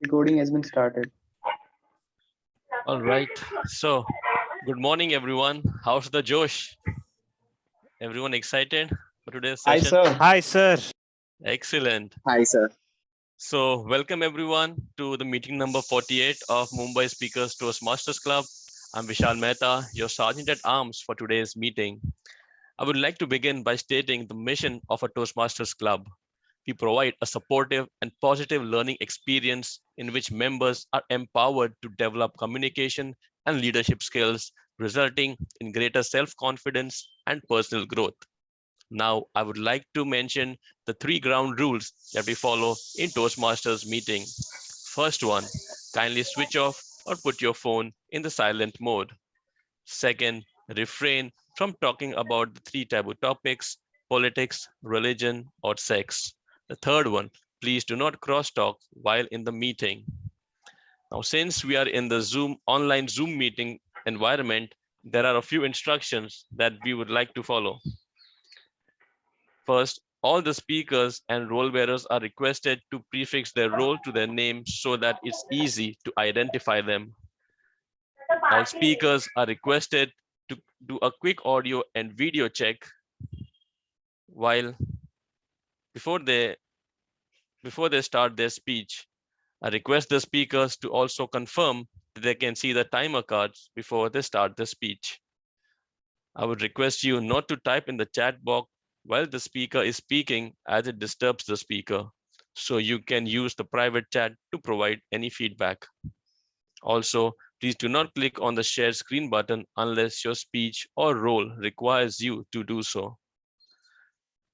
Recording has been started. All right. So, good morning, everyone. How's the Josh? Everyone excited for today's Hi, session? sir. Hi, sir. Excellent. Hi, sir. So, welcome everyone to the meeting number 48 of Mumbai Speakers Toastmasters Club. I'm Vishal Mehta, your Sergeant at Arms for today's meeting. I would like to begin by stating the mission of a Toastmasters Club. We provide a supportive and positive learning experience in which members are empowered to develop communication and leadership skills, resulting in greater self-confidence and personal growth. Now, I would like to mention the three ground rules that we follow in Toastmasters meeting. First one, kindly switch off or put your phone in the silent mode. Second, refrain from talking about the three taboo topics: politics, religion, or sex. The third one, please do not crosstalk while in the meeting. Now, since we are in the online Zoom meeting environment, there are a few instructions that we would like to follow. First, all the speakers and role bearers are requested to prefix their role to their name so that it's easy to identify them. All speakers are requested to do a quick audio and video check while before they start their speech. I request the speakers to also confirm that they can see the timer cards before they start the speech. I would request you not to type in the chat box while the speaker is speaking, as it disturbs the speaker. So you can use the private chat to provide any feedback. Also, please do not click on the share screen button unless your speech or role requires you to do so.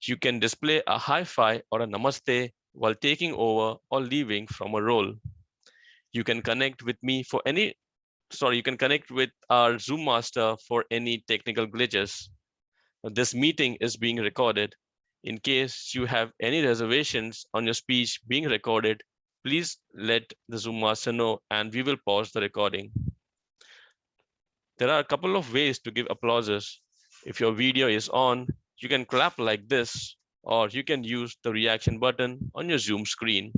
You can display a high five or a namaste while taking over or leaving from a role. You can connect with me for you can connect with our Zoom master for any technical glitches. This meeting is being recorded. In case you have any reservations on your speech being recorded, please let the Zoom master know and we will pause the recording. There are a couple of ways to give applauses. If your video is on, you can clap like this, or you can use the reaction button on your Zoom screen.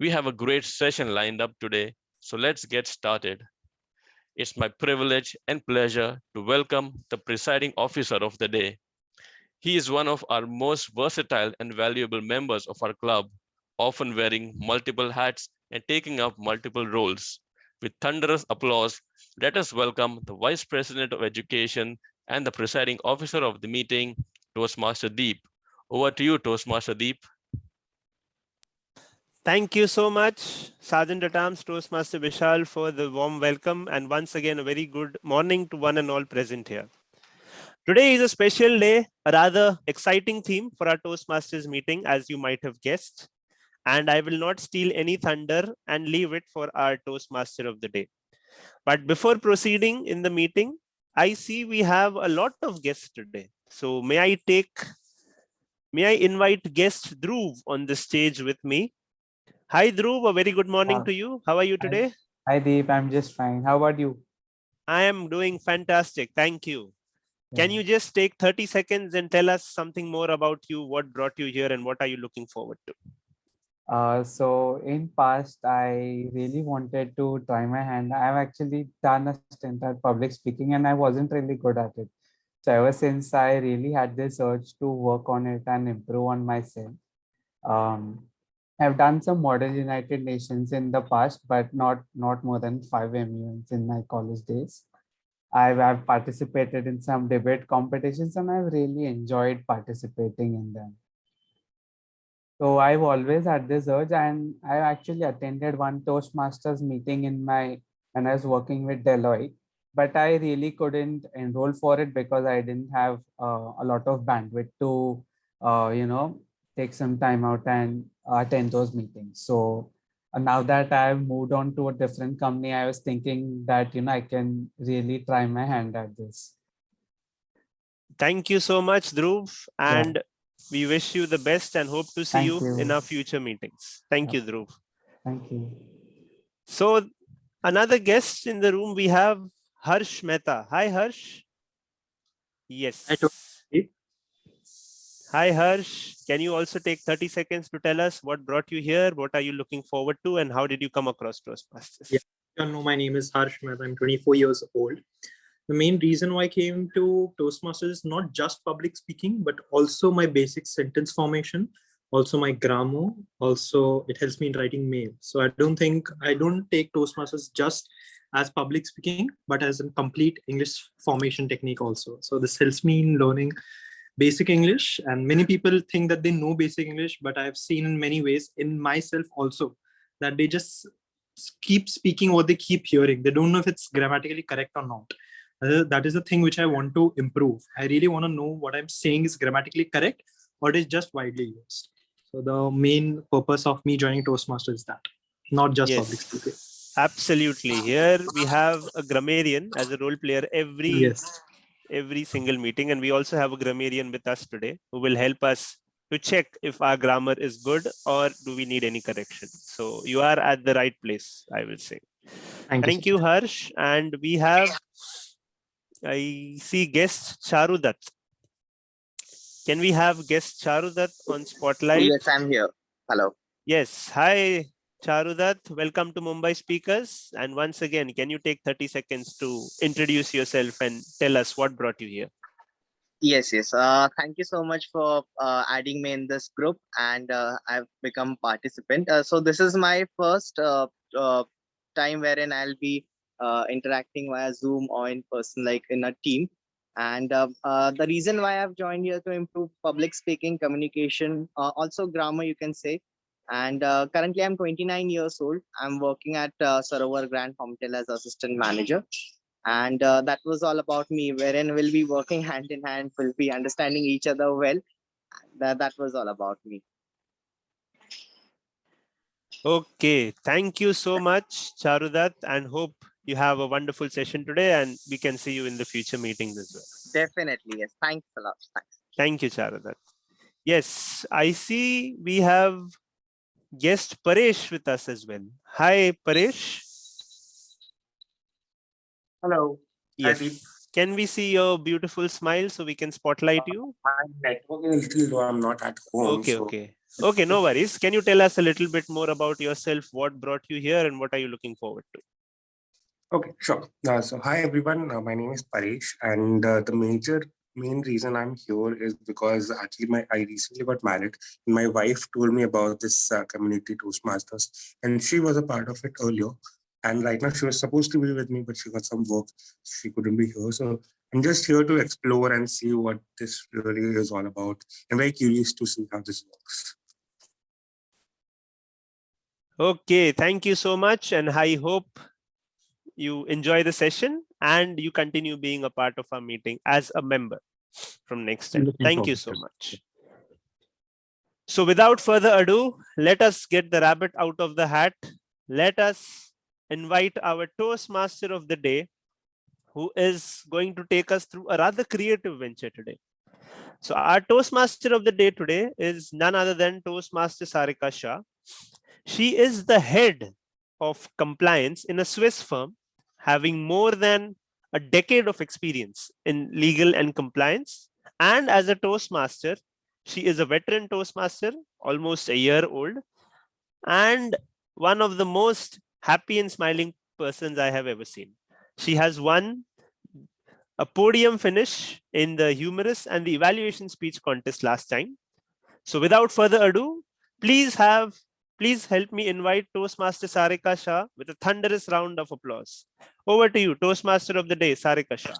We have a great session lined up today, so let's get started. It's my privilege and pleasure to welcome the presiding officer of the day. He is one of our most versatile and valuable members of our club, often wearing multiple hats and taking up multiple roles. With thunderous applause, let us welcome the Vice President of Education and the presiding officer of the meeting, Toastmaster Deep. Over to you, Toastmaster Deep. Thank you so much, Sergeant at Arms Toastmaster Vishal, for the warm welcome. And once again, a very good morning to one and all present here. Today is a special day, a rather exciting theme for our Toastmasters meeting, as you might have guessed. And I will not steal any thunder and leave it for our Toastmaster of the day. But before proceeding in the meeting, I see we have a lot of guests today. So may I invite guest Dhruv on the stage with me. Hi Dhruv, a very good morning Yeah. to you. How are you Hi, today? hi Deep, I'm just fine. How about you? I am doing fantastic. Thank you. Can Yeah. you just take 30 seconds and tell us something more about you? What brought you here and what are you looking forward to? So in past, I really wanted to try my hand. I've actually done a stint at public speaking and I wasn't really good at it. So ever since I really had this urge to work on it and improve on myself. Um, I've done some Model United Nations in the past, but not more than 5 MUNs in my college days. I've participated in some debate competitions and I've really enjoyed participating in them. So I've always had this urge, and I actually attended one Toastmasters meeting when I was working with Deloitte, but I really couldn't enroll for it because I didn't have a lot of bandwidth to, take some time out and attend those meetings. So now that I've moved on to a different company, I was thinking that I can really try my hand at this. Thank you so much, Dhruv. Yeah, And we wish you the best and hope to see thank you in you. our future meetings. Thank Yep, you, Dhruv. thank you. So another guest in the room, we have Harsh Mehta. Hi, Harsh. I told Yes. you. Hi, Harsh. Can you also take 30 seconds to tell us what brought you here? What are you looking forward to? And how did you come across Toastmasters? Yeah, you all know my name is Harsh Mehta. I'm 24 years old. The main reason why I came to Toastmasters is not just public speaking, but also my basic sentence formation, also my grammar. Also, it helps me in writing mail. So I don't take Toastmasters just as public speaking, but as a complete English formation technique also. So this helps me in learning basic English. And many people think that they know basic English, but I've seen in many ways in myself also that they just keep speaking what they keep hearing. They don't know if it's grammatically correct or not. That is the thing which I want to improve. I really want to know what I'm saying is grammatically correct or it is just widely used. So the main purpose of me joining Toastmasters is that, not just public speaking. Yes, absolutely. Here we have a grammarian as a role player Yes. every single meeting, and we also have a grammarian with us today who will help us to check if our grammar is good or do we need any correction. So you are at the right place, I will say. Thank you, Harsh. And we have, I see guest Charudat. Can we have guest Charudat on Spotlight? Yes, I'm here. Hello. Yes. Hi, Charudat. Welcome to Mumbai Speakers. And once again, can you take 30 seconds to introduce yourself and tell us what brought you here? Yes. Thank you so much for adding me in this group, and I've become participant. So this is my first time wherein I'll be interacting via Zoom or in person, like in a team. And the reason why I've joined here to improve public speaking, communication, also grammar, you can say. And currently, I'm 29 years old. I'm working at Sarovar Grand Hotel as assistant manager. And that was all about me, wherein we'll be working hand in hand, we'll be understanding each other well. That was all about me. Okay, thank you so much, Charudat, and hope you have a wonderful session today and we can see you in the future meetings as well. Definitely, yes. Thanks a lot. Thanks. Thank you, Charudat. Yes, I see we have guest Paresh with us as well. Hi, Paresh. Hello. Hi, Deep. Yes. Can we see your beautiful smile so we can spotlight you? My network is a little low. I'm not at home. Okay, no worries. Can you tell us a little bit more about yourself? What brought you here and what are you looking forward to? Okay, sure. So hi everyone. My name is Paresh, and the main reason I'm here is because actually I recently got married. And my wife told me about this community Toastmasters, and she was a part of it earlier. And right now she was supposed to be with me, but she got some work. She couldn't be here. So I'm just here to explore and see what this really is all about. I'm very curious to see how this works. Okay, thank you so much. And I hope you enjoy the session and you continue being a part of our meeting as a member from next time. Thank you so much. So without further ado, let us get the rabbit out of the hat. Let us invite our Toastmaster of the day, who is going to take us through a rather creative venture today. So our Toastmaster of the day today is none other than Toastmaster Sarika Shah. She is the head of compliance in a Swiss firm, having more than a decade of experience in legal and compliance. And as a Toastmaster, she is a veteran Toastmaster, almost a year old, and one of the most happy and smiling persons I have ever seen. She has won a podium finish in the humorous and the evaluation speech contest last time. So without further ado, please help me invite Toastmaster Sarika Shah with a thunderous round of applause. Over to you, Toastmaster of the day, Sarika Shah.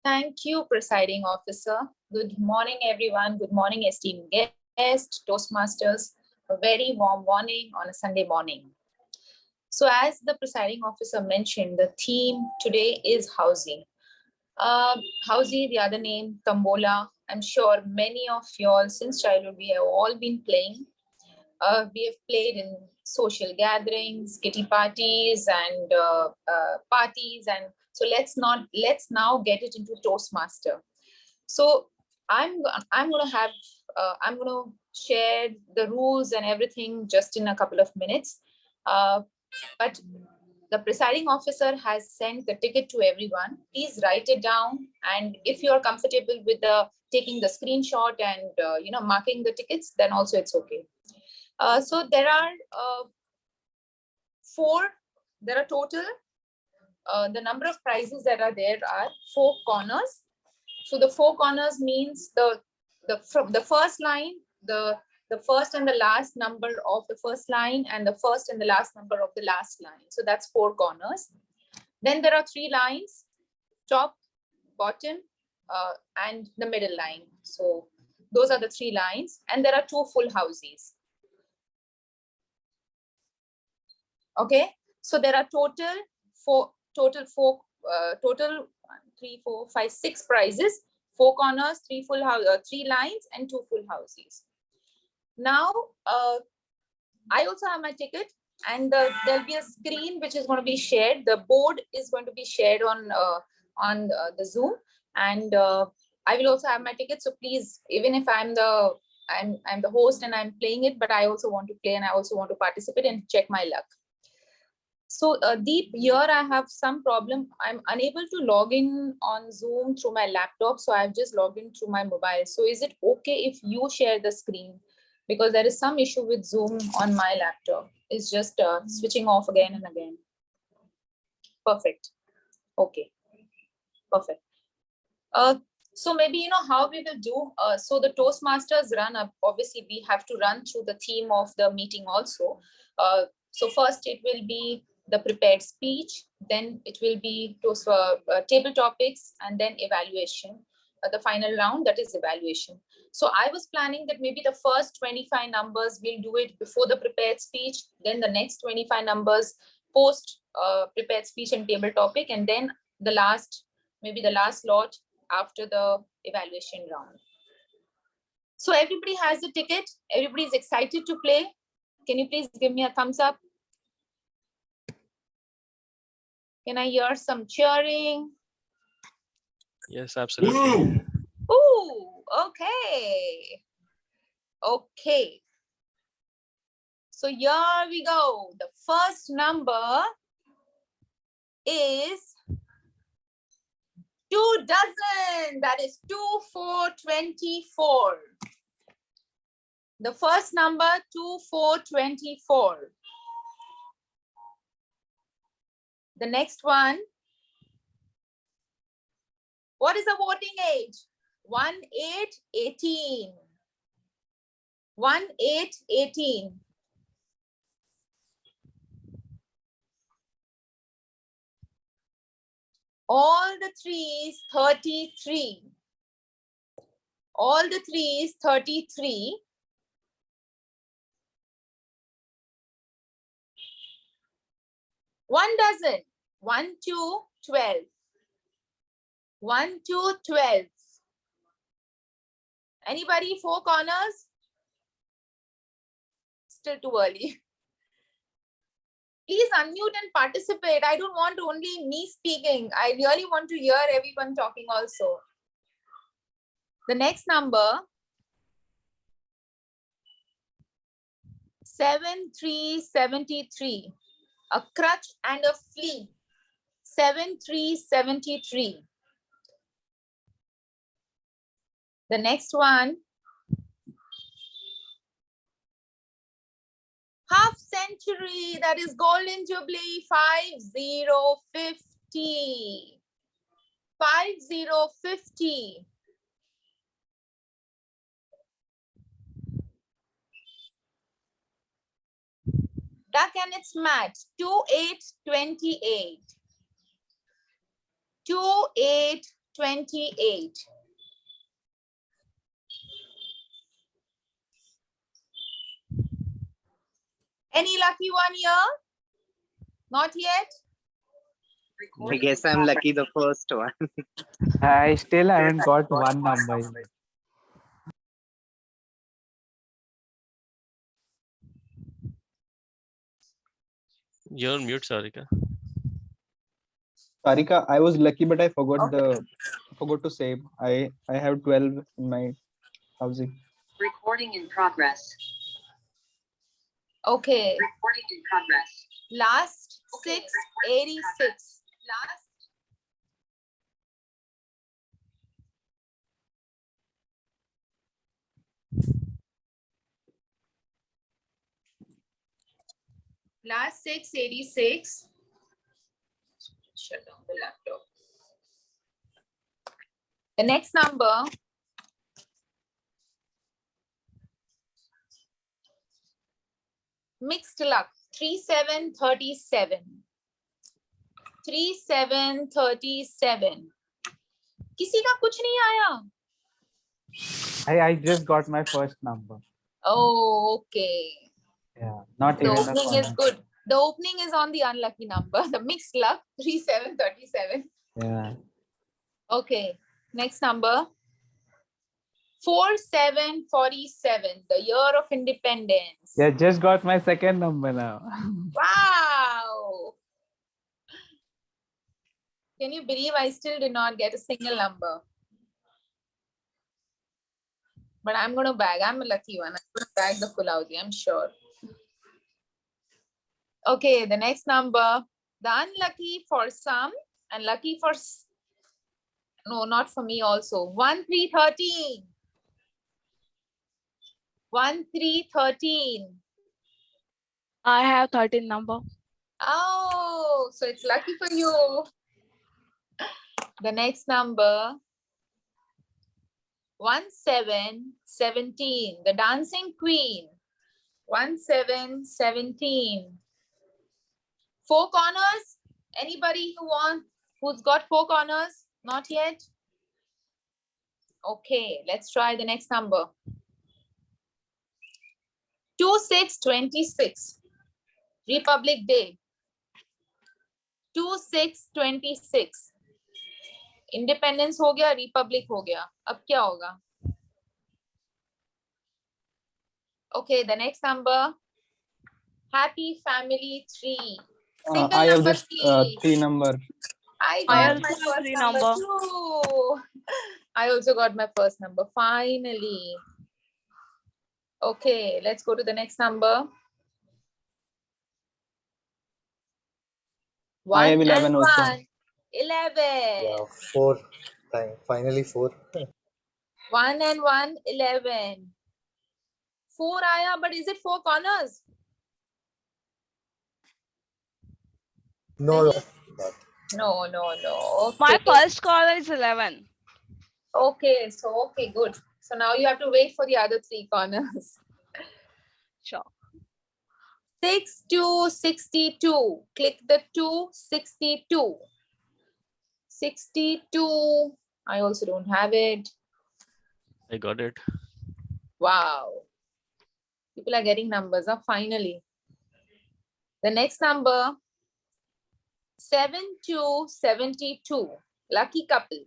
Thank you, Presiding Officer. Good morning, everyone. Good morning, esteemed guests, Toastmasters. A very warm morning on a Sunday morning. So as the Presiding Officer mentioned, the theme today is Housie. Housie, the other name, Tombola. I'm sure many of you all, since childhood, we have all been playing. We have played in social gatherings, kitty parties, and parties, and so let's now get it into Toastmaster. So I'm gonna share the rules and everything just in a couple of minutes. But the presiding officer has sent the ticket to everyone. Please write it down. And if you're comfortable with taking the screenshot and marking the tickets, then also it's okay. So there are total, the number of prizes that are there are 4 corners. So the 4 corners means from the first line, the first and the last number of the first line and the first and the last number of the last line. So that's 4 corners. Then there are 3 lines, top, bottom, and the middle line. So those are the 3 lines, and there are 2 full houses. Okay, so there are total 6 prizes, 4 corners, 3 full house, 3 lines, and 2 full houses. Now, I also have my ticket, and there'll be a screen which is going to be shared. The board is going to be shared on the Zoom, and I will also have my ticket. So please, even if I'm the host and I'm playing it, but I also want to play and I also want to participate and check my luck. So Deep, here I have some problem. I'm unable to log in on Zoom through my laptop. So I've just logged in through my mobile. So is it okay if you share the screen? Because there is some issue with Zoom on my laptop. It's just switching off again and again. Perfect. Okay. Perfect. So maybe, how we will do. So the Toastmasters run up. Obviously, we have to run through the theme of the meeting also. So first it will be the prepared speech, then it will be table topics, and then evaluation. The final round, that is evaluation. So I was planning that maybe the first 25 numbers we'll do it before the prepared speech, then the next 25 numbers post prepared speech and table topic, and then the last lot after the evaluation round. So everybody has the ticket. Everybody is excited to play. Can you please give me a thumbs up? Can I hear some cheering? Yes, absolutely. Ooh, okay. Okay. So here we go. The first number is 2 dozen. That is 2, 4, 24. The first number, 2, 4, 24. The next one. What is the voting age? 1, 8, 18. 1, 8, 18. All the threes, 33. All the threes, 33. One dozen. 1, 2, 12. 1, 2, 12. Anybody 4 corners? Still too early. Please unmute and participate. I don't want only me speaking. I really want to hear everyone talking also. The next number, 7, 3, 73. A crutch and a flea. 7, 3, 73. The next one, half century, that is golden jubilee, 5050. 5050. Duck and its match, 2828. 2828. Any lucky one here? Not yet? I guess I'm lucky the first one. I still haven't got one number. You're on mute, Sarika. Sarika, I was lucky, but I forgot to say I have 12 in my housing. Recording in progress. Okay. Recording in progress. Last 686. Last. Last 686. Shut down the laptop. The next number. Mixed luck. 3737. 3737. किसी का कुछ नहीं आया? I just got my first number. Oh, okay. Yeah, not The even a opening is corner. good. The opening is on the unlucky number. The mixed luck 3737. Yeah. Okay. Next number. 4747. The year of independence. Yeah, just got my second number now. Wow. Can you believe I still did not get a single number? But I'm going to bag. I'm a lucky one. I'm going to bag the full Housie, I'm sure. Okay, the next number. The unlucky for some and lucky for... No, not for me also. 1313. 1313. I have 13 number. Oh, so it's lucky for you. The next number. 1717. The dancing queen. 1717. 4 corners. Anybody who's got 4 corners? Not yet. Okay, let's try the next number. 2626. Republic Day. 2626. Independence हो गया, Republic हो गया. अब क्या होगा? Okay, the next number. Happy Family 3. Single I have number this 3. 3 number. I I got also my have first 3 number number. too. I also got my first number, finally. Okay, let's go to the next number. I have 11 and also. 1. 11. Yeah, 4 time. Finally 4. 1 and 1, 11. 4 aaya, but is it 4 corners? No, Nahi? no. No. My Okay. first caller is 11. Okay, good. So now you have to wait for the other 3 corners. Sure. 6262. Click the 262. 62. I also don't have it. I got it. Wow. People are getting numbers, huh? Finally. The next number. 7272. Lucky couple.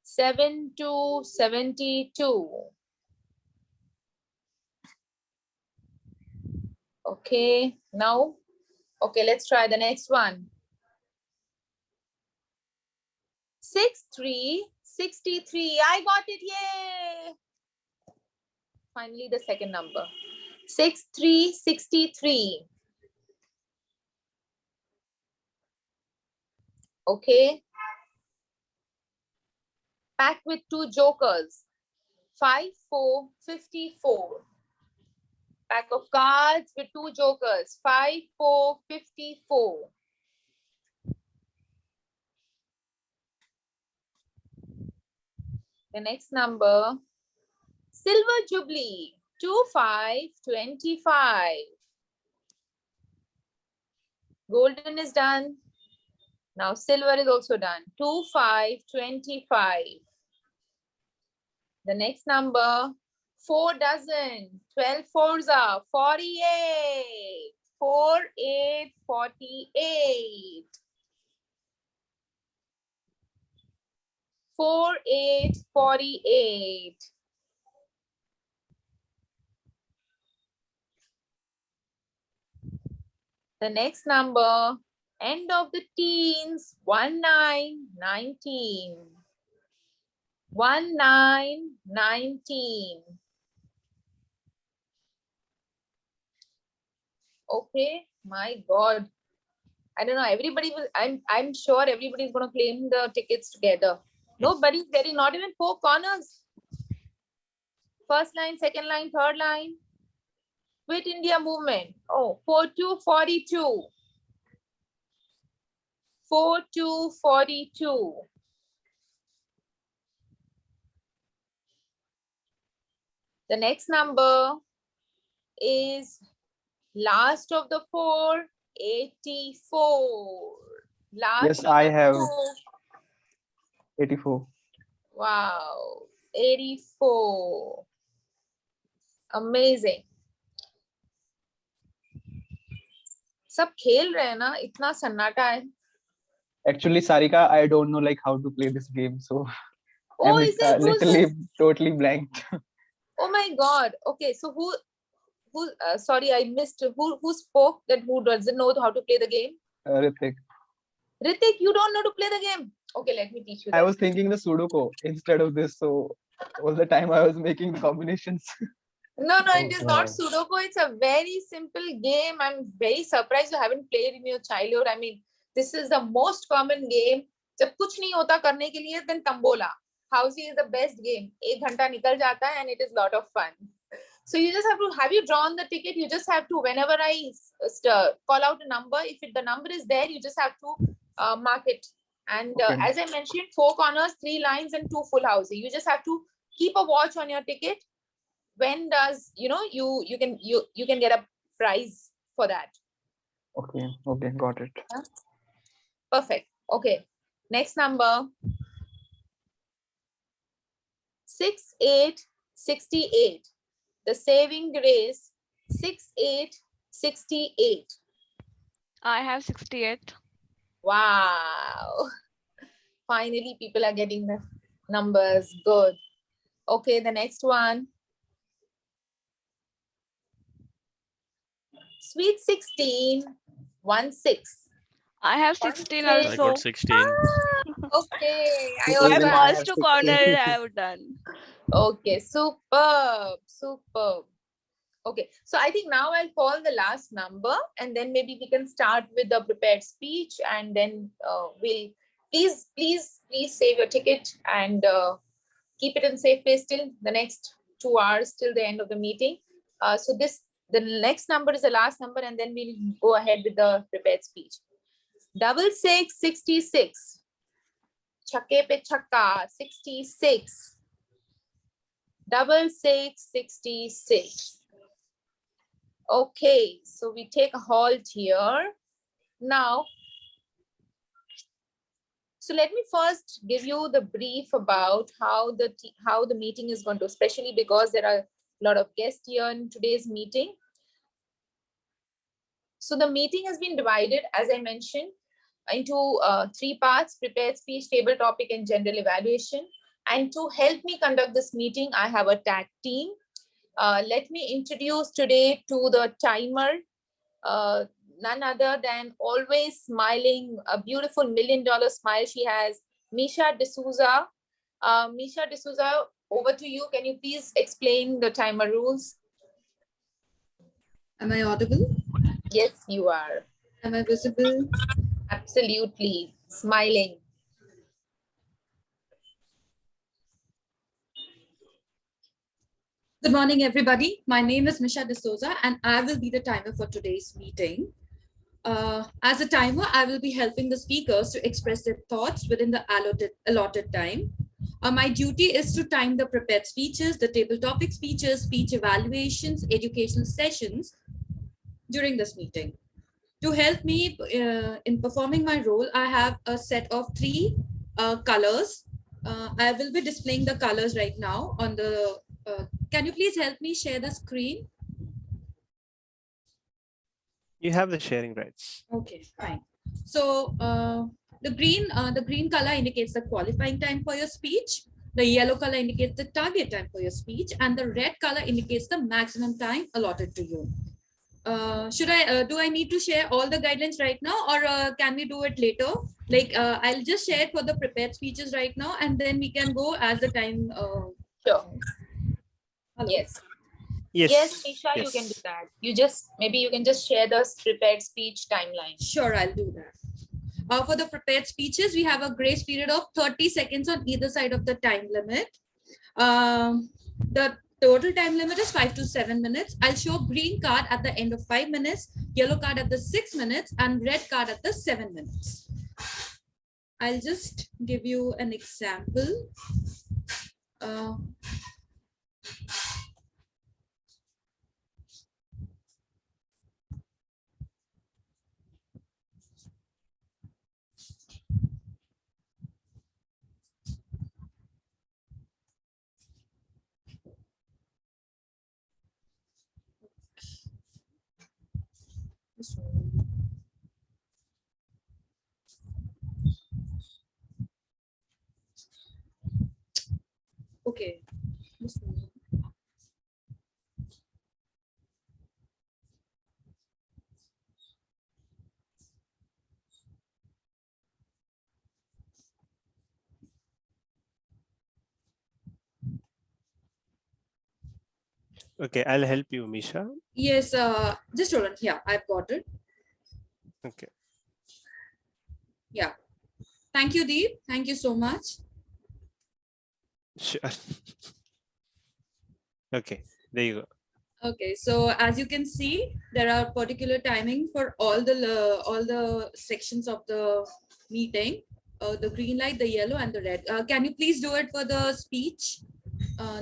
7272. Okay, now, okay, let's try the next one. 6363. I got it, yay! Finally, the second number. 6363. Okay. Pack with 2 jokers. 5454. Pack of cards with 2 jokers. 5454. The next number. Silver Jubilee. 2525. Golden is done. Now silver is also done. 2525. The next number. 4 dozen. 12 fours are 48. 4848. 4848. The next number. End of the teens. 1919. 1919. Okay, my God. I don't know. Everybody will. I'm sure everybody's going to claim the tickets together. Nobody's getting, not even 4 corners. First line, second line, third line. Quit India movement. Oh, 4242. 4242. The next number is last of the 4, 84. Last Yes, of I the have 4. 84. Wow, 84. Amazing. सब खेल रहे हैं ना, इतना सन्नाटा है. Actually, Sarika, I don't know like how to play this game, so Oh, I'm is it? Who's literally this? totally blanked. Oh my God. Okay, so who? Sorry, I missed. Who spoke? That who doesn't know how to play the game? Ritik. Ritik, you don't know to play the game. Okay, let me teach you. I That. was thinking the Sudoku instead of this, so all the time I was making the combinations. No, it is not Sudoku. It's a very simple game. I'm very surprised you haven't played in your childhood. I mean, this is the most common game. जब कुछ नहीं होता करने के लिए, then Tambola. Housie is the best game. 1 घंटा निकल जाता है and it is lot of fun. So you just have you drawn the ticket? You just have to, whenever I call out a number, if the number is there, you just have to mark it. And Okay. as I mentioned, 4 corners, 3 lines, and 2 full houses. You just have to keep a watch on your ticket. When does you can get a prize for that? Okay, got it. Perfect. Okay, next number 6868. The saving grace 6868. I have 68. Wow. Finally, people are getting the numbers. Good. Okay, the next one. Sweet 16, 16. I have 16 16. I also. got 16. Okay, I My also have. first corner I have done. Okay, superb. Okay, so I think now I'll call the last number and then maybe we can start with the prepared speech, and then we'll please save your ticket and keep it in safe place till the next 2 hours till the end of the meeting. So the next number is the last number, and then we'll go ahead with the prepared speech. 6666. Chakke pe chakka 66. 6666. Okay, so we take a halt here. Now, so let me first give you the brief about how the meeting is going to, especially because there are a lot of guests here in today's meeting. So the meeting has been divided, as I mentioned, into 3 parts: prepared speech, table topic, and general evaluation. And to help me conduct this meeting, I have a tag team. Let me introduce today to the timer, none other than always smiling, a beautiful $1 million smile she has, Misha D'Souza. Misha D'Souza, over to you. Can you please explain the timer rules? Am I audible? Yes, you are. Am I visible? Absolutely. Smiling. Good morning, everybody. My name is Misha D'Souza, and I will be the timer for today's meeting. As a timer, I will be helping the speakers to express their thoughts within the allotted time. My duty is to time the prepared speeches, the table topic speeches, speech evaluations, educational sessions during this meeting. To help me in performing my role, I have a set of 3 colors. I will be displaying the colors right now on the, can you please help me share the screen? You have the sharing rights. Okay, fine. So the green color indicates the qualifying time for your speech. The yellow color indicates the target time for your speech, and the red color indicates the maximum time allotted to you. Do I need to share all the guidelines right now, or can we do it later? Like I'll just share it for the prepared speeches right now, and then we can go as the time. Sure. Hello. Yes. Yes, Nisha, you can do that. Maybe you can just share the prepared speech timeline. Sure, I'll do that. For the prepared speeches, we have a grace period of 30 seconds on either side of the time limit. The total time limit is 5 to 7 minutes. I'll show green card at the end of 5 minutes, yellow card at the 6 minutes, and red card at the 7 minutes. I'll just give you an example. Okay. Okay, I'll help you, Misha. Yes, just hold on. Yeah, I've got it. Okay. Yeah. Thank you, Deep. Thank you so much. Sure. Okay, there you go. Okay, so as you can see, there are particular timing for all the sections of the meeting. The green light, the yellow, and the red. Can you please do it for the speech,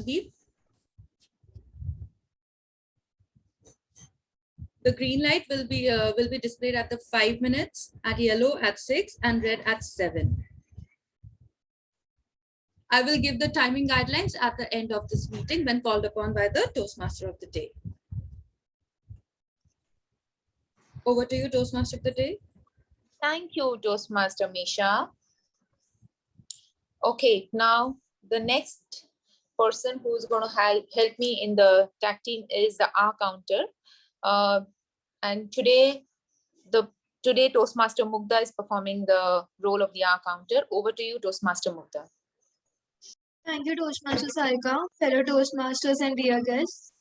Deep? The green light will be displayed at the 5 minutes, at yellow at 6, and red at 7. I will give the timing guidelines at the end of this meeting when called upon by the Toastmaster of the day. Over to you, Toastmaster of the day. Thank you, Toastmaster Misha. Okay, now the next person who's going to help me in the tag team is the R counter. And today Toastmaster Mugdha is performing the role of the R counter. Over to you, Toastmaster Mugdha. Thank you, Toastmaster Sarika, fellow Toastmasters and dear guests.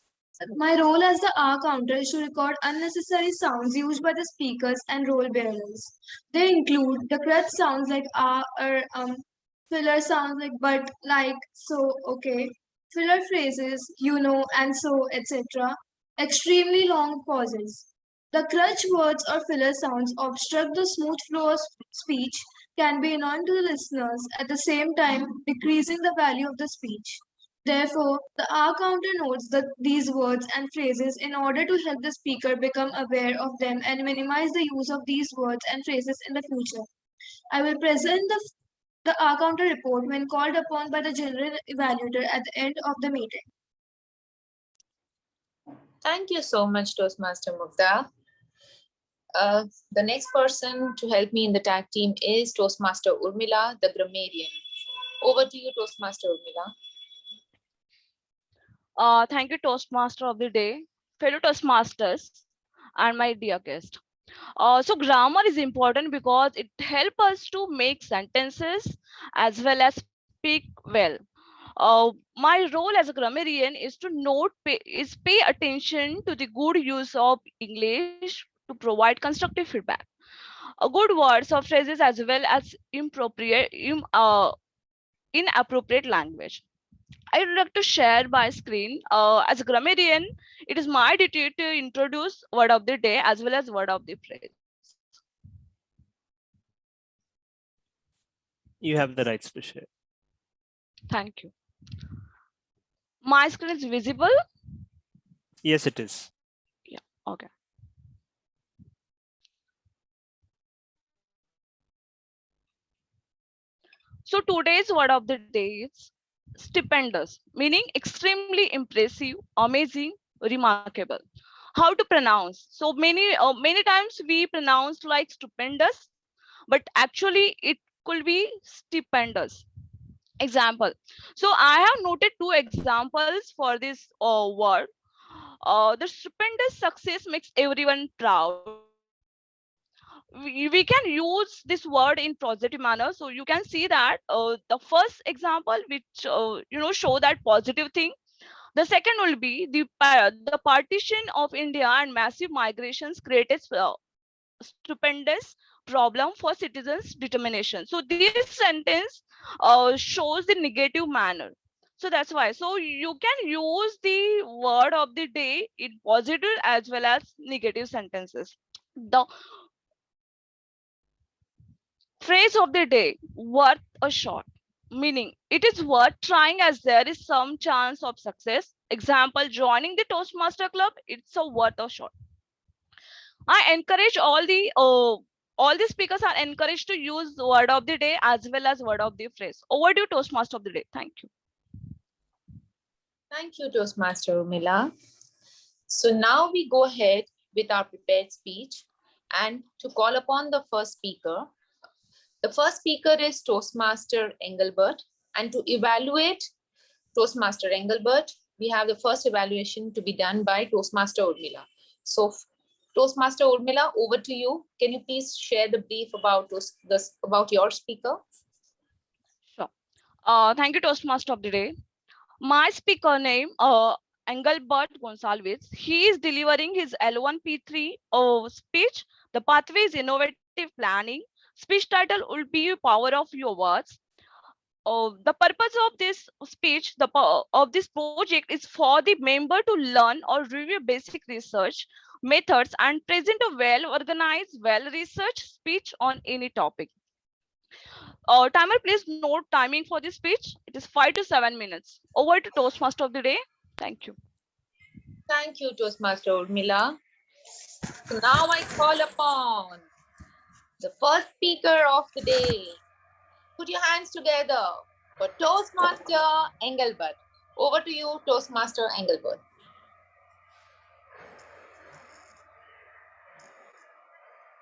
My role as the R counter is to record unnecessary sounds used by the speakers and role bearers. They include the crutch sounds like or filler sounds like but, like, so, okay, filler phrases, you know, and so, etc. Extremely long pauses. The crutch words or filler sounds obstruct the smooth flow of speech, can be annoying to the listeners, at the same time decreasing the value of the speech. Therefore, the R counter notes these words and phrases in order to help the speaker become aware of them and minimize the use of these words and phrases in the future. I will present the R counter report when called upon by the general evaluator at the end of the meeting. Thank you so much, Toastmaster Mugdha. The next person to help me in the tag team is Toastmaster Urmila, the grammarian. Over to you, Toastmaster Urmila. Thank you, Toastmaster of the day, fellow Toastmasters, and my dear guest. So grammar is important because it helps us to make sentences as well as speak well. My role as a grammarian is to pay attention to the good use of English to provide constructive feedback. Good words or phrases as well as inappropriate language. I would like to share my screen. As a grammarian, it is my duty to introduce word of the day as well as word of the phrase. You have the rights to share. Thank you. My screen is visible? Yes, it is. Yeah, okay. So today's word of the day is stupendous, meaning extremely impressive, amazing, remarkable. How to pronounce? So many times we pronounce like stupendous, but actually it could be stupendous. Example. So I have noted two examples for this word. The stupendous success makes everyone proud. We can use this word in positive manner. So you can see that the first example which show that positive thing. The second will be the partition of India and massive migrations created stupendous problem for citizens' determination. So this sentence shows the negative manner. So that's why. So you can use the word of the day in positive as well as negative sentences. The phrase of the day, worth a shot, meaning it is worth trying as there is some chance of success. Example, joining the Toastmaster club, it's a worth a shot. I encourage all the speakers are encouraged to use word of the day as well as word of the phrase. Over to you, Toastmaster of the day. Thank you. Thank you, Toastmaster Mila. So now we go ahead with our prepared speech and to call upon the first speaker. The first speaker is Toastmaster Engelbert, and to evaluate Toastmaster Engelbert, we have the first evaluation to be done by Toastmaster Urmila. So Toastmaster Urmila, over to you. Can you please share the brief about about your speaker? Sure. Thank you, Toastmaster of the day. My speaker name, Engelbert Gonsalves. He is delivering his L1P3 speech. The pathway is innovative planning. Speech title will be Power of Your Words. The purpose of this speech, of this project is for the member to learn or review basic research methods and present a well-organized, well-researched speech on any topic. Timer, please note timing for this speech. It is 5 to 7 minutes. Over to Toastmaster of the day. Thank you. Thank you, Toastmaster Urmila. So now I call upon the first speaker of the day. Put your hands together for Toastmaster Engelbert. Over to you, Toastmaster Engelbert.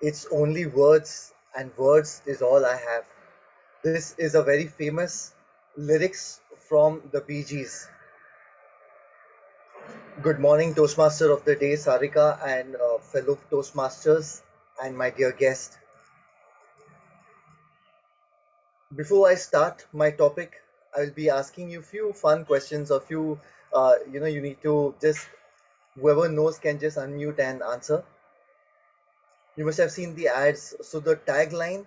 It's only words, and words is all I have. This is a very famous lyrics from the Bee Gees. Good morning, Toastmaster of the day, Sarika, and fellow Toastmasters, and my dear guest. Before I start my topic, I will be asking you a few fun questions, or few, you need to just, whoever knows can just unmute and answer. You must have seen the ads. So the tagline,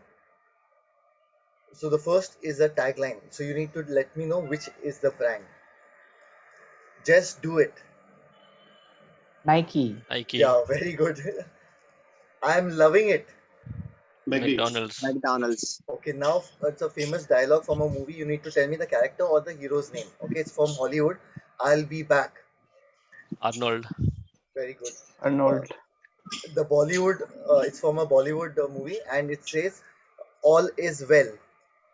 so the first is a tagline. So you need to let me know which is the brand. Just do it. Nike. Nike. Yeah, very good. I'm loving it. McDonald's. McDonald's. Okay, now it's a famous dialogue from a movie. You need to tell me the character or the hero's name. Okay, it's from Hollywood. I'll be back. Arnold. Very good. Arnold. The Bollywood, it's from a Bollywood movie, and it says, "All is well."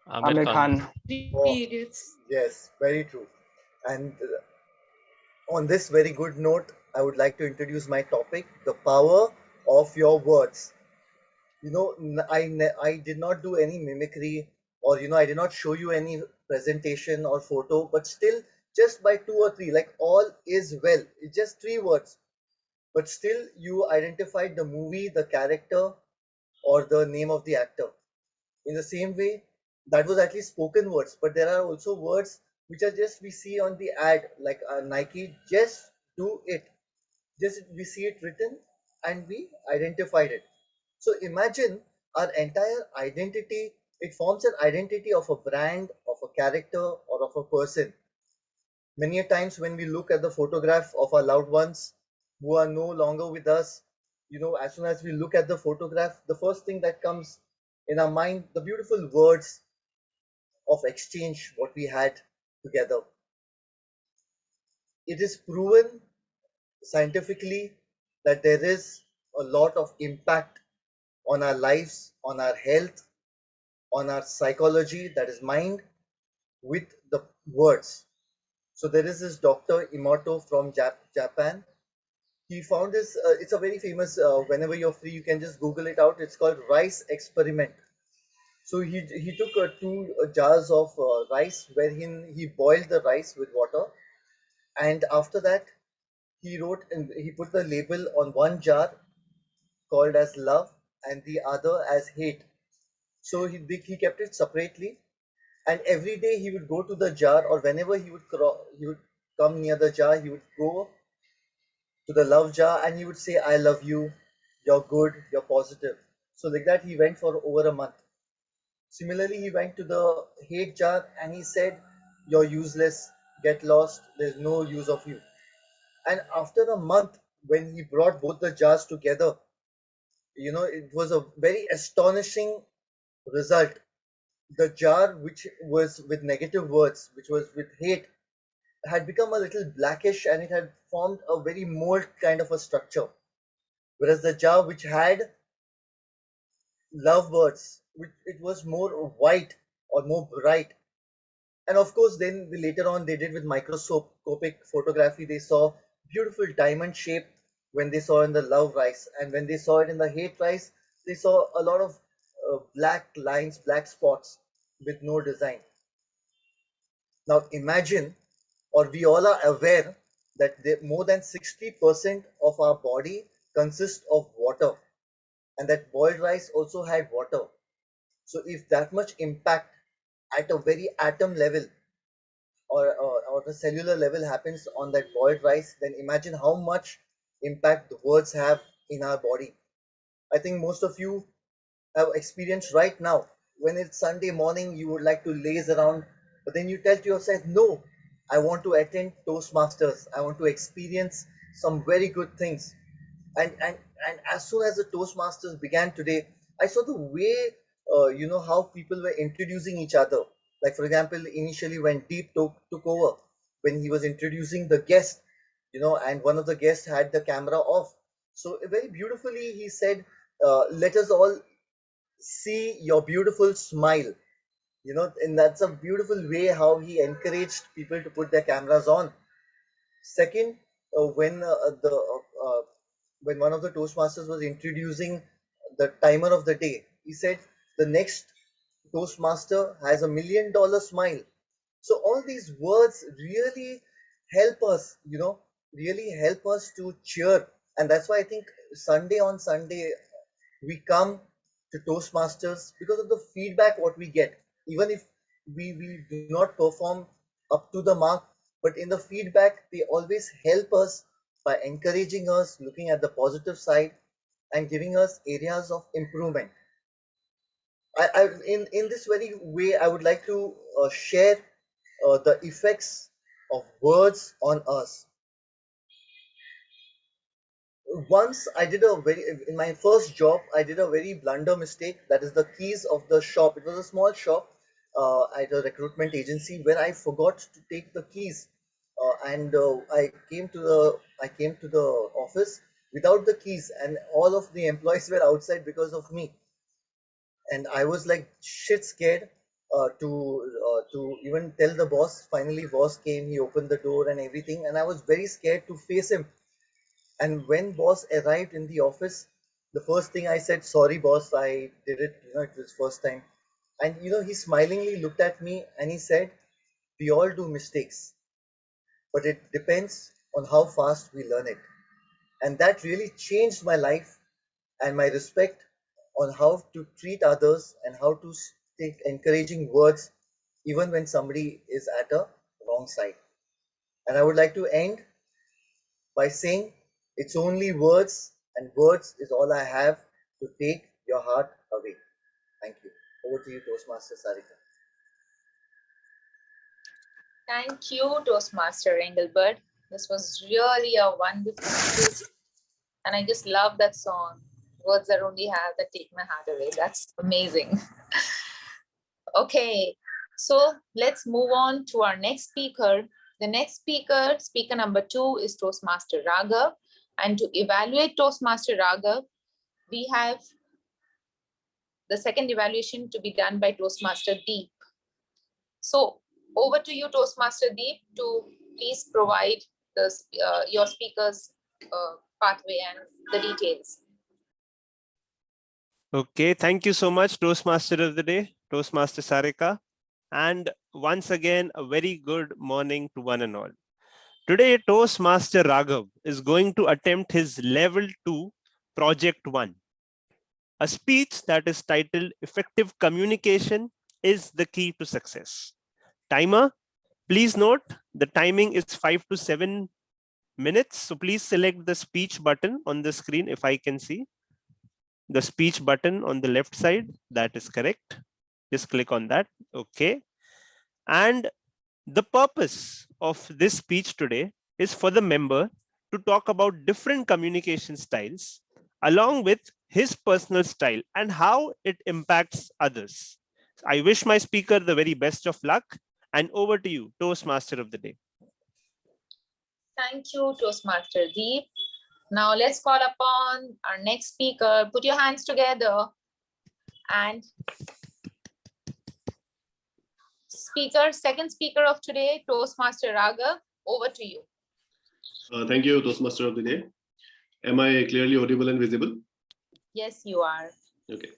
Amir Khan. Oh, Idiots. yes, very true. And on this very good note, I would like to introduce my topic: the power of your words. You know, I did not do any mimicry, or I did not show you any presentation or photo, but still, just by 2 or 3, like "all is well," it's just 3 words, but still you identified the movie, the character, or the name of the actor. In the same way, that was at least spoken words, but there are also words which are just we see on the ad, like Nike, just do it. Just we see it written and we identified it. So imagine our entire identity, it forms an identity of a brand, of a character, or of a person. Many a times when we look at the photograph of our loved ones who are no longer with us, as soon as we look at the photograph, the first thing that comes in our mind, the beautiful words of exchange, what we had together. It is proven scientifically that there is a lot of impact on our lives, on our health, on our psychology, that is mind, with the words. So there is this Dr. Emoto from Japan. He found this, it's a very famous, whenever you're free, you can just Google it out. It's called rice experiment. So he took 2 jars of rice, wherein he boiled the rice with water. And after that, he wrote and he put the label on one jar called as love and the other as hate. So he kept it separately, and every day he would go to the jar, or whenever he would come near the jar, he would go to the love jar and he would say, I love you, you're good, you're positive. So like that, he went for over a month. Similarly, he went to the hate jar and he said, you're useless, get lost, there's no use of you. And after a month, when he brought both the jars together, it was a very astonishing result. The jar which was with negative words, which was with hate, had become a little blackish and it had formed a very mold kind of a structure. Whereas the jar which had love words, it was more white or more bright. And of course, then later on, they did with microscopic photography, they saw beautiful diamond shape when they saw in the love rice. And when they saw it in the hate rice, they saw a lot of black lines, black spots with no design. Now imagine, or we all are aware that more than 60% of our body consists of water, and that boiled rice also had water. So if that much impact at a very atom level or the cellular level happens on that boiled rice, then imagine how much impact the words have in our body. I think most of you have experienced right now when it's Sunday morning, you would like to laze around, but then you tell to yourself, no, I want to attend Toastmasters, I want to experience some very good things. And as soon as the Toastmasters began today, I saw the way how people were introducing each other. Like for example, initially when Deep took over, when he was introducing the guest, and one of the guests had the camera off, so very beautifully he said, let us all see your beautiful smile, and that's a beautiful way how he encouraged people to put their cameras on. Second, when one of the Toastmasters was introducing the timer of the day, he said the next Toastmaster has $1 million smile. So all these words really help us, really help us to cheer. And that's why I think Sunday on Sunday, we come to Toastmasters because of the feedback what we get. Even if we do not perform up to the mark, but in the feedback, they always help us by encouraging us, looking at the positive side, and giving us areas of improvement. In this very way, I would like to share the effects of words on us. Once I did in my first job, I did a very blunder mistake. That is the keys of the shop. It was a small shop at a recruitment agency where I forgot to take the keys, and I came to the office without the keys, and all of the employees were outside because of me. And I was like shit scared to even tell the boss. Finally, boss came. He opened the door and everything, and I was very scared to face him. And when boss arrived in the office, the first thing I said, sorry boss, I did it, it was first time. And he smilingly looked at me and he said, we all do mistakes, but it depends on how fast we learn it. And that really changed my life and my respect on how to treat others and how to take encouraging words even when somebody is at a wrong side. And I would like to end by saying, it's only words, and words is all I have to take your heart away. Thank you. Over to you, Toastmaster Sarika. Thank you, Toastmaster Engelbert. This was really a wonderful, and I just love that song. Words I only have that take my heart away. That's amazing. Okay, so let's move on to our next speaker. The next speaker, speaker number 2, is Toastmaster Raghav. And to evaluate Toastmaster Raghav, we have the second evaluation to be done by Toastmaster Deep. So over to you, Toastmaster Deep, to please provide your speaker's pathway and the details. Okay, thank you so much, Toastmaster of the Day, Toastmaster Sarika. And once again, a very good morning to one and all. Today, Toastmaster Raghav is going to attempt his level 2, project 1. A speech that is titled Effective Communication is the Key to Success. Timer, Please note the timing is 5 to 7 minutes. So please select the speech button on the screen. If I can see the speech button on the left side, that is correct. Just click on that. Okay. And the purpose of this speech today is for the member to talk about different communication styles along with his personal style and how it impacts others. I wish my speaker the very best of luck, and over to you, Toastmaster of the day. Thank you, Toastmaster Deep. Now let's call upon our next speaker. Put your hands together. And second speaker of today, Toastmaster Raga, over to you. Thank you, Toastmaster of the day. Am I clearly audible and visible? Yes, you are. Okay.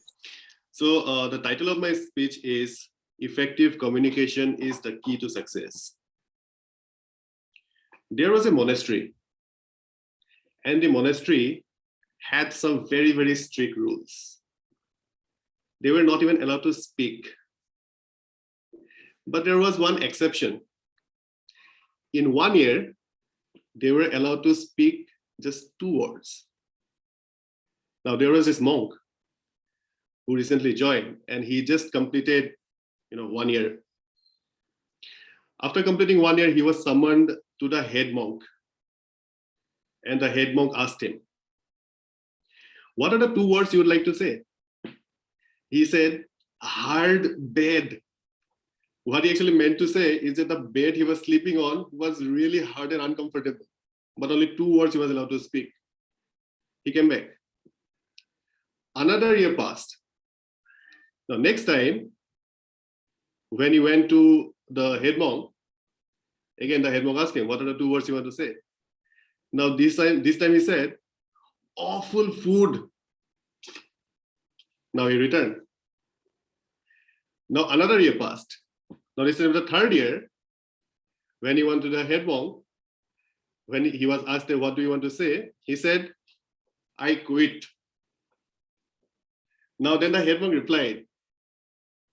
So the title of my speech is Effective Communication is the Key to Success. There was a monastery, and the monastery had some very, very strict rules. They were not even allowed to speak. But there was one exception. In 1 year, they were allowed to speak just 2 words. Now there was this monk who recently joined, and he just completed 1 year. After completing 1 year, he was summoned to the head monk. And the head monk asked him, "What are the 2 words you would like to say?" He said, "Hard bed." What he actually meant to say is that the bed he was sleeping on was really hard and uncomfortable, but only 2 words he was allowed to speak. He came back. Another year passed. Now, next time, when he went to the head monk, again, the head monk asked him, "What are the 2 words you want to say?" Now, this time he said, "Awful food." Now he returned. Now, another year passed. Now, this is the 3rd year, when he went to the head monk, when he was asked, "What do you want to say?" He said, "I quit." Now, then the head monk replied,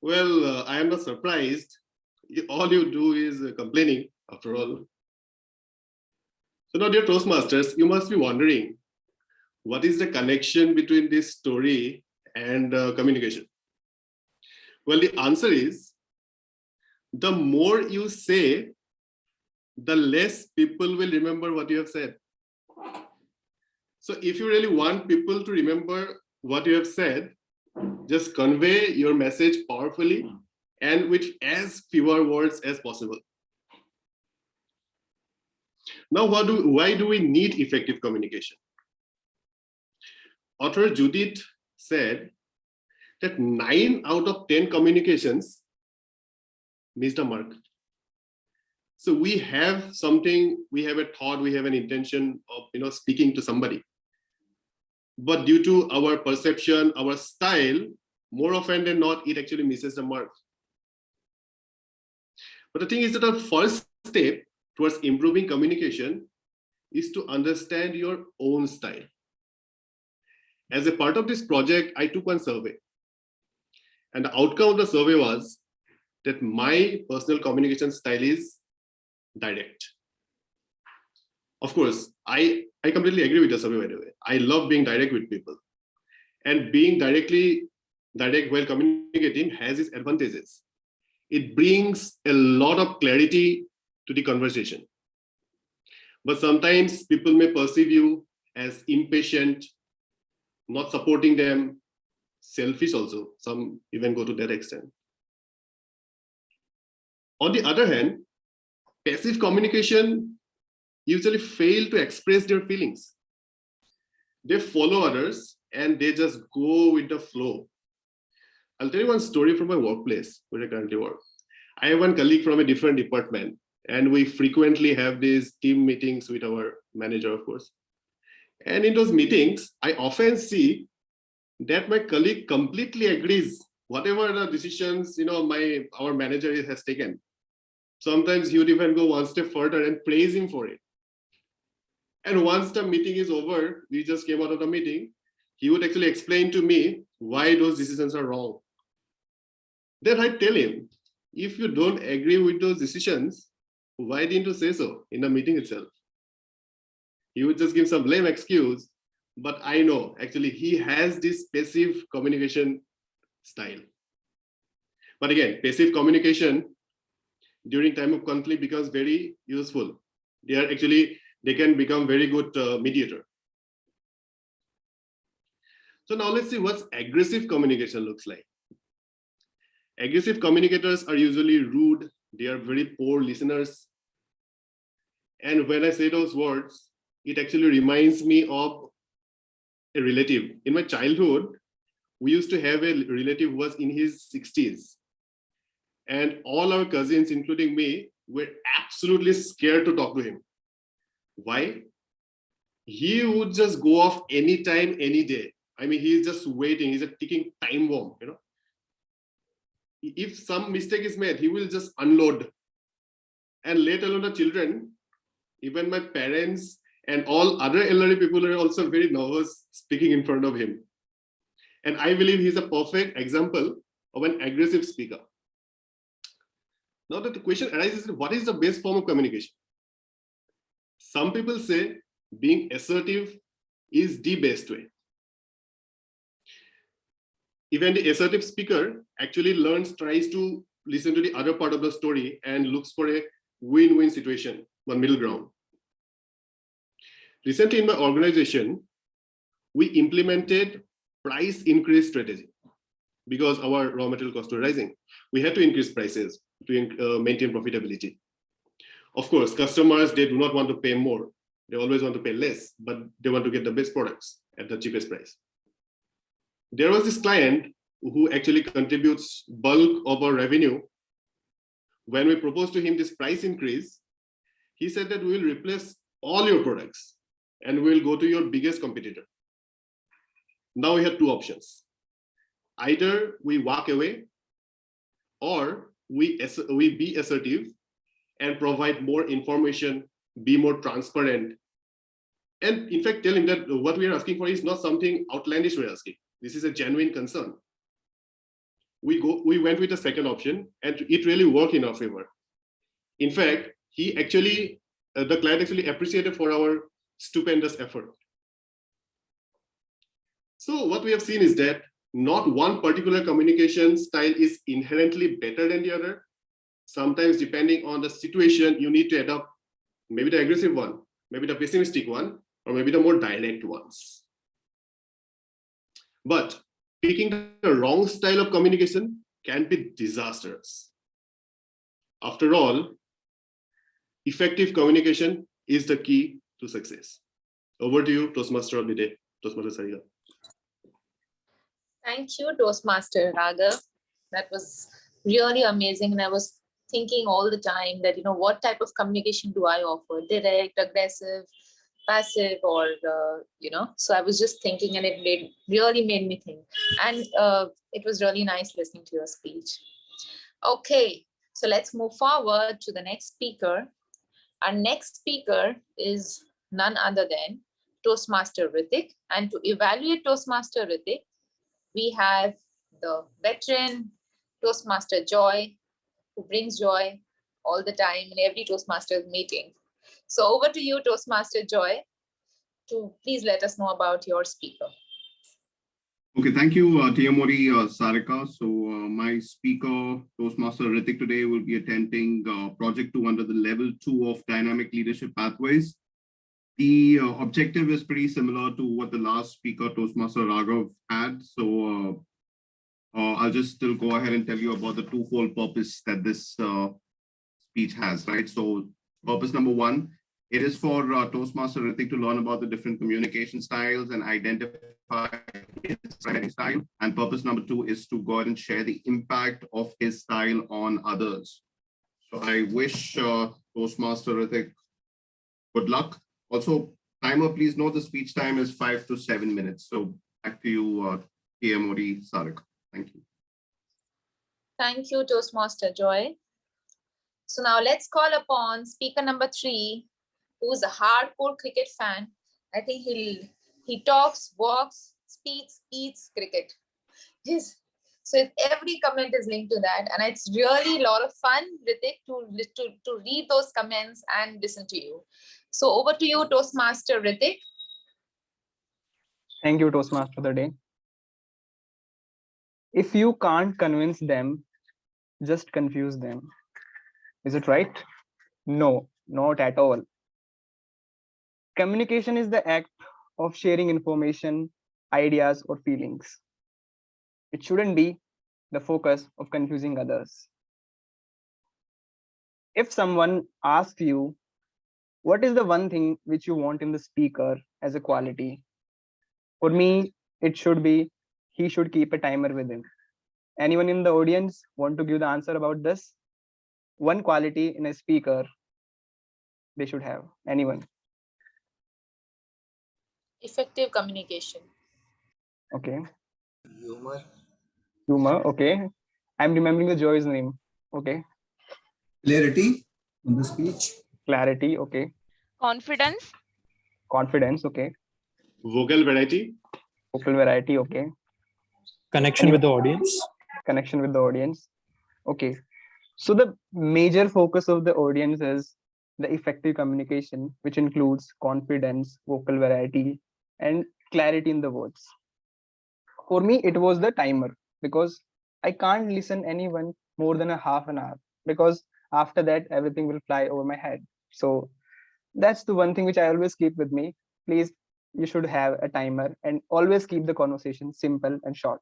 "Well, I am not surprised. All you do is complaining, after all." So now, dear Toastmasters, you must be wondering, what is the connection between this story and communication? Well, the answer is, the more you say, the less people will remember what you have said. So if you really want people to remember what you have said, just convey your message powerfully and with as fewer words as possible. Now, why do we need effective communication? Author Judith said that 9 out of 10 communications missed the mark. So we have something, we have a thought, we have an intention of speaking to somebody. But due to our perception, our style, more often than not, it actually misses the mark. But the thing is that our first step towards improving communication is to understand your own style. As a part of this project, I took one survey. And the outcome of the survey was that my personal communication style is direct. Of course, I completely agree with the survey, by the way. I love being direct with people. And being direct while communicating has its advantages. It brings a lot of clarity to the conversation. But sometimes people may perceive you as impatient, not supporting them, selfish also. Some even go to that extent. On the other hand, passive communication usually fail to express their feelings. They follow others and they just go with the flow. I'll tell you one story from my workplace where I currently work. I have one colleague from a different department, and we frequently have these team meetings with our manager, of course. And in those meetings, I often see that my colleague completely agrees whatever the decisions our manager has taken. Sometimes he would even go one step further and praise him for it. And once the meeting is over, we just came out of the meeting, he would actually explain to me why those decisions are wrong. Then I tell him, if you don't agree with those decisions, why didn't you say so in the meeting itself? He would just give some lame excuse, but I know actually he has this passive communication style. But again, passive communication during time of conflict becomes very useful. They can become very good mediator. So now let's see what aggressive communication looks like. Aggressive communicators are usually rude. They are very poor listeners. And when I say those words, it actually reminds me of a relative. In my childhood, we used to have a relative who was in his 60s. And all our cousins, including me, were absolutely scared to talk to him. Why? He would just go off anytime, any day. I mean, he's just waiting. He's a ticking time bomb, you know. If some mistake is made, he will just unload. And let alone the children, even my parents and all other elderly people are also very nervous speaking in front of him. And I believe he's a perfect example of an aggressive speaker. Now that the question arises, what is the best form of communication? Some people say being assertive is the best way. Even the assertive speaker actually tries to listen to the other part of the story and looks for a win-win situation, one middle ground. Recently in my organization, we implemented price increase strategy because our raw material costs were rising. We had to increase prices to maintain profitability. Of course, customers, they do not want to pay more. They always want to pay less, but they want to get the best products at the cheapest price. There was this client who actually contributes bulk of our revenue. When we proposed to him this price increase, he said that we will replace all your products and we'll go to your biggest competitor. Now we have two options. Either we walk away or we be assertive and provide more information, be more transparent. And in fact, tell him that what we are asking for is not something outlandish we're asking. This is a genuine concern. We went with the second option and it really worked in our favor. In fact, the client actually appreciated for our stupendous effort. So what we have seen is that not one particular communication style is inherently better than the other. Sometimes depending on the situation, you need to adopt maybe the aggressive one, maybe the pessimistic one, or maybe the more direct ones. But picking the wrong style of communication can be disastrous. After all, effective communication is the key to success. Over to you, Toastmaster of the day, Toastmaster Sarika. Thank you, Toastmaster Raghav. That was really amazing. And I was thinking all the time that, what type of communication do I offer? Direct, aggressive, passive, or, so I was just thinking and it really made me think. And it was really nice listening to your speech. Okay, so let's move forward to the next speaker. Our next speaker is none other than Toastmaster Ritik. And to evaluate Toastmaster Ritik, we have the veteran Toastmaster Joy, who brings joy all the time in every Toastmasters meeting. So over to you, Toastmaster Joy, to please let us know about your speaker. Okay, thank you, TMoD Sarika. So my speaker, Toastmaster Ritik, today will be attending Project 2 under the Level 2 of Dynamic Leadership Pathways. The objective is pretty similar to what the last speaker, Toastmaster Raghav, had. So I'll just still go ahead and tell you about the twofold purpose that this speech has, right? So purpose number one, it is for Toastmaster Ritik to learn about the different communication styles and identify his style. And purpose number two is to go ahead and share the impact of his style on others. So I wish Toastmaster Ritik good luck. Also, timer, please note the speech time is 5 to 7 minutes. So back to you, TMoD Sarika. Thank you. Thank you, Toastmaster Joy. So now let's call upon speaker number 3, who's a hardcore cricket fan. I think he talks, walks, speaks, eats cricket. So every comment is linked to that. And it's really a lot of fun, Ritik, to read those comments and listen to you. So over to you, Toastmaster Ritik. Thank you, Toastmaster of the day. If you can't convince them, just confuse them. Is it right? No, not at all. Communication is the act of sharing information, ideas, or feelings. It shouldn't be the focus of confusing others. If someone asks you, what is the one thing which you want in the speaker as a quality? For me, it should be he should keep a timer with him. Anyone in the audience want to give the answer about this? One quality in a speaker they should have. Anyone? Effective communication. Okay. Humor. Humor. Okay. I'm remembering the Joy's name. Okay. Clarity on the speech. Clarity. Okay. Confidence. Confidence. Okay. Vocal variety. Vocal variety. Okay. Connection with the audience. Connection with the audience. Okay. So the major focus of the audience is the effective communication, which includes confidence, vocal variety, and clarity in the words. For me, it was the timer because I can't listen anyone more than a half an hour because after that everything will fly over my head. So that's the one thing which I always keep with me. Please, you should have a timer and always keep the conversation simple and short.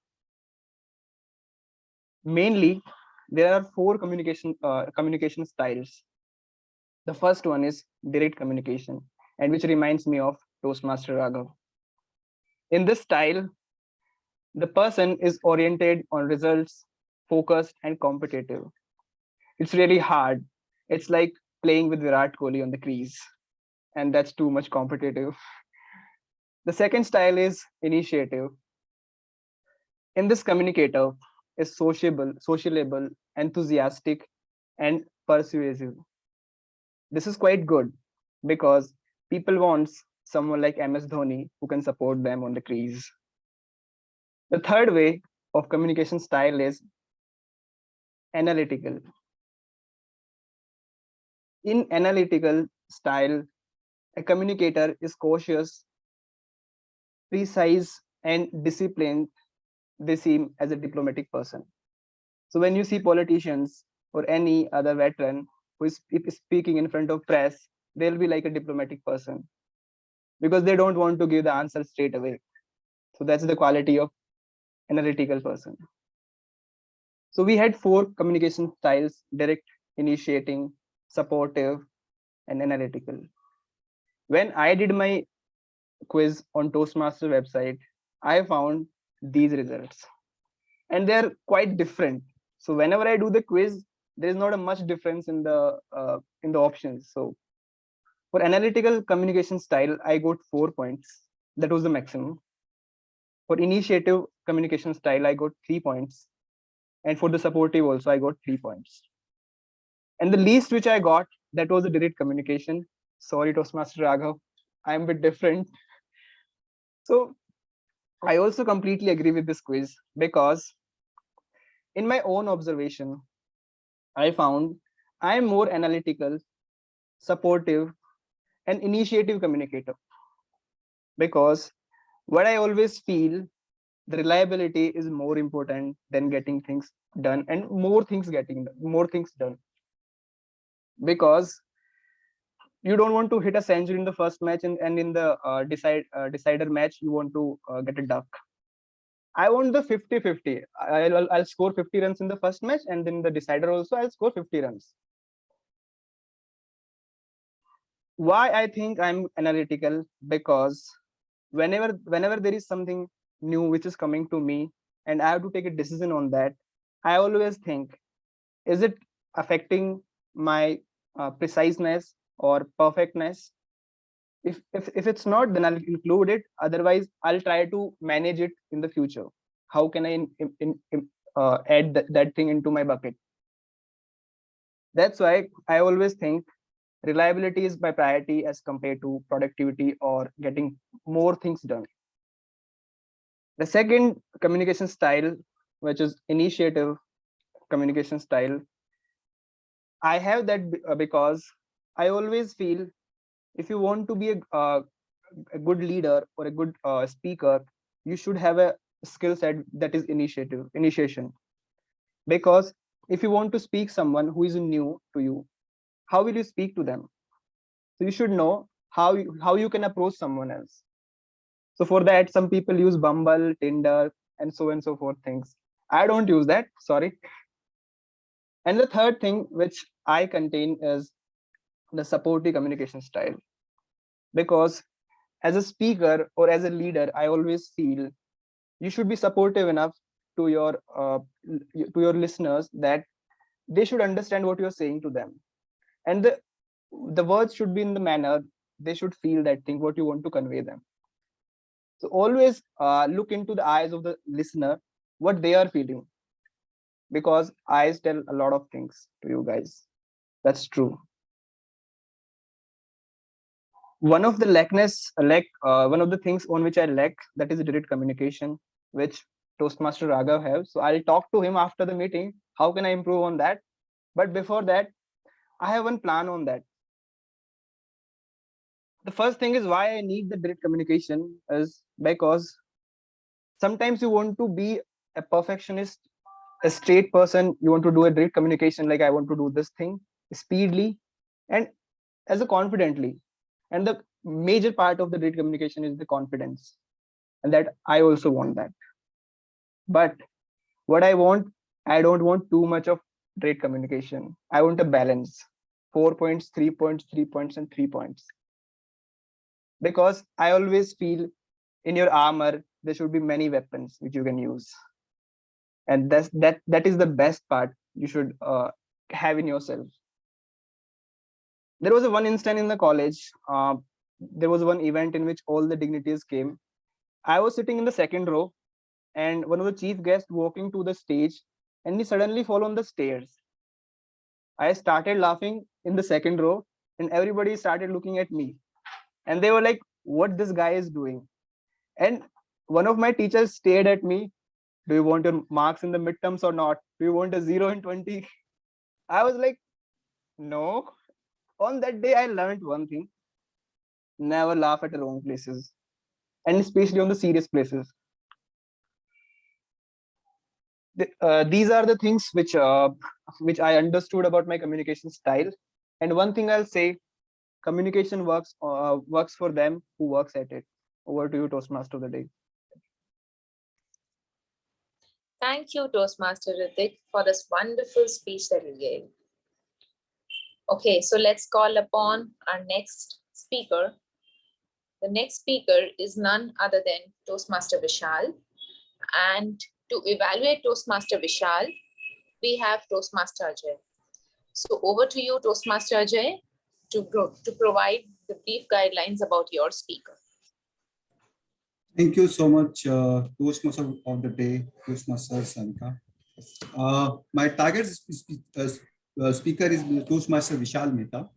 Mainly, there are four communication styles. The first one is direct communication, and which reminds me of Toastmaster Raghav. In this style, the person is oriented on results, focused, and competitive. It's really hard. It's like playing with Virat Kohli on the crease, and that's too much competitive. The second style is initiative. In this, communicator is sociable, enthusiastic, and persuasive. This is quite good because people want someone like MS Dhoni who can support them on the crease. The third way of communication style is analytical. In analytical style, a communicator is cautious, precise, and disciplined. They seem as a diplomatic person. So when you see politicians or any other veteran who is speaking in front of press, they'll be like a diplomatic person because they don't want to give the answer straight away. So that's the quality of analytical person. So we had four communication styles: direct, initiating, supportive, and analytical. When I did my quiz on Toastmaster website, I found these results and they're quite different. So whenever I do the quiz, there is not a much difference in the options. So for analytical communication style, I got 4 points. That was the maximum. For initiative communication style, I got 3 points. And for the supportive also, I got 3 points. And the least which I got, that was the direct communication. Sorry, Toastmaster Raghav, I'm a bit different. So I also completely agree with this quiz because in my own observation, I found I am more analytical, supportive, and initiative communicator. Because what I always feel, the reliability is more important than getting things done and more things done. Because you don't want to hit a century in the first match and in the decider match, you want to get a duck. I want the 50-50. I'll score 50 runs in the first match and then the decider also I'll score 50 runs. Why I think I'm analytical? Because whenever there is something new which is coming to me and I have to take a decision on that, I always think, is it affecting my preciseness or perfectness? If it's not, then I'll include it. Otherwise, I'll try to manage it in the future. How can I add that thing into my bucket? That's why I always think reliability is my priority as compared to productivity or getting more things done. The second communication style which is initiative communication style. I have that because I always feel if you want to be a good leader or a good speaker, you should have a skill set that is initiation. Because if you want to speak someone who is new to you, how will you speak to them? So you should know how you can approach someone else. So for that, some people use Bumble, Tinder, and so forth things. I don't use that, sorry. And the third thing which I contain is the supportive communication style. Because as a speaker or as a leader, I always feel you should be supportive enough to your listeners that they should understand what you're saying to them. And the words should be in the manner they should feel that thing, what you want to convey them. So always look into the eyes of the listener, what they are feeling, because eyes tell a lot of things to you guys. That's true. One of the one of the things on which I lack, that is direct communication, which Toastmaster Raghav have. So I'll talk to him after the meeting. How can I improve on that? But before that, I have one plan on that. The first thing is why I need the direct communication is because sometimes you want to be a perfectionist, a straight person. You want to do a direct communication, like I want to do this thing speedily and as a confidently. And the major part of the direct communication is the confidence, and that I also want that. But what I don't want too much of direct communication. I want a balance, 4 points, 3 points, 3 points, and 3 points. Because I always feel in your armor there should be many weapons which you can use, and that is the best part you should have in yourself. There was one instant in the college. There was one event in which all the dignitaries came. I was sitting in the second row, and one of the chief guests walking to the stage, and he suddenly fell on the stairs. I started laughing in the second row, and everybody started looking at me, and they were like, "What this guy is doing?" And one of my teachers stared at me. "Do you want your marks in the midterms or not? Do you want a 0 in 20? I was like, "No." On that day, I learned one thing: never laugh at the wrong places, and especially on the serious places. These are the things which I understood about my communication style. And one thing I'll say: communication works for them who works at it. Over to you, Toastmaster of the day. Thank you, Toastmaster Ritik, for this wonderful speech that you gave. Okay, so let's call upon our next speaker. The next speaker is none other than Toastmaster Vishal. And to evaluate Toastmaster Vishal, we have Toastmaster Ajay. So over to you, Toastmaster Ajay, to provide the brief guidelines about your speaker. Thank you so much, Toastmaster of the day, Toastmaster Sarika. My target speaker is Toastmaster Vishal Mehta.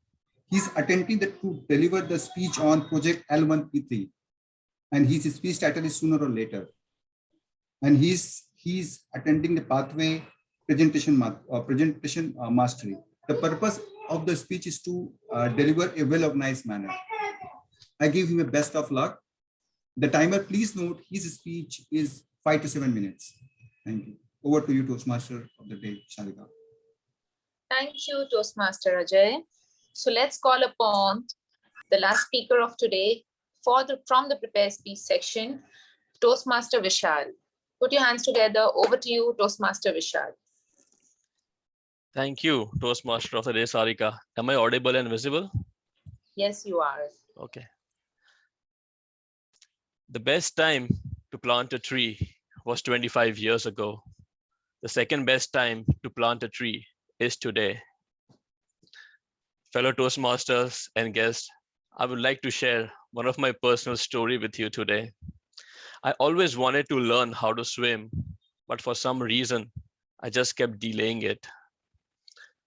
He's attempting to deliver the speech on Project L1P3, and his speech title is Sooner or Later. And he's attending the pathway presentation mastery. The purpose of the speech is to deliver a well-organized manner. I give him a best of luck. The timer, please note, his speech is 5 to 7 minutes. Thank you. Over to you, Toastmaster of the day, Sarika. Thank you, Toastmaster Ajay. So let's call upon the last speaker of today from the Prepare Speech section, Toastmaster Vishal. Put your hands together. Over to you, Toastmaster Vishal. Thank you, Toastmaster of the day, Sarika. Am I audible and visible? Yes, you are. Okay. The best time to plant a tree was 25 years ago. The second best time to plant a tree is today. Fellow Toastmasters and guests, I would like to share one of my personal story with you today. I always wanted to learn how to swim, but for some reason, I just kept delaying it.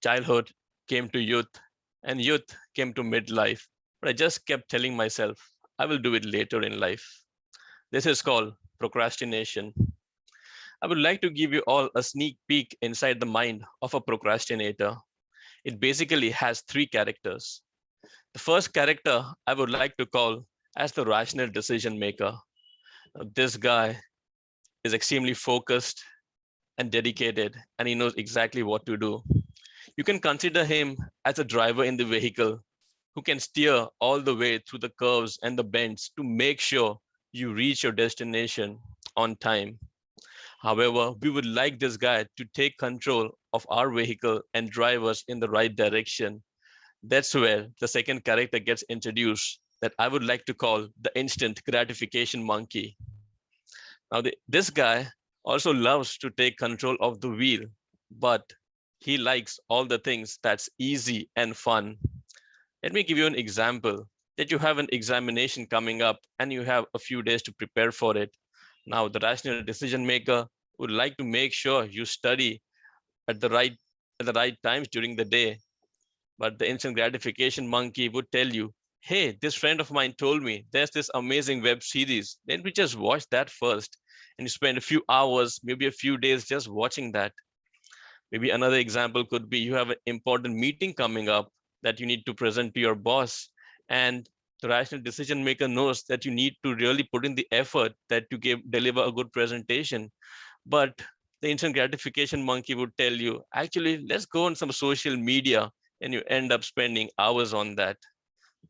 Childhood came to youth, and youth came to midlife, but I just kept telling myself, I will do it later in life. This is called procrastination. I would like to give you all a sneak peek inside the mind of a procrastinator. It basically has three characters. The first character I would like to call as the rational decision maker. This guy is extremely focused and dedicated, and he knows exactly what to do. You can consider him as a driver in the vehicle who can steer all the way through the curves and the bends to make sure you reach your destination on time. However, we would like this guy to take control of our vehicle and drive us in the right direction. That's where the second character gets introduced that I would like to call the instant gratification monkey. Now, this guy also loves to take control of the wheel, but he likes all the things that's easy and fun. Let me give you an example that you have an examination coming up and you have a few days to prepare for it. Now, the rational decision maker would like to make sure you study at the right times during the day. But the instant gratification monkey would tell you, hey, this friend of mine told me there's this amazing web series. Let me just watch that first. And you spend a few hours, maybe a few days just watching that. Maybe another example could be you have an important meeting coming up that you need to present to your boss. And the rational decision maker knows that you need to really put in the effort that to deliver a good presentation. But the instant gratification monkey would tell you, actually, let's go on some social media, and you end up spending hours on that.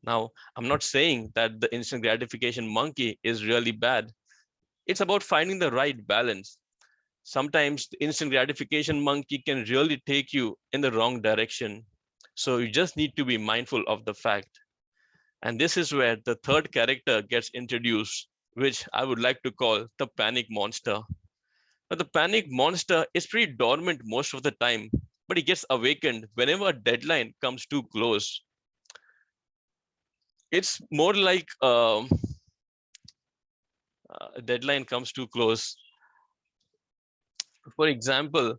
Now, I'm not saying that the instant gratification monkey is really bad. It's about finding the right balance. Sometimes the instant gratification monkey can really take you in the wrong direction. So you just need to be mindful of the fact. And this is where the third character gets introduced, which I would like to call the panic monster. Now, the panic monster is pretty dormant most of the time, but he gets awakened whenever a deadline comes too close. It's more like a deadline comes too close. For example,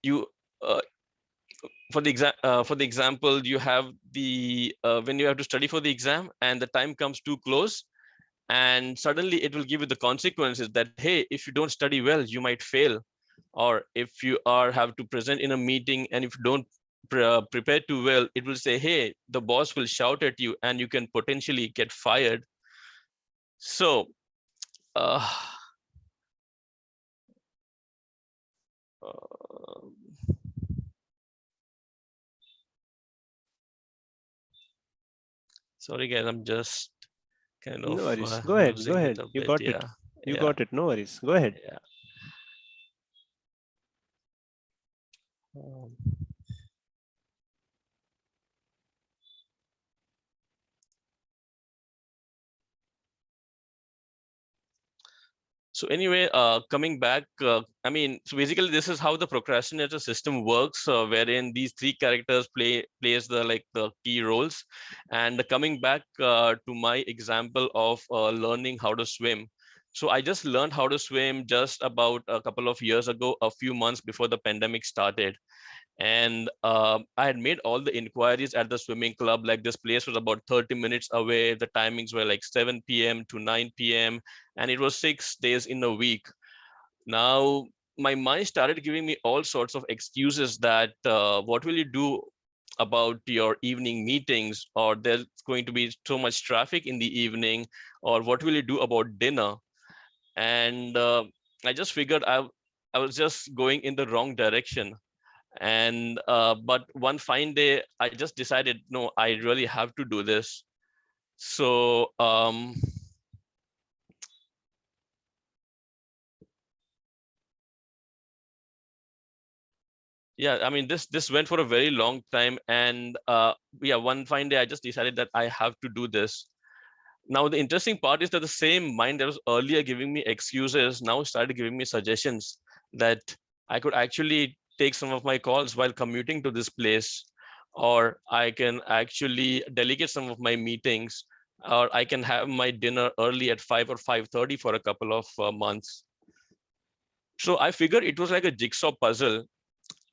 you for the example you have the when you have to study for the exam and the time comes too close, and suddenly it will give you the consequences that, hey, if you don't study well, you might fail. Or if you have to present in a meeting and if you don't prepare too well, it will say, hey, the boss will shout at you and you can potentially get fired. So sorry guys, I'm just kind of no worries. Go ahead. Go ahead. You got it. You got it. No worries. Go ahead. Yeah. So anyway, coming back, I mean, so basically this is how the procrastinator system works, wherein these three characters plays the key roles. And coming back to my example of learning how to swim. So I just learned how to swim just about a couple of years ago, a few months before the pandemic started. And I had made all the inquiries at the swimming club. Like, this place was about 30 minutes away. The timings were like 7 p.m. to 9 p.m. and it was 6 days in a week. Now my mind started giving me all sorts of excuses that what will you do about your evening meetings, or there's going to be so much traffic in the evening, or what will you do about dinner? And I just figured I was just going in the wrong direction. And but one fine day I just decided, no, I really have to do this. So yeah, I mean, this went for a very long time. And yeah, one fine day I just decided that I have to do this. Now the interesting part is that the same mind that was earlier giving me excuses now started giving me suggestions that I could actually take some of my calls while commuting to this place, or I can actually delegate some of my meetings, or I can have my dinner early at 5 or 5:30 for a couple of months. So I figured it was like a jigsaw puzzle.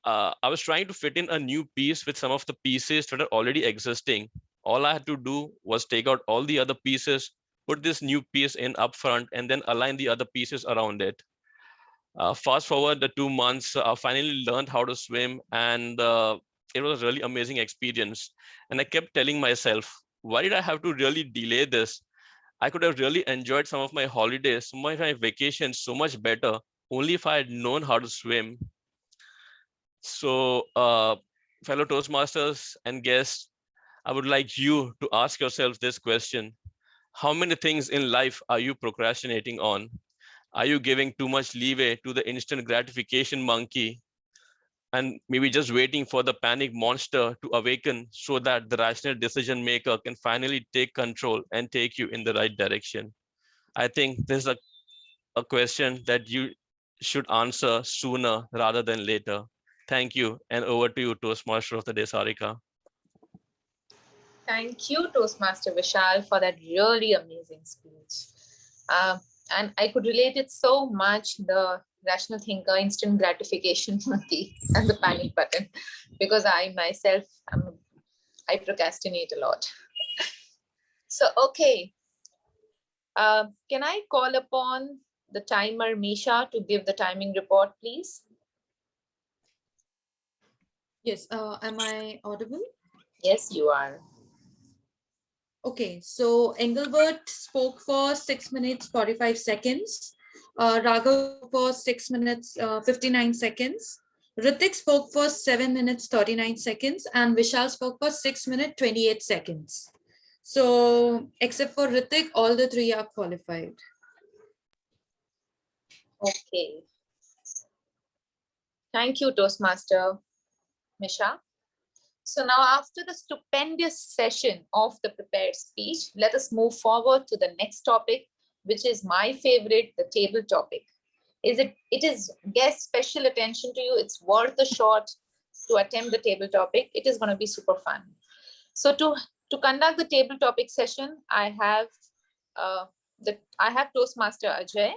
I was trying to fit in a new piece with some of the pieces that are already existing. All I had to do was take out all the other pieces, put this new piece in upfront, and then align the other pieces around it. Fast forward the 2 months, I finally learned how to swim, and it was a really amazing experience. And I kept telling myself, why did I have to really delay this? I could have really enjoyed some of my holidays, some of my vacations so much better, only if I had known how to swim. So, fellow Toastmasters and guests, I would like you to ask yourselves this question. How many things in life are you procrastinating on? Are you giving too much leeway to the instant gratification monkey and maybe just waiting for the panic monster to awaken so that the rational decision maker can finally take control and take you in the right direction? I think this is a question that you should answer sooner rather than later. Thank you. And over to you, Toastmaster of the day, Sarika. Thank you, Toastmaster Vishal, for that really amazing speech. And I could relate it so much, the rational thinker, instant gratification monkey, and the panic button, because I myself, I procrastinate a lot. So, okay. Can I call upon the timer, Misha, to give the timing report, please? Yes, am I audible? Yes, you are. Okay, so Engelbert spoke for 6 minutes, 45 seconds. Raghav for 6 minutes, 59 seconds. Ritik spoke for 7 minutes, 39 seconds. And Vishal spoke for 6 minutes, 28 seconds. So except for Ritik, all the three are qualified. Okay. Thank you, Toastmaster Misha. So now after the stupendous session of the prepared speech, let us move forward to the next topic, which is my favorite, the table topic. It is, guess, special attention to you. It's worth a shot to attempt the table topic. It is going to be super fun. So to conduct the table topic session, I have Toastmaster Ajay,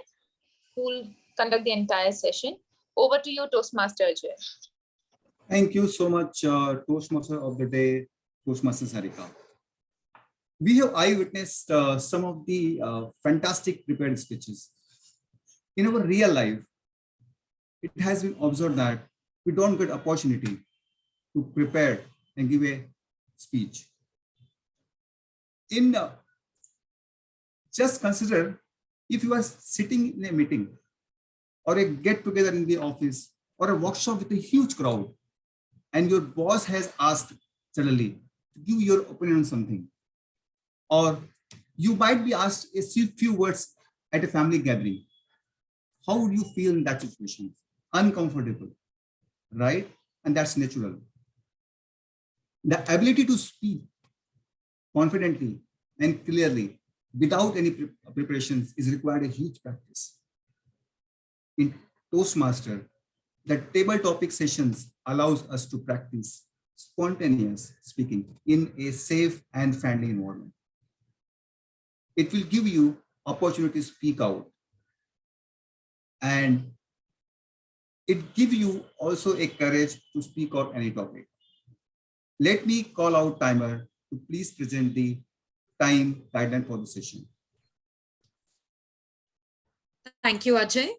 who will conduct the entire session. Over to you, Toastmaster Ajay. Thank you so much, Toastmaster of the day, Toastmaster Sarika. We have eyewitnessed some of the fantastic prepared speeches. In our real life, it has been observed that we don't get opportunity to prepare and give a speech. Just consider if you are sitting in a meeting or a get together in the office or a workshop with a huge crowd, and your boss has asked suddenly to give your opinion on something, or you might be asked a few words at a family gathering. How would you feel in that situation? Uncomfortable, right? And that's natural. The ability to speak confidently and clearly without any preparations is required a huge practice. In Toastmaster, the table topic sessions allows us to practice spontaneous speaking in a safe and friendly environment. It will give you opportunity to speak out, and it gives you also a courage to speak out any topic. Let me call out timer to please present the time guideline for the session. Thank you, Ajay.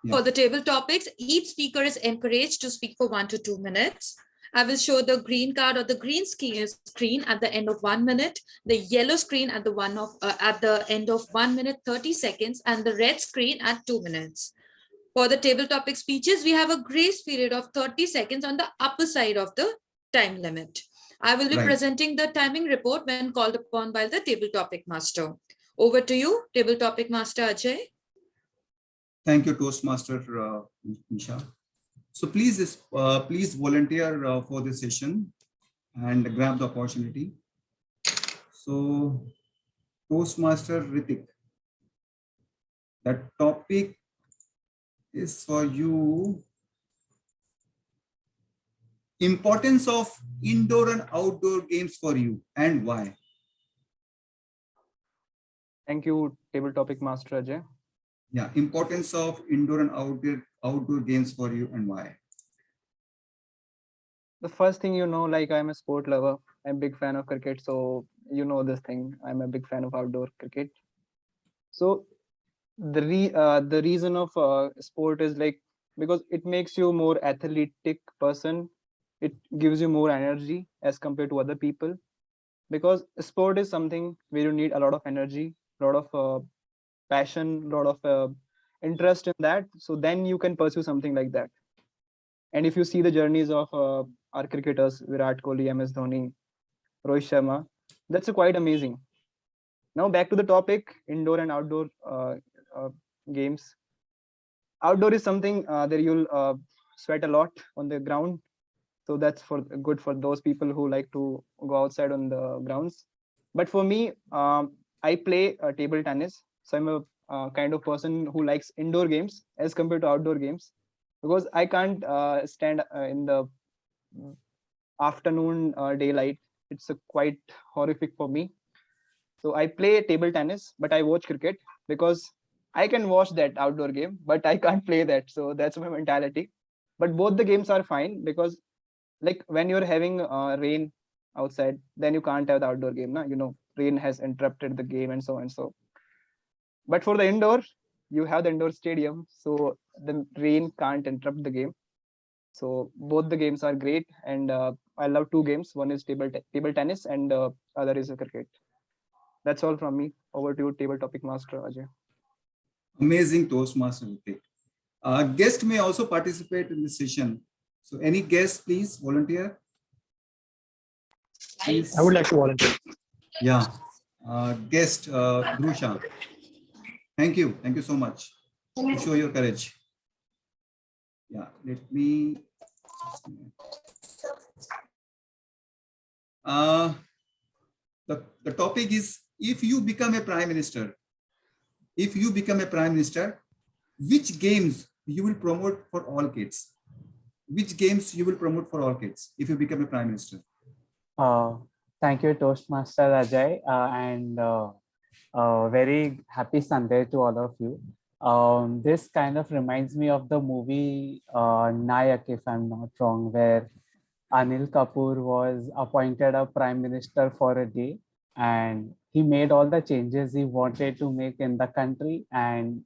For the table topics, each speaker is encouraged to speak for 1 to 2 minutes. I will show the green card or the green screen at the end of 1 minute, the yellow screen at the end of 1 minute 30 seconds, and the red screen at 2 minutes. For the table topic speeches, we have a grace period of 30 seconds on the upper side of the time limit. I will be presenting the timing report when called upon by the table topic master. Over to you, table topic master Ajay. Thank you, Toastmaster Nisha. So please volunteer for this session and grab the opportunity. So Toastmaster Ritik, the topic is for you. Importance of indoor and outdoor games for you and why? Thank you, table topic master Ajay. Yeah, importance of indoor and outdoor games for you and why? The first thing, like I'm a sport lover. I'm a big fan of cricket. So this thing, I'm a big fan of outdoor cricket. So the reason of sport is like because it makes you more athletic person. It gives you more energy as compared to other people, because sport is something where you need a lot of energy, a lot of passion, a lot of interest in that. So then you can pursue something like that. And if you see the journeys of our cricketers, Virat Kohli, MS Dhoni, Rohit Sharma, that's quite amazing. Now back to the topic, indoor and outdoor uh, games. Outdoor is something that you'll sweat a lot on the ground. So that's for good for those people who like to go outside on the grounds. But for me, I play table tennis. So I'm a kind of person who likes indoor games as compared to outdoor games, because I can't stand in the afternoon daylight. It's quite horrific for me. So I play table tennis, but I watch cricket because I can watch that outdoor game, but I can't play that. So that's my mentality. But both the games are fine, because like when you're having rain outside, then you can't have the outdoor game. Na? You know, rain has interrupted the game and so and so. But for the indoor, you have the indoor stadium, so the rain can't interrupt the game. So both the games are great, and I love two games. One is table tennis, and other is cricket. That's all from me. Over to you, table topic master Ajay. Amazing Toastmaster. Guest may also participate in this session. So any guest, please volunteer. Please. I would like to volunteer. Yeah. Guest, Drusha. Thank you. Thank you so much. To show your courage. Yeah, let me. The topic is, if you become a prime minister, which games you will promote for all kids? Which games you will promote for all kids if you become a prime minister? Thank you, Toastmaster Ajay, and very happy Sunday to all of you. This kind of reminds me of the movie Nayak, if I'm not wrong, where Anil Kapoor was appointed a prime minister for a day, and he made all the changes he wanted to make in the country, and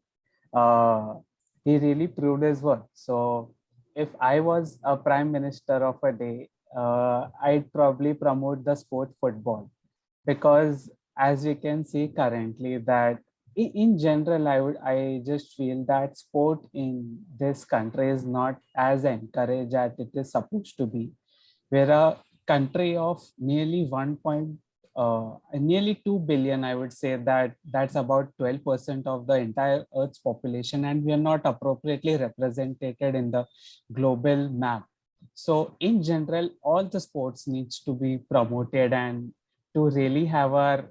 he really proved his worth. So if I was a prime minister of a day, I'd probably promote the sport football, because as we can see currently that in general, I just feel that sport in this country is not as encouraged as it is supposed to be. We're a country of nearly nearly 2 billion. I would say that that's about 12% of the entire Earth's population, and we are not appropriately represented in the global map. So in general, all the sports needs to be promoted, and to really have our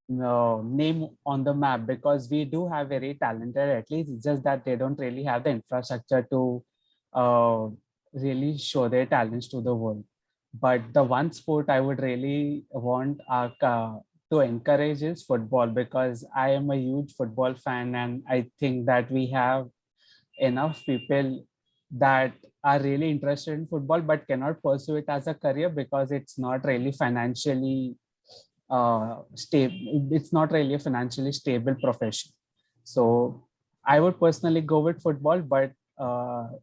name on the map, because we do have very talented athletes. It's just that they don't really have the infrastructure to really show their talents to the world. But the one sport I would really want to encourage is football, because I am a huge football fan, and I think that we have enough people that are really interested in football but cannot pursue it as a career because it's not really financially stable. It's not really a financially stable profession. So I would personally go with football, but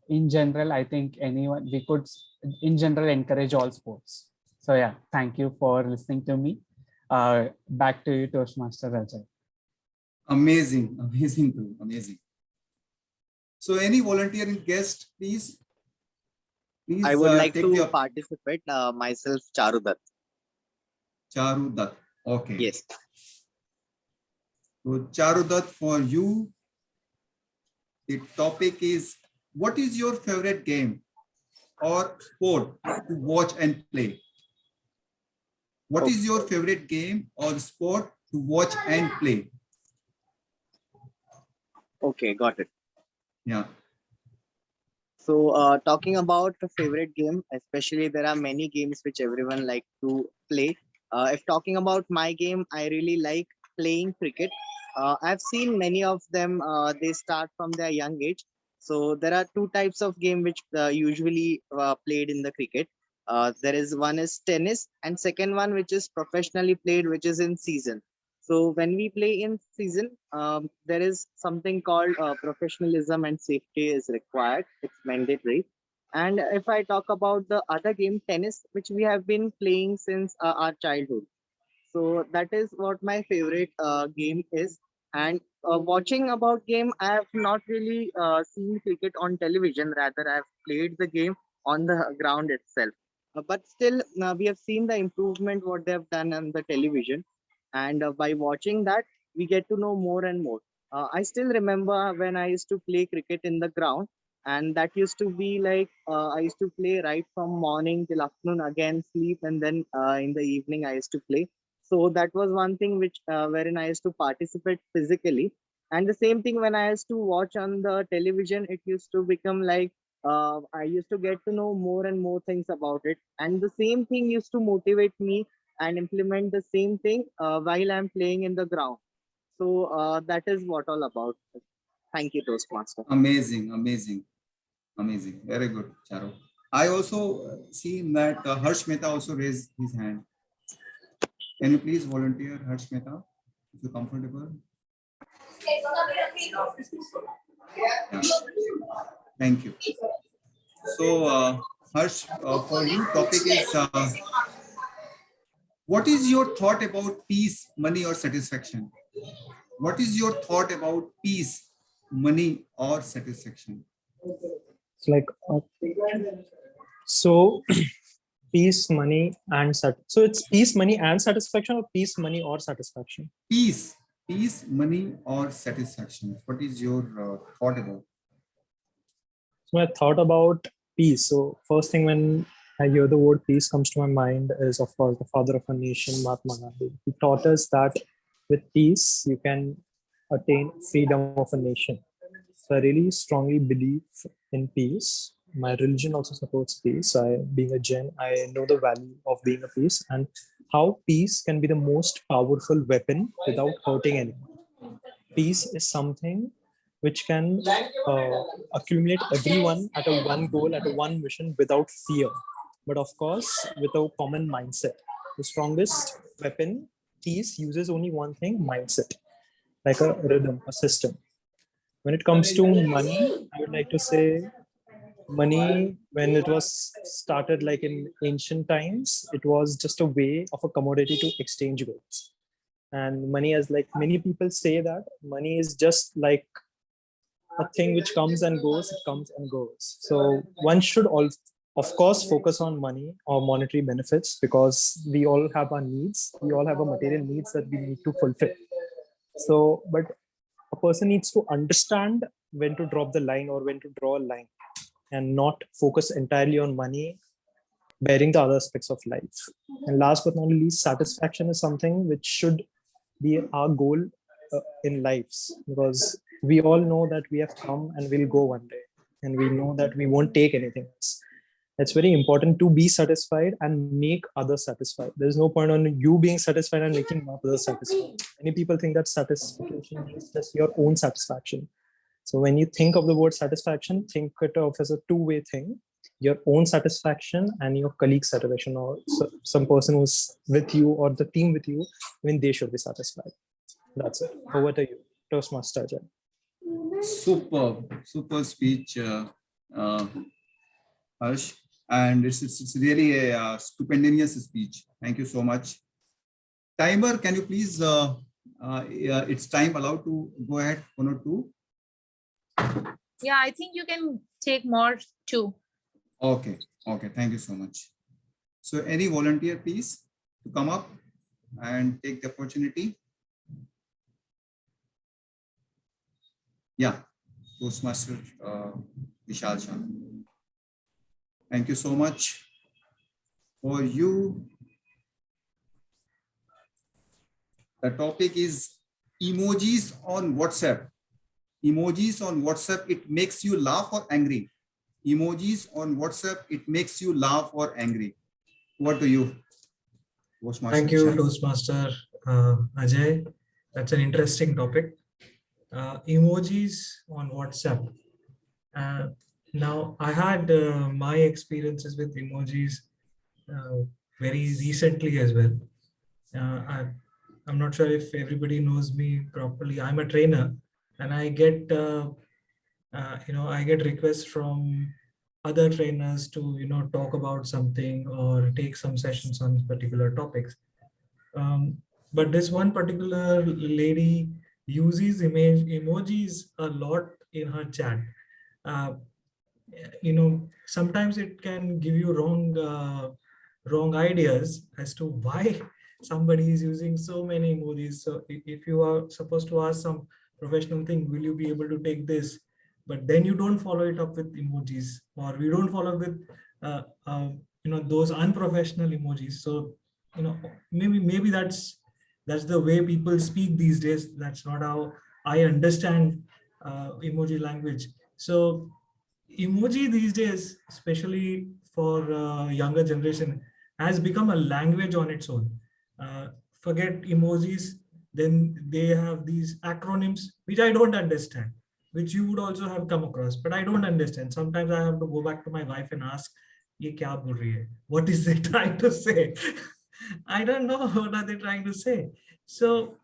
in general, I think we could in general encourage all sports. So yeah, thank you for listening to me. Back to you, Toastmaster Rajay. Amazing, amazing. So any volunteering guest, please? I would like to participate myself, Charudat. Charudat, okay. Yes. So Charudat, for you, the topic is, what is your favorite game or sport to watch and play? What is your favorite game or sport to watch and play? Okay, got it. Yeah. So talking about a favorite game, especially there are many games which everyone like to play. If talking about my game, I really like playing cricket. I've seen many of them, they start from their young age. So there are two types of game which usually played in the cricket. There is one is tennis, and second one which is professionally played, which is in season. So when we play in season, there is something called professionalism and safety is required. It's mandatory. And if I talk about the other game, tennis, which we have been playing since our childhood. So that is what my favorite game is. And watching about game, I have not really seen cricket on television. Rather, I've played the game on the ground itself. But still, we have seen the improvement what they have done on the television, and by watching that, we get to know more and more. I still remember when I used to play cricket in the ground, and that used to be like I used to play right from morning till afternoon, again sleep, and then in the evening I used to play. So that was one thing which wherein I used to participate physically, and the same thing when I used to watch on the television, it used to become like I used to get to know more and more things about it, and the same thing used to motivate me and implement the same thing while I'm playing in the ground. So that is what all about. Thank you, Toastmaster. Amazing, amazing, amazing. Very good, Charo. I also seen that Harsh Mehta also raised his hand. Can you please volunteer, Harsh Mehta, if you're comfortable? Yeah. Thank you. So, Harsh, for you, topic is what is your thought about peace, money, or satisfaction? What is your thought about peace, money, or satisfaction? It's like so peace, money, and so it's peace, money, and satisfaction, or peace, money, or satisfaction? Peace, money, or satisfaction. What is your thought about? So my thought about peace. So first thing when I hear the word peace comes to my mind is, of course, the father of a nation, Mahatma Gandhi. He taught us that with peace, you can attain freedom of a nation. So I really strongly believe in peace. My religion also supports peace. Being a Jain, I know the value of being a peace and how peace can be the most powerful weapon without hurting anyone. Peace is something which can accumulate everyone at a one goal, at a one mission without fear. But of course, with a common mindset. The strongest weapon, peace, uses only one thing, mindset, like a rhythm, a system. When it comes to money, I would like to say money, when it was started like in ancient times, it was just a way of a commodity to exchange goods. And money, as like many people say that money is just like a thing which comes and goes, it comes and goes. So one should also, of course, focus on money or monetary benefits because we all have our needs. We all have our material needs that we need to fulfill. So, but a person needs to understand when to drop the line or when to draw a line and not focus entirely on money, bearing the other aspects of life. And last but not least, satisfaction is something which should be our goal in lives, because we all know that we have come and we'll go one day, and we know that we won't take anything else. It's very important to be satisfied and make others satisfied. There's no point on you being satisfied and making others satisfied. Many people think that satisfaction is just your own satisfaction. So when you think of the word satisfaction, think it of as a two-way thing: your own satisfaction and your colleague's satisfaction, or some person who's with you or the team with you, when they should be satisfied. That's it. Over to you, Toastmaster Ajay. Super speech, Harsh. And it's really a stupendous speech. Thank you so much. Timer, can you please, it's time allowed to go ahead, 1 or 2? Yeah, I think you can take more too. Okay, thank you so much. So any volunteer, please, to come up and take the opportunity. Yeah, Toastmaster Vishal Shah. Thank you so much for you. The topic is emojis on WhatsApp. Emojis on WhatsApp, it makes you laugh or angry? Emojis on WhatsApp, it makes you laugh or angry? What do you? Thank you, Toastmaster Ajay. That's an interesting topic. Emojis on WhatsApp. Now, I had my experiences with emojis very recently as well. I'm not sure if everybody knows me properly. I'm a trainer, and I get I get requests from other trainers to talk about something or take some sessions on particular topics. But this one particular lady uses emojis a lot in her chat. Uh, Sometimes it can give you wrong ideas as to why somebody is using so many emojis. So if you are supposed to ask some professional thing, will you be able to take this? But then you don't follow it up with emojis, or we don't follow with those unprofessional emojis. So maybe that's the way people speak these days. That's not how I understand emoji language. So emoji these days, especially for younger generation, has become a language on its own. Forget emojis, then they have these acronyms which I don't understand, which you would also have come across, but I don't understand. Sometimes I have to go back to my wife and ask, "Ye kya bol rahi hai? What is they trying to say?" I don't know what are they trying to say. So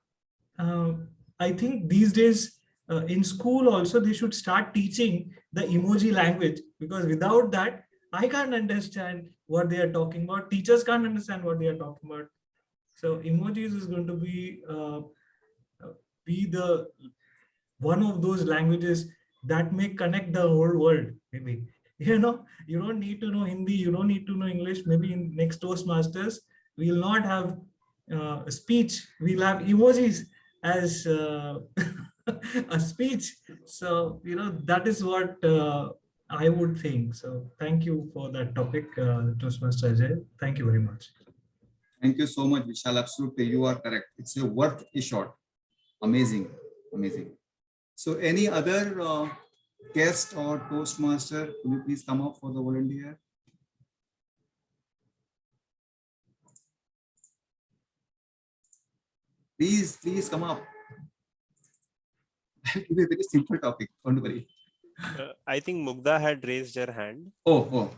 I think these days in school also they should start teaching the emoji language, because without that I can't understand what they are talking about. Teachers can't understand what they are talking about. So emojis is going to be the one of those languages that may connect the whole world. Maybe you don't need to know Hindi, you don't need to know English. Maybe in next Toastmasters we will not have a speech, we'll have emojis as a speech. So that is what I would think. So thank you for that topic, Toastmaster Ajay. Thank you very much. Thank you so much, Vishal. Absolutely, you are correct. It's a worth a shot. Amazing, amazing. So any other guest or Toastmaster, could you please come up for the volunteer? Please come up. I'll give you a very simple topic, don't worry. I think Mugdha had raised her hand. Oh,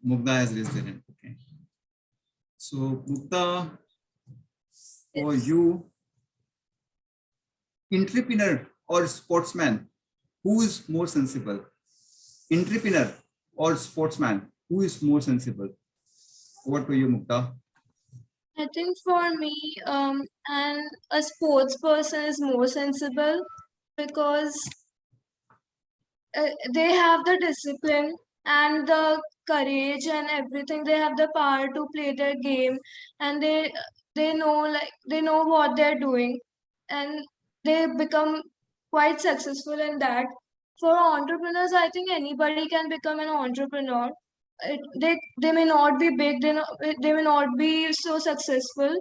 Mugdha has raised her hand. Okay. So Mugdha, for you, entrepreneur or sportsman, who is more sensible? Entrepreneur or sportsman, who is more sensible? Over to you, Mugdha. I think for me, and a sports person is more sensible because they have the discipline and the courage and everything. They have the power to play their game, and they know what they're doing, and they become quite successful in that. For entrepreneurs, I think anybody can become an entrepreneur. They may not be big, they may not be so successful,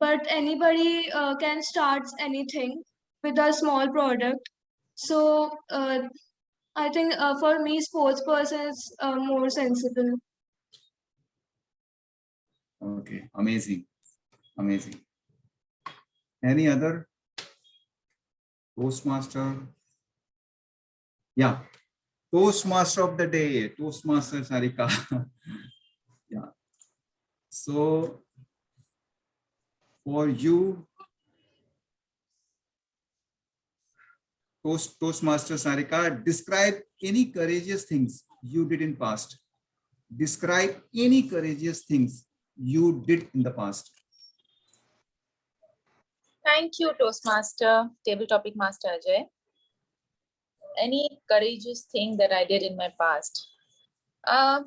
but anybody can start anything with a small product. So I think for me, sports person is more sensible. Okay, amazing, amazing. Any other Toastmaster? Yeah, Toastmaster of the day, Toastmaster Sarika. Yeah. So for you, Toastmaster Sarika, describe any courageous things you did in past. Describe any courageous things you did in the past. Thank you, Toastmaster, Table Topic Master Ajay. Any courageous thing that I did in my past? I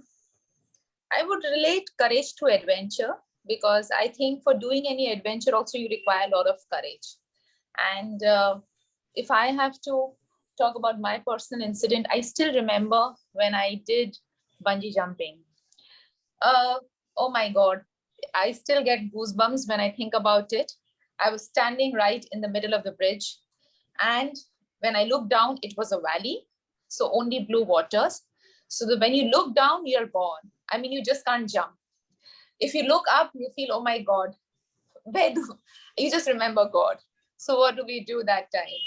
would relate courage to adventure, because I think for doing any adventure also you require a lot of courage. And if I have to talk about my personal incident, I still remember when I did bungee jumping. Oh my God, I still get goosebumps when I think about it. I was standing right in the middle of the bridge, and when I looked down, it was a valley, so only blue waters. So that when you look down, you're gone. I mean, you just can't jump. If you look up, you feel, oh my God, you just remember God. So what do we do that time?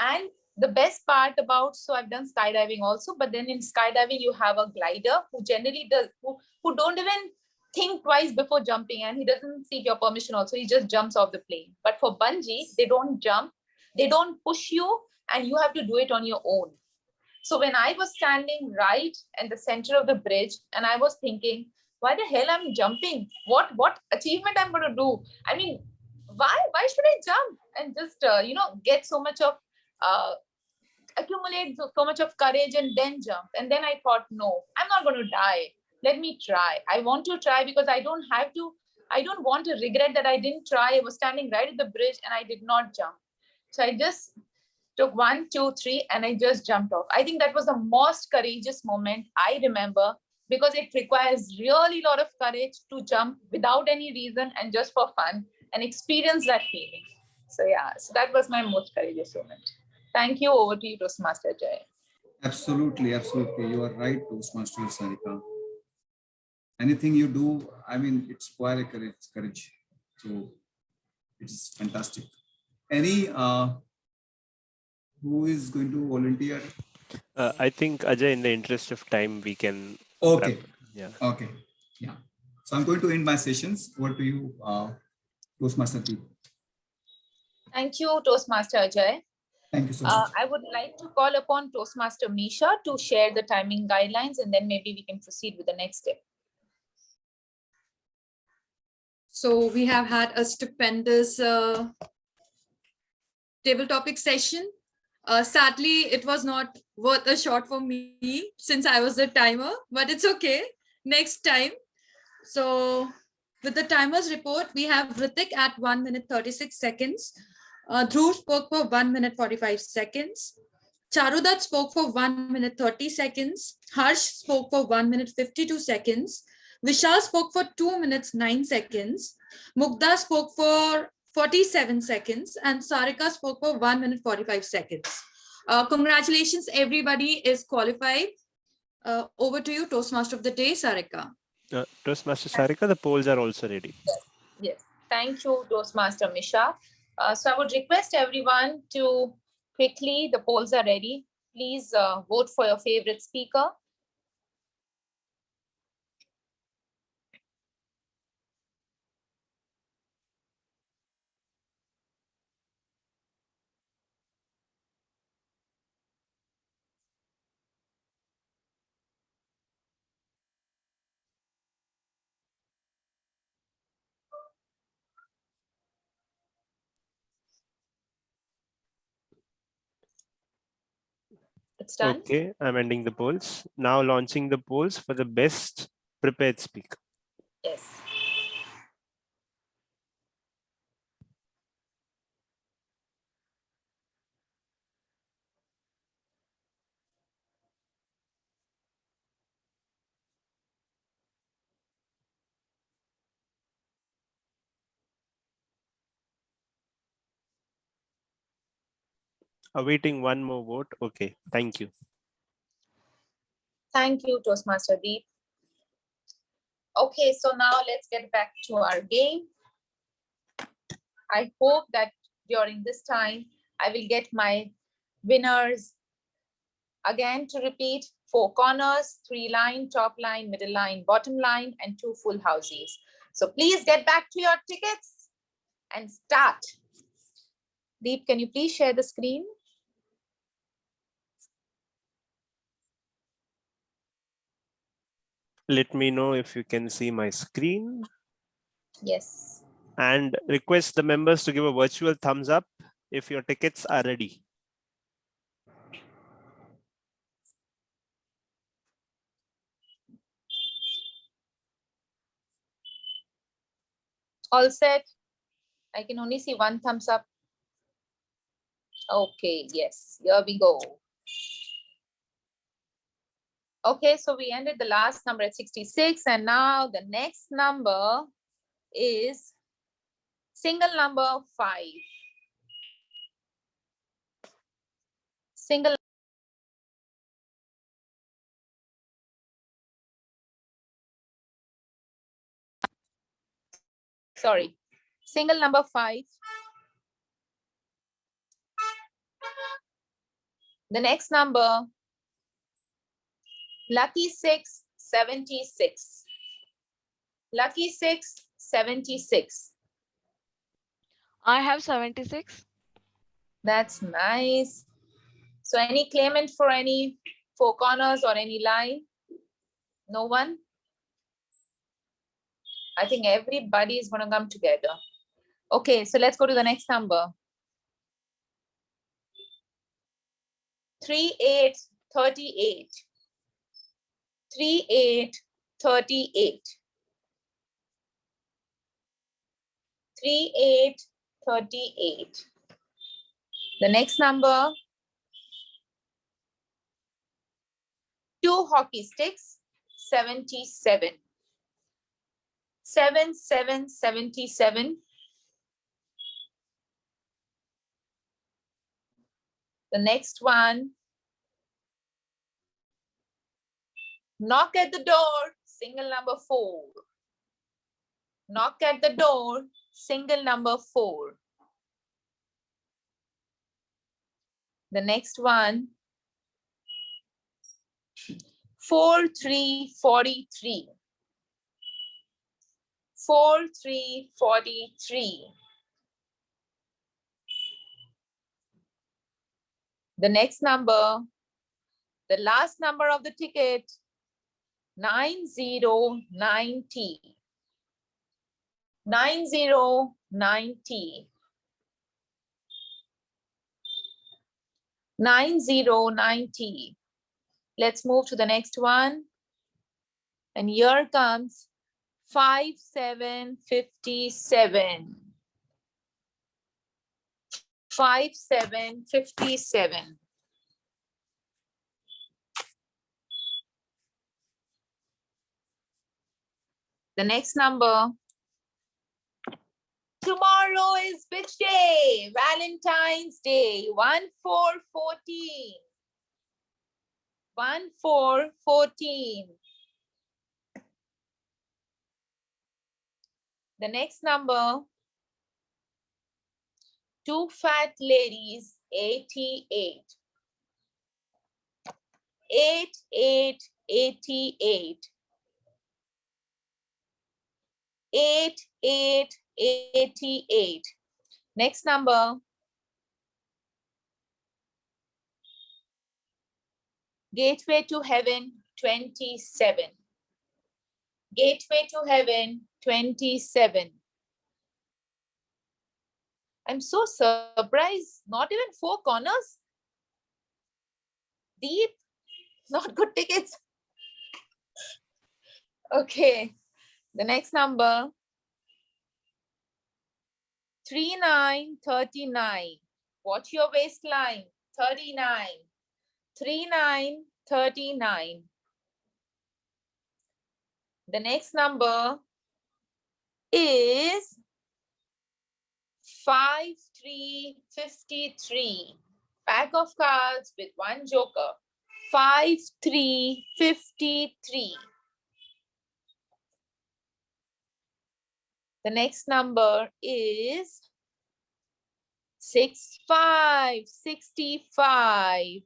And the best part about, so I've done skydiving also, but then in skydiving, you have a glider who generally does, who don't even think twice before jumping, and he doesn't seek your permission also. He just jumps off the plane. But for bungee, they don't jump, they don't push you, and you have to do it on your own. So when I was standing right in the center of the bridge, and I was thinking, why the hell I'm jumping? What achievement I'm going to do? I mean, why should I jump and just get so much of accumulate so much of courage and then jump? And then I thought, no, I'm not going to die. Let me try. I want to try because I don't want to regret that I didn't try. I was standing right at the bridge and I did not jump. So I just took 1, 2, 3, and I just jumped off. I think that was the most courageous moment I remember, because it requires really a lot of courage to jump without any reason and just for fun and experience that feeling. So yeah, so that was my most courageous moment. Thank you. Over to you, Toastmaster Jay. Absolutely, absolutely. You are right, Toastmaster Sarika. Anything you do, I mean, it's quite a courage. So it's fantastic. Any who is going to volunteer? I think Ajay, in the interest of time, we can. Okay. Yeah. Okay. Yeah. So I'm going to end my sessions. Over to you, Toastmaster Deep. Thank you, Toastmaster Ajay. Thank you so much. I would like to call upon Toastmaster Misha to share the timing guidelines, and then maybe we can proceed with the next step. So we have had a stupendous table topic session. Sadly, it was not worth a shot for me since I was the timer, but it's okay. Next time. So with the timer's report, we have Ritik at 1 minute 36 seconds. Dhruv spoke for 1 minute 45 seconds. Charudat spoke for 1 minute 30 seconds. Harsh spoke for 1 minute 52 seconds. Vishal spoke for 2 minutes 9 seconds. Mugdha spoke for 47 seconds, and Sarika spoke for 1 minute 45 seconds. Congratulations, everybody is qualified. Over to you, Toastmaster of the Day, Sarika. Toastmaster Sarika, the polls are also ready. Yes. Thank you, Toastmaster Misha. So I would request everyone to quickly, the polls are ready. Please vote for your favorite speaker. It's done. Okay, I'm ending the polls. Now launching the polls for the best prepared speaker. Yes. Awaiting one more vote. Okay, thank you. Thank you, Toastmaster Deep. Okay, so now let's get back to our game. I hope that during this time, I will get my winners. Again, to repeat, 4 corners, 3 line, top line, middle line, bottom line, and 2 full houses. So please get back to your tickets and start. Deep, can you please share the screen? Let me know if you can see my screen. Yes. And request the members to give a virtual thumbs up if your tickets are ready. All set? I can only see 1 thumbs up. Okay, yes, here we go. Okay, so we ended the last number at 66, and now the next number is single number 5. Single. Sorry, single number 5. The next number, lucky 6, 76. Lucky 6, 76. I have 76. That's nice. So any claimant for any 4 corners or any line? No one? I think everybody is going to come together. Okay, so let's go to the next number. 3838. 3838. 3838. The next number, 2 hockey sticks, 77. 7777. The next one, knock at the door, single number 4. Knock at the door, single number 4. The next one, 4343. 4343. The next number, the last number of the ticket, 9090. 9090. 9090. Let's move to the next one. And here comes 5757. 5757. The next number. Tomorrow is which day? Valentine's Day. 1414. 1414. The next number. 2 fat ladies, 88. 8888. 8888. Next number. Gateway to Heaven, 27. Gateway to Heaven, 27. I'm so surprised. Not even 4 corners. Deep. Not good tickets. Okay. The next number. 3939. Watch your waistline. 39. 3939. The next number is 5353. Pack of cards with 1 joker. 5353. The next number is 6565.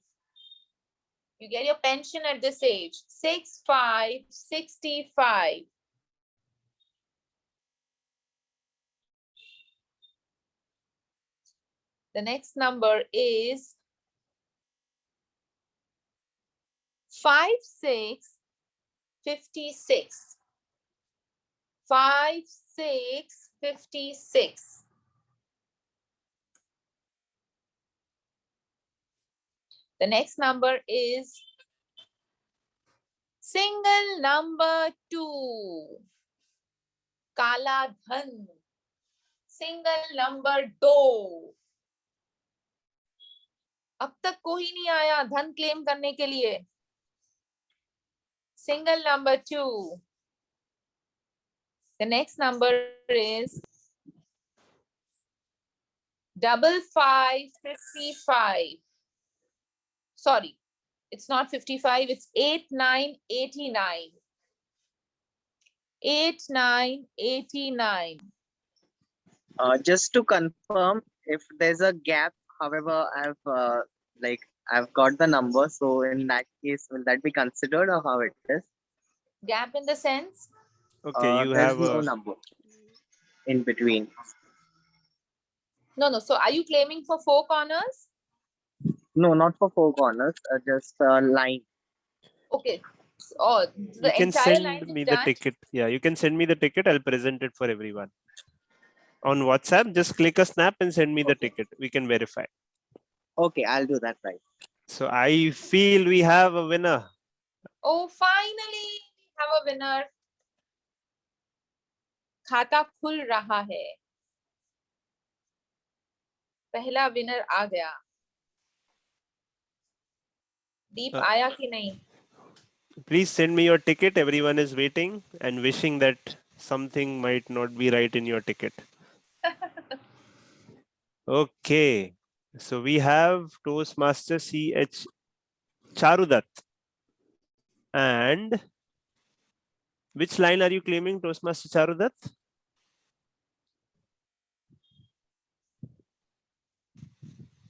You get your pension at this age. 6565. The next number is 5656. 5656. The next number is single number 2. Kala Dhan. Single number 2. अब तक कोई नहीं आया धन claim करने के लिए. Single number 2. The next number is 5555. Sorry, it's not 55, it's 8989. 8989. Just to confirm, if there's a gap, however, I've got the number. So in that case, will that be considered or how it is? Gap in the sense? Okay, you There's have no a number in between. No. So are you claiming for 4 corners? No, not for 4 corners, just a line. Okay. Oh, you the can entire send line me is the done. ticket. Yeah, you can send me the ticket. I'll present it for everyone. On WhatsApp, just click a snap and send me the ticket. We can verify. Okay, I'll do that right. So I feel we have a winner. Oh, finally, we have a winner. खाता खुल रहा है. पहला winner आ गया. दीप आया कि नहीं? Please send me your ticket. Everyone is waiting and wishing that something might not be right in your ticket. Okay. So we have Toastmaster CH Charudat. And which line are you claiming, Toastmaster Charudat?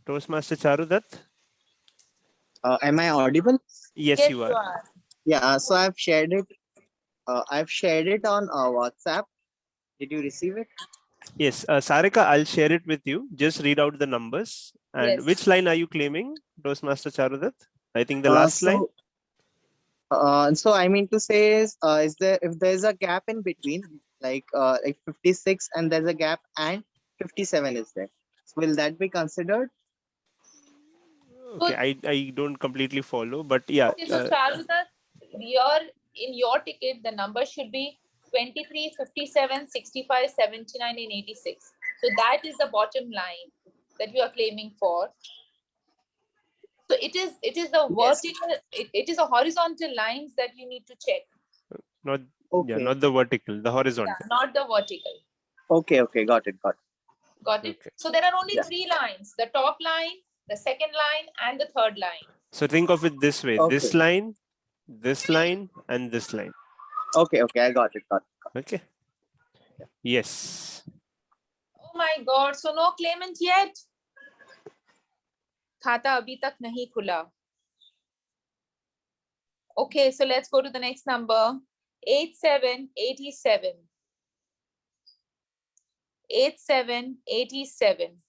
Toastmaster Charudat? Am I audible? Yes, you are. Yeah, so I've shared it. I've shared it on WhatsApp. Did you receive it? Yes, Sarika, I'll share it with you. Just read out the numbers. And Yes. which line are you claiming, Toastmaster Charudat? I think the last line. So I mean to say is there, if there's a gap in between, like 56 and there's a gap and 57 is there, so will that be considered? Okay, I don't completely follow, but yeah. Okay, so Charudat, in your ticket, the number should be 23, 57, 65, 79, and 86. So that is the bottom line that you are claiming for. So it is the vertical, it is a horizontal lines that you need to check. Not Okay. not the vertical, the horizontal. Yeah, not the vertical. Okay, got it. Got it? Okay. So there are only 3 lines: the top line, the second line, and the third line. So think of it this way: Okay. this line, and this line. Okay, I got it. Okay. Yes. Oh my God! So no claimant yet. खाता अभी तक नहीं खुला. Okay, so let's go to the next number. 8787. 8787.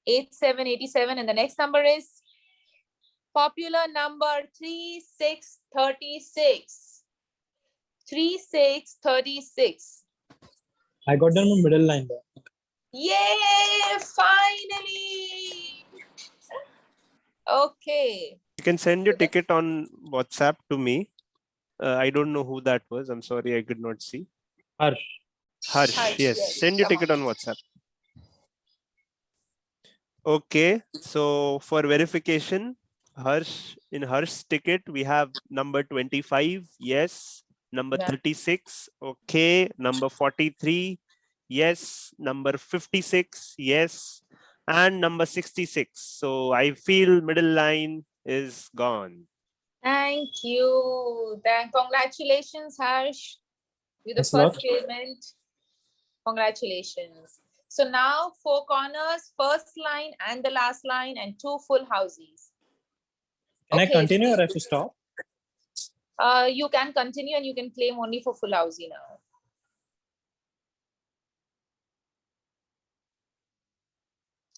8787, and the next number is popular number 3636. 3636. I got done on middle line there. Yay! Finally. Okay. You can send your ticket on WhatsApp to me. I don't know who that was. I'm sorry, I could not see. Harsh. Harsh, yes. Send your ticket on WhatsApp. Okay, so for verification, in Harsh's ticket, we have number 25, yes. Number 36, okay. Number 43, yes. Number 56, yes. And number 66. So I feel middle line is gone. Thank you. Congratulations, Harsh. You're the Thanks a lot. first claimant. Congratulations. So now 4 corners, first line and the last line, and 2 full houses. Can I continue or I have to stop? You can continue and you can claim only for full housey now.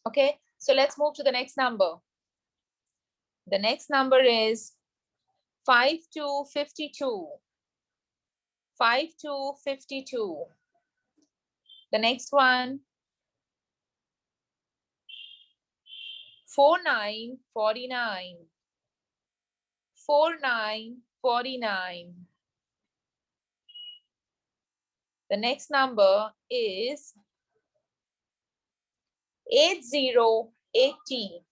Okay, so let's move to the next number. The next number is 5252. 5252. The next one, 4949. 4949. The next number is 8080.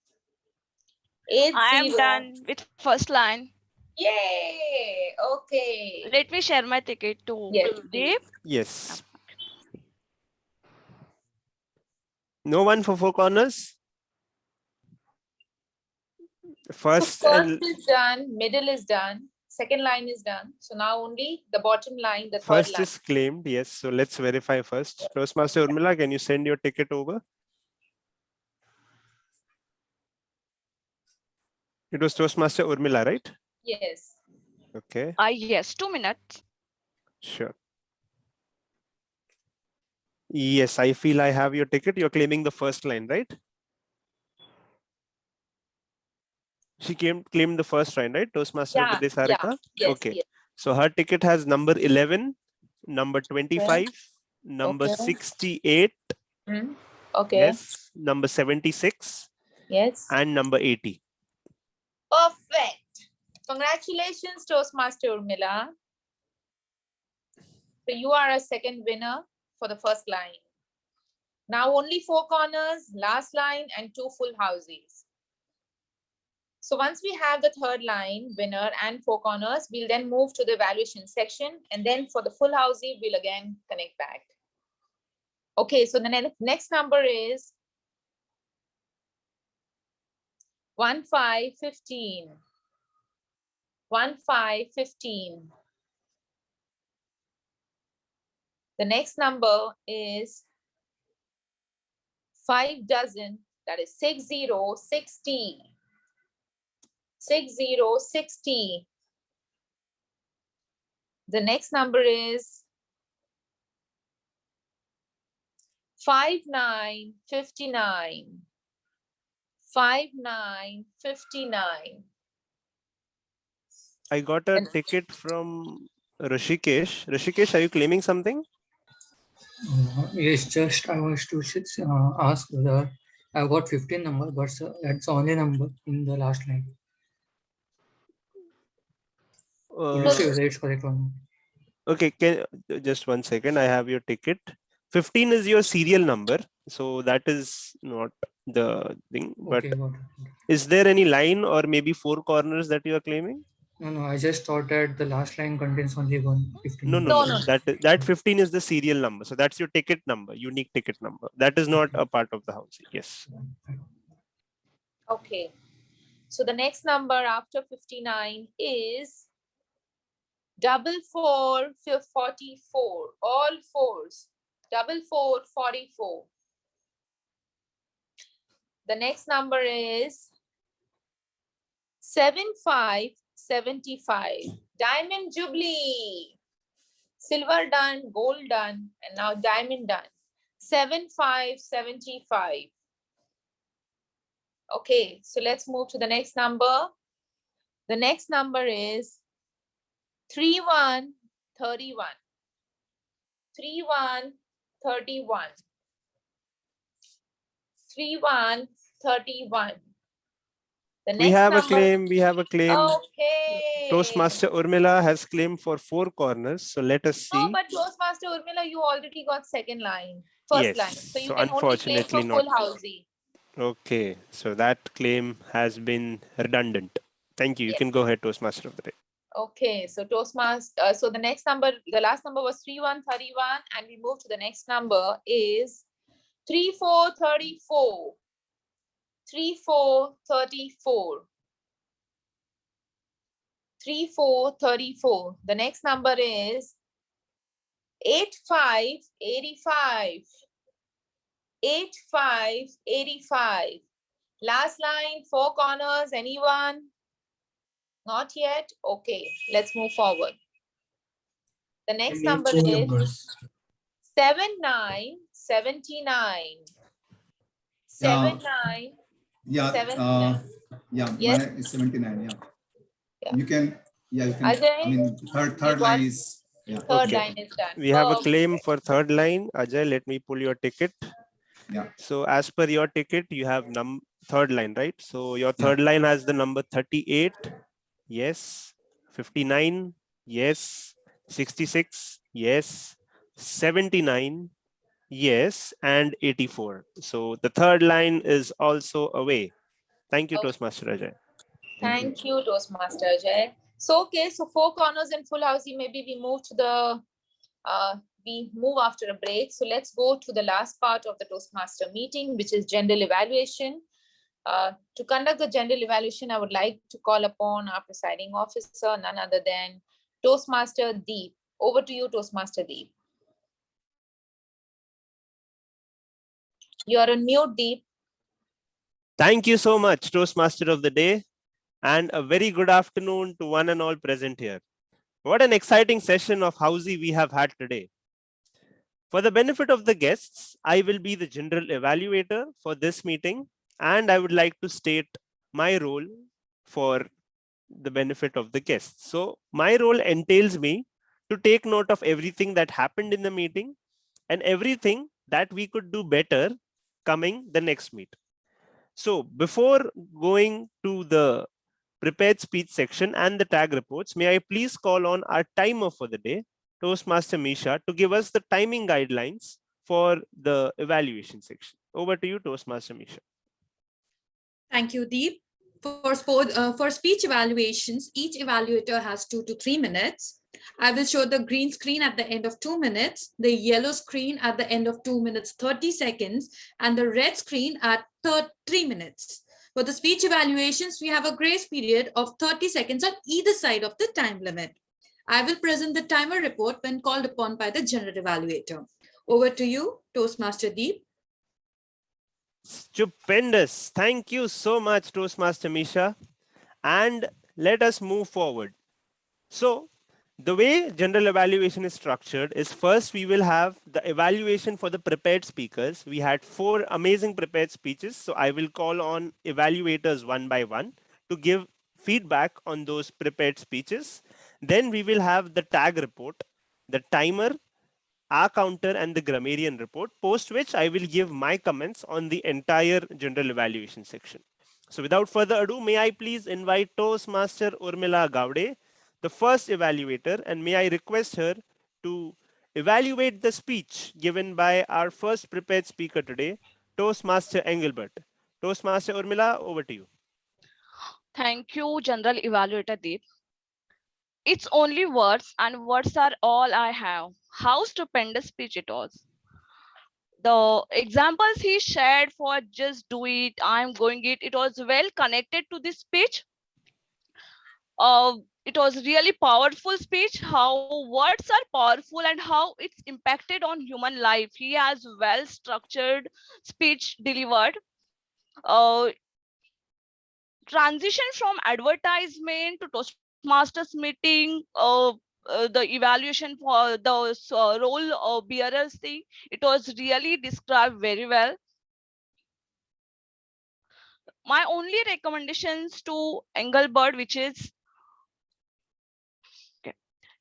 I am done with first line. Yay! Okay. Let me share my ticket to Deep. Yes. No one for 4 corners? First, First is done, middle is done, second line is done. So now only the bottom line, the third first line. is claimed, yes. So let's verify first. Toastmaster Urmila, can you send your ticket over? It was Toastmaster Urmila, right? Yes. Okay. Yes, 2 minutes. Sure. Yes, I feel I have your ticket. You're claiming the first line, right? She claimed the first line, right? Toastmaster of the day, Sarika? Yes, Okay. yes. So her ticket has number 11, number 25, number Okay. 68. Okay. Yes. Number 76. Yes. And number 80. Perfect. Congratulations, Toastmaster Urmila. So you are a second winner for the first line. Now only 4 corners, last line, and 2 full houses. So once we have the third line, winner and 4 corners, we'll then move to the evaluation section. And then for the full housey, we'll again connect back. Okay, so the next number is 1515. 1515. The next number is 5 dozen, that is 6060. 6060. The next number is 5959. 5959. I got a ticket from Rishikesh. Rishikesh, are you claiming something? Yes, just I was to ask whether I got 15 number, but that's the only number in the last line. Let's see whether it's correct or not. Okay, just 1 second. I have your ticket. 15 is your serial number, so that is not the thing. But Okay, got it. is there any line or maybe 4 corners that you are claiming? No, I just thought that the last line contains only 115. No. That 15 is the serial number. So that's your ticket number, unique ticket number. That is not a part of the house. Yes. Okay. So the next number after 59 is 4444. All fours. 4444. The next number is 7575. Diamond Jubilee. Silver done, gold done, and now diamond done. 7575. Okay, so let's move to the next number. The next number is 3131. 3131. 3131. The next We have number, a claim. We have a claim. Okay. Toastmaster Urmila has claimed for 4 corners. So let us see. No, but Toastmaster Urmila, you already got second line, first line. So you can only claim for full housey. Okay, so that claim has been redundant. Thank you. You can go ahead, Toastmaster of the day. Okay, so Toastmaster, so the next number, the last number was 3131, and we move to the next number is 3434. 3434. 3434. The next number is 8585. 8585. Last line, 4 corners. Anyone? Not yet? Okay, let's move forward. The next number is 7979. 79. Yeah. 79. Yeah. Yes. Mine is 79. Yeah. Yeah. You can. Yeah. You can. Ajay, I mean, third line is. Yeah. Third line is done. We have a claim for third line. Ajay, let me pull your ticket. Yeah. So as per your ticket, you have third line, right? So your third line has the number 38. Yes. 59. Yes. 66. Yes. 79. Yes. And 84. So the third line is also away. Thank you, Toastmaster Ajay. Thank you, Toastmaster Ajay. So, okay, so 4 corners in full house. Maybe we move to the, we move after a break. So let's go to the last part of the Toastmaster meeting, which is general evaluation. To conduct the general evaluation, I would like to call upon our presiding officer, none other than Toastmaster Deep. Over to you, Toastmaster Deep. You are on mute, Deep. Thank you so much, Toastmaster of the day, and a very good afternoon to one and all present here. What an exciting session of Housie we have had today. For the benefit of the guests, I will be the general evaluator for this meeting, and I would like to state my role for the benefit of the guests. So my role entails me to take note of everything that happened in the meeting and everything that we could do better coming the next meet. So before going to the prepared speech section and the tag reports, may I please call on our timer for the day, Toastmaster Misha, to give us the timing guidelines for the evaluation section. Over to you, Toastmaster Misha. Thank you, Deep. For speech evaluations, each evaluator has 2 to 3 minutes. I will show the green screen at the end of 2 minutes, the yellow screen at the end of 2 minutes 30 seconds, and the red screen at 3 minutes. For the speech evaluations, we have a grace period of 30 seconds on either side of the time limit. I will present the timer report when called upon by the general evaluator. Over to you, Toastmaster Deep. Stupendous. Thank you so much, Toastmaster Misha. And let us move forward. So the way general evaluation is structured is, first we will have the evaluation for the prepared speakers. We had 4 amazing prepared speeches. So I will call on evaluators one by one to give feedback on those prepared speeches. Then we will have the tag report, the timer, our counter, and the grammarian report, post which I will give my comments on the entire general evaluation section. So without further ado, may I please invite Toastmaster Urmila Gowde, the first evaluator, and may I request her to evaluate the speech given by our first prepared speaker today, Toastmaster Engelbert. Toastmaster Urmila, over to you. Thank you, General Evaluator Deep. It's only words, and words are all I have. How stupendous speech it was. The examples he shared for just do it, I'm going it was well connected to this speech. It was really powerful speech, how words are powerful and how it's impacted on human life. He has well structured speech delivered. Transition from advertisement to Toastmasters meeting, the evaluation for the role bearers thing, it was really described very well. My only recommendations to Engelbert, which is,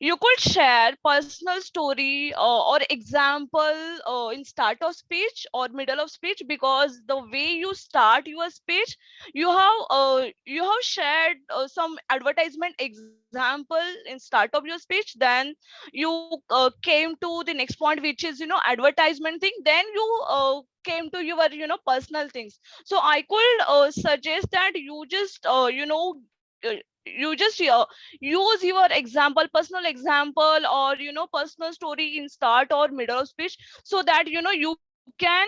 you could share personal story or example in start of speech or middle of speech, because the way you start your speech, you have shared some advertisement example in start of your speech. Then you came to the next point, which is advertisement thing. Then you came to your personal things. So I could suggest that you just uh, you just use your example, personal example, or personal story in start or middle of speech, so that you can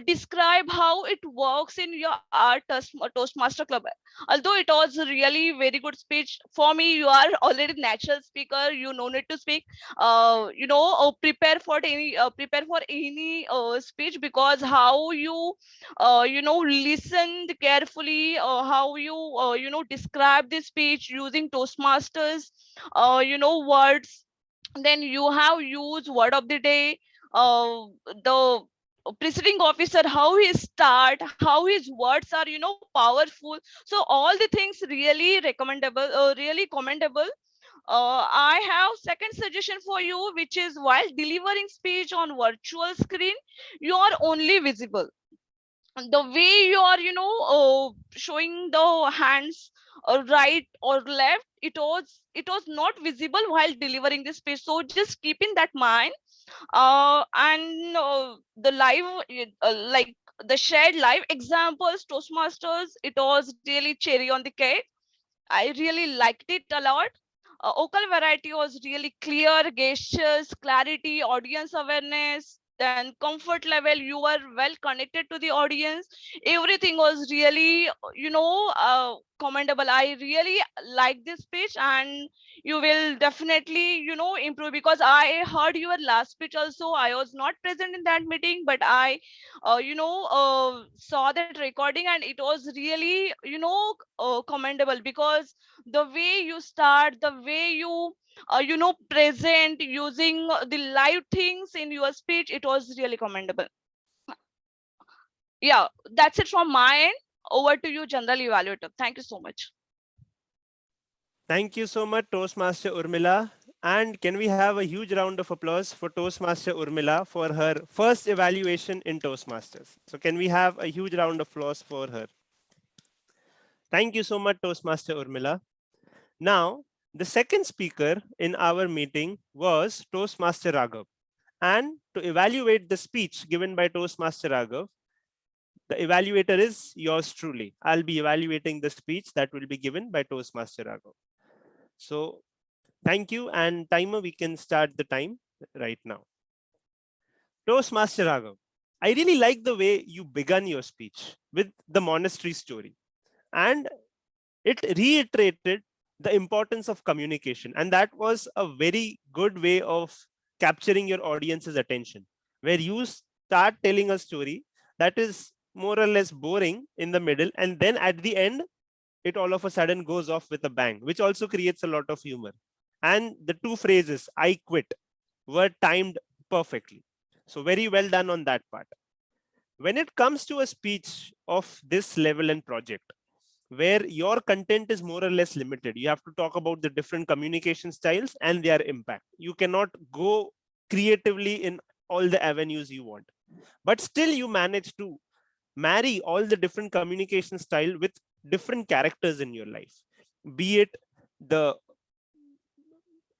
describe how it works in your art Toastmaster club. Although it was really very good speech for me, you are already natural speaker, you no need to speak prepare for any speech, because how you listened carefully, how you describe the speech using Toastmasters words. Then you have used word of the day, the presiding officer, how he start, how his words are powerful. So all the things really recommendable, really commendable. I have second suggestion for you, which is, while delivering speech on virtual screen, you are only visible. The way you are showing the hands right or left, it was not visible while delivering the speech. So just keep in that mind. And the live like the shared live examples Toastmasters, it was really cherry on the cake. I really liked it a lot. Vocal variety was really clear, gestures, clarity, audience awareness, then comfort level. You were well connected to the audience. Everything was really, commendable. I really like this speech, and you will definitely, improve, because I heard your last speech also. I was not present in that meeting, but I, saw that recording, and it was really, commendable, because the way you start, the way you present, using the live things in your speech. It was really commendable. Yeah, that's it from my end. Over to you, General Evaluator. Thank you so much. Thank you so much, Toastmaster Urmila. And can we have a huge round of applause for Toastmaster Urmila for her first evaluation in Toastmasters? So can we have a huge round of applause for her? Thank you so much, Toastmaster Urmila. Now, the second speaker in our meeting was Toastmaster Raghav. And to evaluate the speech given by Toastmaster Raghav, the evaluator is yours truly. I'll be evaluating the speech that will be given by Toastmaster Raghav. So thank you, and timer, we can start the time right now. Toastmaster Raghav, I really like the way you began your speech with the monastery story, and it reiterated the importance of communication. And that was a very good way of capturing your audience's attention, where you start telling a story that is more or less boring in the middle, and then at the end, it all of a sudden goes off with a bang, which also creates a lot of humor. And the two phrases, I quit, were timed perfectly. So very well done on that part. When it comes to a speech of this level and project, where your content is more or less limited, you have to talk about the different communication styles and their impact. You cannot go creatively in all the avenues you want, but still you manage to marry all the different communication style with different characters in your life, be it the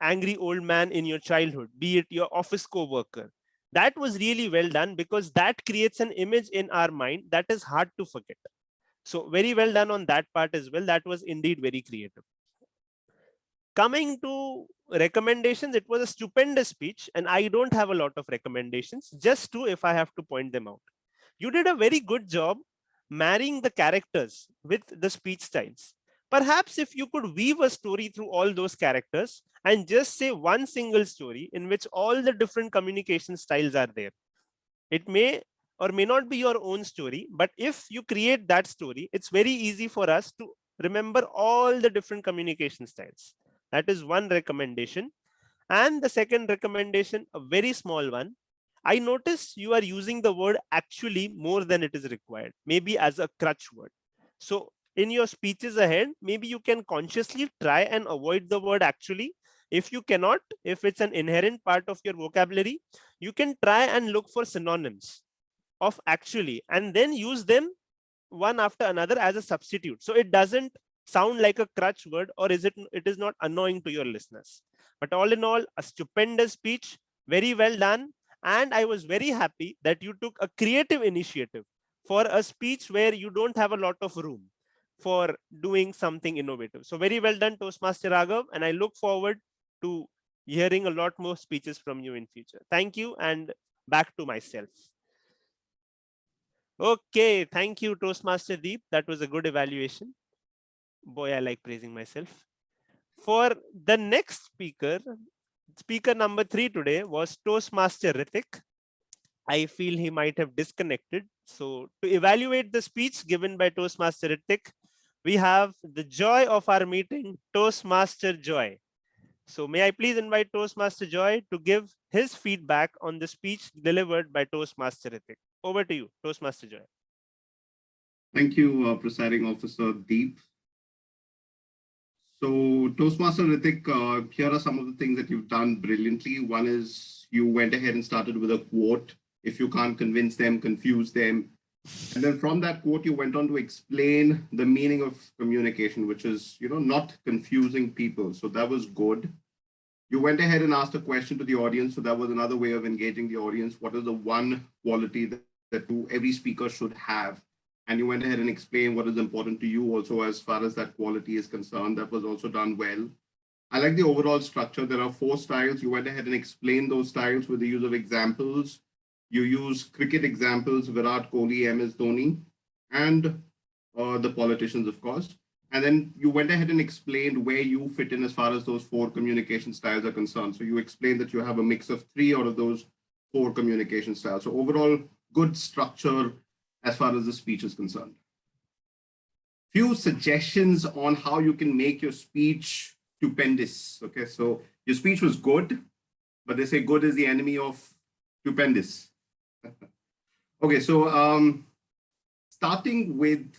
angry old man in your childhood, be it your office co-worker. That was really well done, because that creates an image in our mind that is hard to forget. So very well done on that part as well. That was indeed very creative. Coming to recommendations, it was a stupendous speech, and I don't have a lot of recommendations, just two if I have to point them out. You did a very good job marrying the characters with the speech styles. Perhaps if you could weave a story through all those characters and just say one single story in which all the different communication styles are there. It may or may not be your own story, but if you create that story, it's very easy for us to remember all the different communication styles. That is one recommendation. And the second recommendation, a very small one. I notice you are using the word actually more than it is required, maybe as a crutch word. So in your speeches ahead, maybe you can consciously try and avoid the word actually. If you cannot, if it's an inherent part of your vocabulary, you can try and look for synonyms of actually and then use them one after another as a substitute. So it doesn't sound like a crutch word, or it is not annoying to your listeners. But all in all, a stupendous speech, very well done. And I was very happy that you took a creative initiative for a speech where you don't have a lot of room for doing something innovative. So very well done, Toastmaster Raghav, and I look forward to hearing a lot more speeches from you in future. Thank you, and back to myself. Okay, thank you, Toastmaster Deep. That was a good evaluation. Boy, I like praising myself. For the next speaker, speaker number 3 today was Toastmaster Ritik. I feel he might have disconnected. So to evaluate the speech given by Toastmaster Ritik, we have the joy of our meeting, Toastmaster Joy. So may I please invite Toastmaster Joy to give his feedback on the speech delivered by Toastmaster Ritik. Over to you, Toastmaster Joy. Thank you, Presiding Officer Deep. So Toastmaster Ritik, here are some of the things that you've done brilliantly. One is you went ahead and started with a quote. If you can't convince them, confuse them. And then from that quote, you went on to explain the meaning of communication, which is, not confusing people. So that was good. You went ahead and asked a question to the audience. So that was another way of engaging the audience. What is the one quality that every speaker should have? And you went ahead and explained what is important to you also as far as that quality is concerned. That was also done well. I like the overall structure. There are 4 styles. You went ahead and explained those styles with the use of examples. You use cricket examples, Virat Kohli, MS Dhoni, and the politicians, of course. And then you went ahead and explained where you fit in as far as those 4 communication styles are concerned. So you explained that you have a mix of 3 out of those 4 communication styles. So overall, good structure as far as the speech is concerned. Few suggestions on how you can make your speech stupendous. Okay, so Your speech was good, but they say good is the enemy of stupendous. Okay, so starting with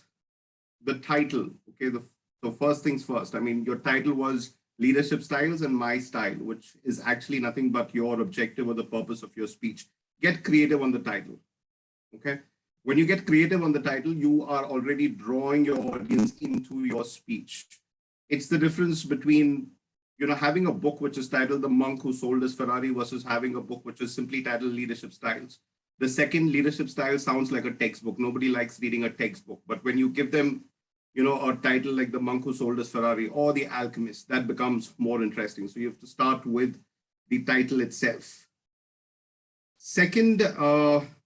the title, okay, so first things first. I mean, your title was Leadership Styles and My Style, which is actually nothing but your objective or the purpose of your speech. Get creative on the title, okay? When you get creative on the title, you are already drawing your audience into your speech. It's the difference between, you know, having a book which is titled The Monk Who Sold His Ferrari versus having a book which is simply titled Leadership Styles. The second, leadership style, sounds like a textbook. Nobody likes reading a textbook, but when you give them, you know, a title like The Monk Who Sold His Ferrari or The Alchemist, that becomes more interesting. So you have to start with the title itself. Second,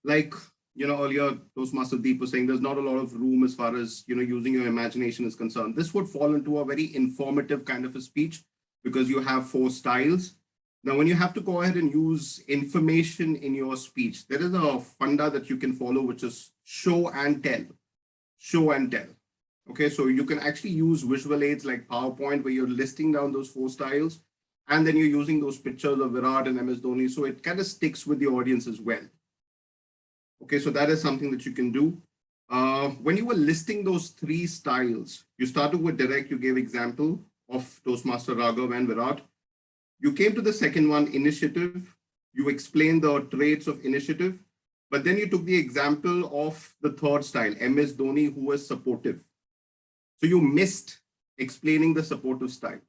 like, you know, earlier Toastmaster Deep was saying, there's not a lot of room as far as, you know, using your imagination is concerned. This would fall into a very informative kind of a speech because you have 4 styles. Now, when you have to go ahead and use information in your speech, there is a funda that you can follow, which is show and tell. Show and tell. Okay, so you can actually use visual aids like PowerPoint where you're listing down those 4 styles, and then you're using those pictures of Virat and MS Dhoni. So it kind of sticks with the audience as well. Okay, so that is something that you can do. When you were listing those 3 styles, you started with direct, you gave example of Toastmaster Raghav and Virat. You came to the second one, initiative. You explained the traits of initiative, but then you took the example of the third style, MS Dhoni, who was supportive. So you missed explaining the supportive style.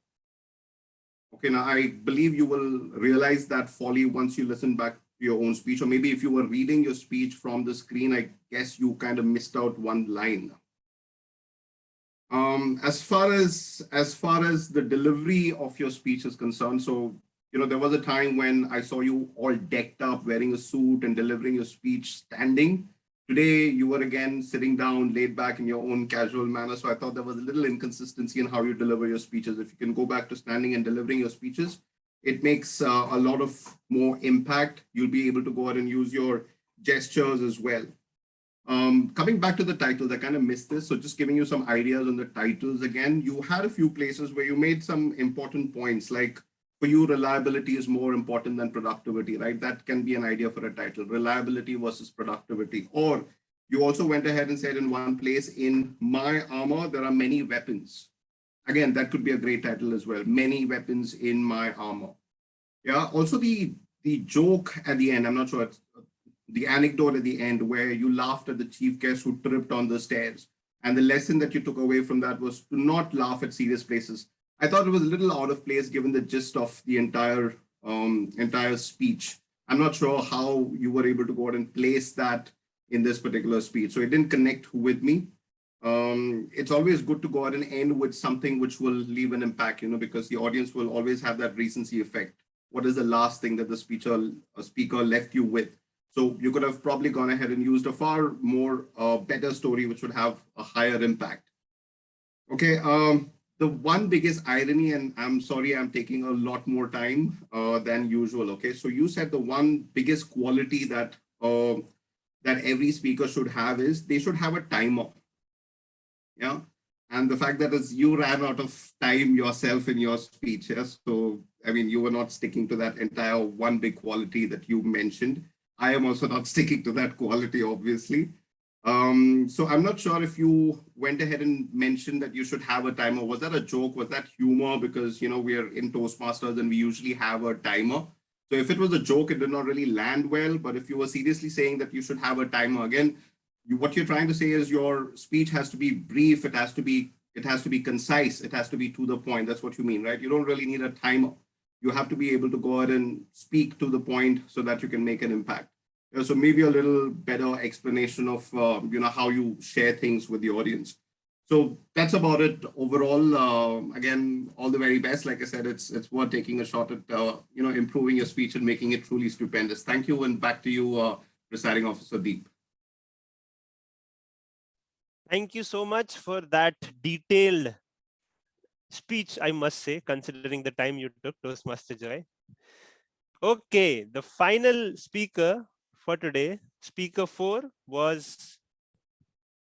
Okay, now I believe you will realize that folly once you listen back to your own speech, or maybe if you were reading your speech from the screen, I guess you kind of missed out one line. As far as the delivery of your speech is concerned, so, you know, there was a time when I saw you all decked up, wearing a suit and delivering your speech standing. Today, you were again sitting down, laid back in your own casual manner. So I thought there was a little inconsistency in how you deliver your speeches. If you can go back to standing and delivering your speeches, it makes a lot of more impact. You'll be able to go ahead and use your gestures as well. Coming back to the titles, I kind of missed this. So just giving you some ideas on the titles again, you had a few places where you made some important points, like for you, reliability is more important than productivity, right? That can be an idea for a title, reliability versus productivity. Or you also went ahead and said in one place, in my armor, there are many weapons. Again, that could be a great title as well. Many weapons in my armor. Yeah, also the joke at the end, I'm not sure, the anecdote at the end where you laughed at the chief guest who tripped on the stairs. And the lesson that you took away from that was to not laugh at serious places. I thought it was a little out of place given the gist of the entire speech. I'm not sure how you were able to go out and place that in this particular speech. So it didn't connect with me. It's always good to go out and end with something which will leave an impact, you know, because the audience will always have that recency effect. What is the last thing that the speaker left you with? So you could have probably gone ahead and used a far more better story, which would have a higher impact. Okay, the one biggest irony, and I'm sorry, I'm taking a lot more time than usual. Okay, so you said the one biggest quality that that every speaker should have is they should have a timer. Yeah, and the fact that is you ran out of time yourself in your speech. Yes, so I mean you were not sticking to that entire one big quality that you mentioned. I am also not sticking to that quality, obviously. So I'm not sure if you went ahead and mentioned that you should have a timer. Was that a joke? Was that humor? Because, you know, we are in Toastmasters and we usually have a timer. So if it was a joke, it did not really land well. But if you were seriously saying that you should have a timer, again, what you're trying to say is your speech has to be brief. It has to be concise. It has to be to the point. That's what you mean, right? You don't really need a timer. You have to be able to go ahead and speak to the point so that you can make an impact. So maybe a little better explanation of you know, how you share things with the audience. So that's about it overall. Again, all the very best. Like I said, it's worth taking a shot at you know, improving your speech and making it truly stupendous. Thank you, and back to you, Presiding Officer Deep. Thank you so much for that detailed speech, I must say, considering the time you took, Toastmaster Joy. Okay, the final speaker for today, speaker 4 was,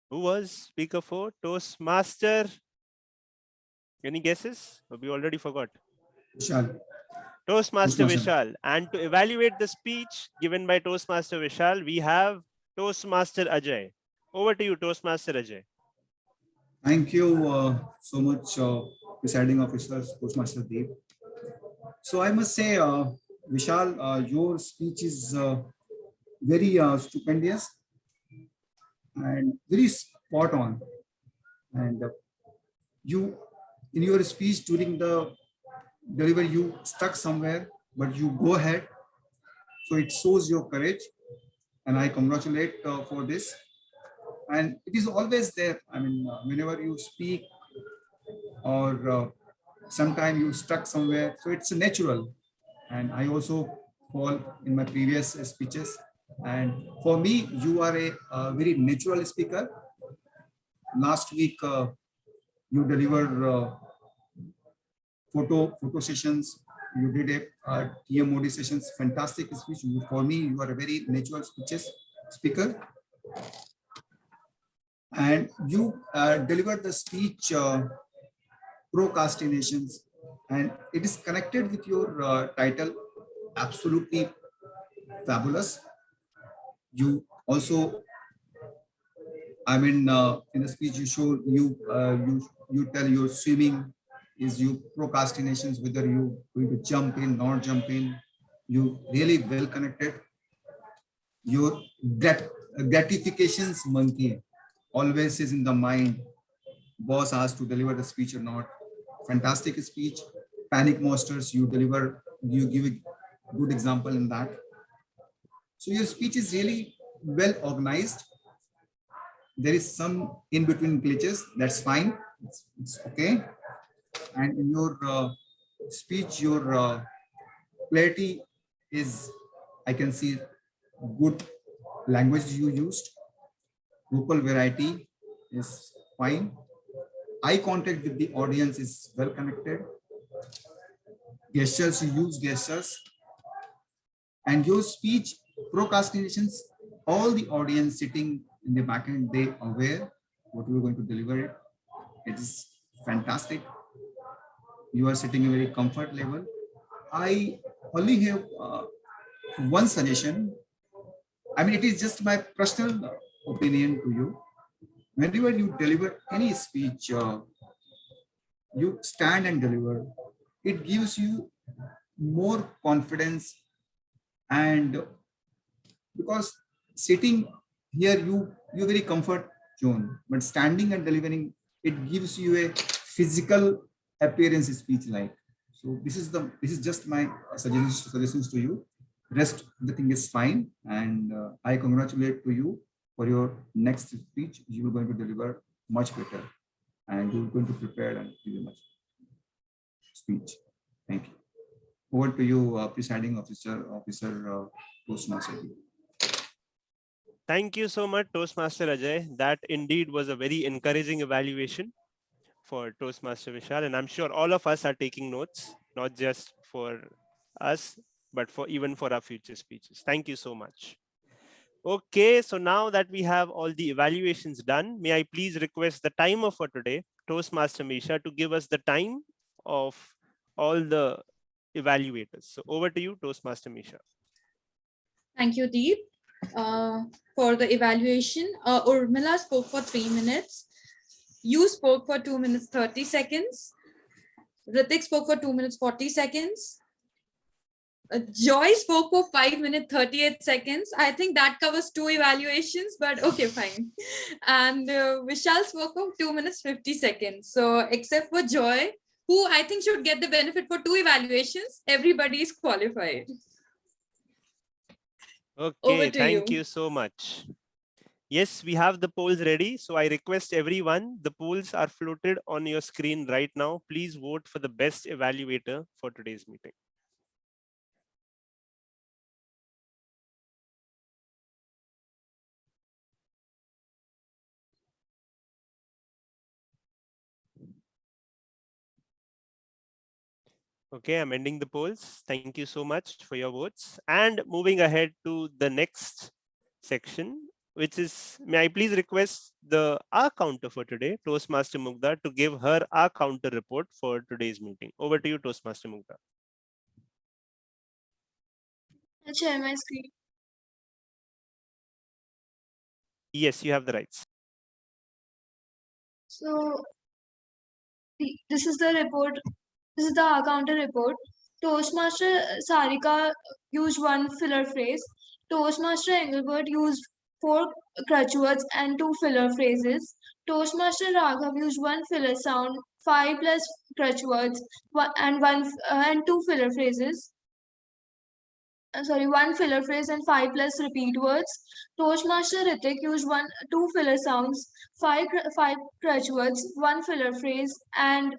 who was speaker 4? Toastmaster. Any guesses? Or we already forgot? Vishal. Toastmaster Toastmaster. Vishal. And to evaluate the speech given by Toastmaster Vishal, we have Toastmaster Ajay. Over to you, Toastmaster Ajay. Thank you so much, presiding officer, Toastmaster Deep. So I must say, Vishal, your speech is very stupendous and very spot on. And you, in your speech during the delivery, you stuck somewhere, but you go ahead. So it shows your courage, and I congratulate for this. And it is always there. I mean, whenever you speak or sometime you stuck somewhere, so it's natural. And I also fall in my previous speeches. And for me, you are a very natural speaker. Last week, you delivered photo sessions. You did a TMoD sessions, fantastic speech. For me, you are a very natural speaker. And you delivered the speech procrastinations, and it is connected with your title. Absolutely fabulous. You also, I mean, in the speech you show you tell your swimming is you procrastinations, whether you going to jump in, not jump in. You really well connected. Your gratifications monkey always is in the mind. Boss asked to deliver the speech or not. Fantastic speech. Panic monsters, you deliver, you give a good example in that. So your speech is really well organized. There is some in between glitches, that's fine, it's okay. And in your speech, your clarity is, I can see good language you used. Vocal variety is fine. Eye contact with the audience is well connected. Gestures, you use gestures. And your speech procrastinations, all the audience sitting in the back end, they aware what you are going to deliver it. It is fantastic. You are sitting a very comfort level. I only have one suggestion. I mean, it is just my personal opinion to you. Whenever you deliver any speech, you stand and deliver. It gives you more confidence, and because sitting here, you're very comfort zone, but standing and delivering, it gives you a physical appearance speech like. So this is just my suggestions to you. Rest the thing is fine, and I congratulate to you for your next speech. You are going to deliver much better, and you're going to prepare and give much speech. Thank you. Over to you, presiding officer Toastmaster. Thank you so much, Toastmaster Ajay. That indeed was a very encouraging evaluation for Toastmaster Vishal, and I'm sure all of us are taking notes, not just for us, but for even for our future speeches. Thank you so much. Okay, so now that we have all the evaluations done, may I please request the timer for today, Toastmaster Misha, to give us the time of all the evaluators. So over to you, Toastmaster Misha. Thank you, Deep. For the evaluation, Urmila spoke for 3 minutes. You spoke for 2 minutes 30 seconds. Ritik spoke for 2 minutes 40 seconds. Joy spoke for 5 minutes 38 seconds. I think that covers 2 evaluations, but okay, fine. And Vishal spoke for 2 minutes 50 seconds. So except for Joy, who I think should get the benefit for 2 evaluations, everybody is qualified. Okay, thank you so much. Yes, we have the polls ready. So I request everyone, the polls are floated on your screen right now. Please vote for the best evaluator for today's meeting. Okay, I'm ending the polls. Thank you so much for your votes. And moving ahead to the next section, which is, may I please request the R counter for today, Toastmaster Mugdha, to give her R counter report for today's meeting. Over to you, Toastmaster Mugdha. I'll share my screen. Yes, you have the rights. So this is the report. This is the counter report. Toastmaster Sarika used one filler phrase. Toastmaster Engelbert used 4 crutch words and 2 filler phrases. Toastmaster Raghav used one filler sound, 5 plus crutch words, and 2 filler phrases. One filler phrase and 5 plus repeat words. Toastmaster Ritik used 2 filler sounds, 5 crutch words, 1 filler phrase, and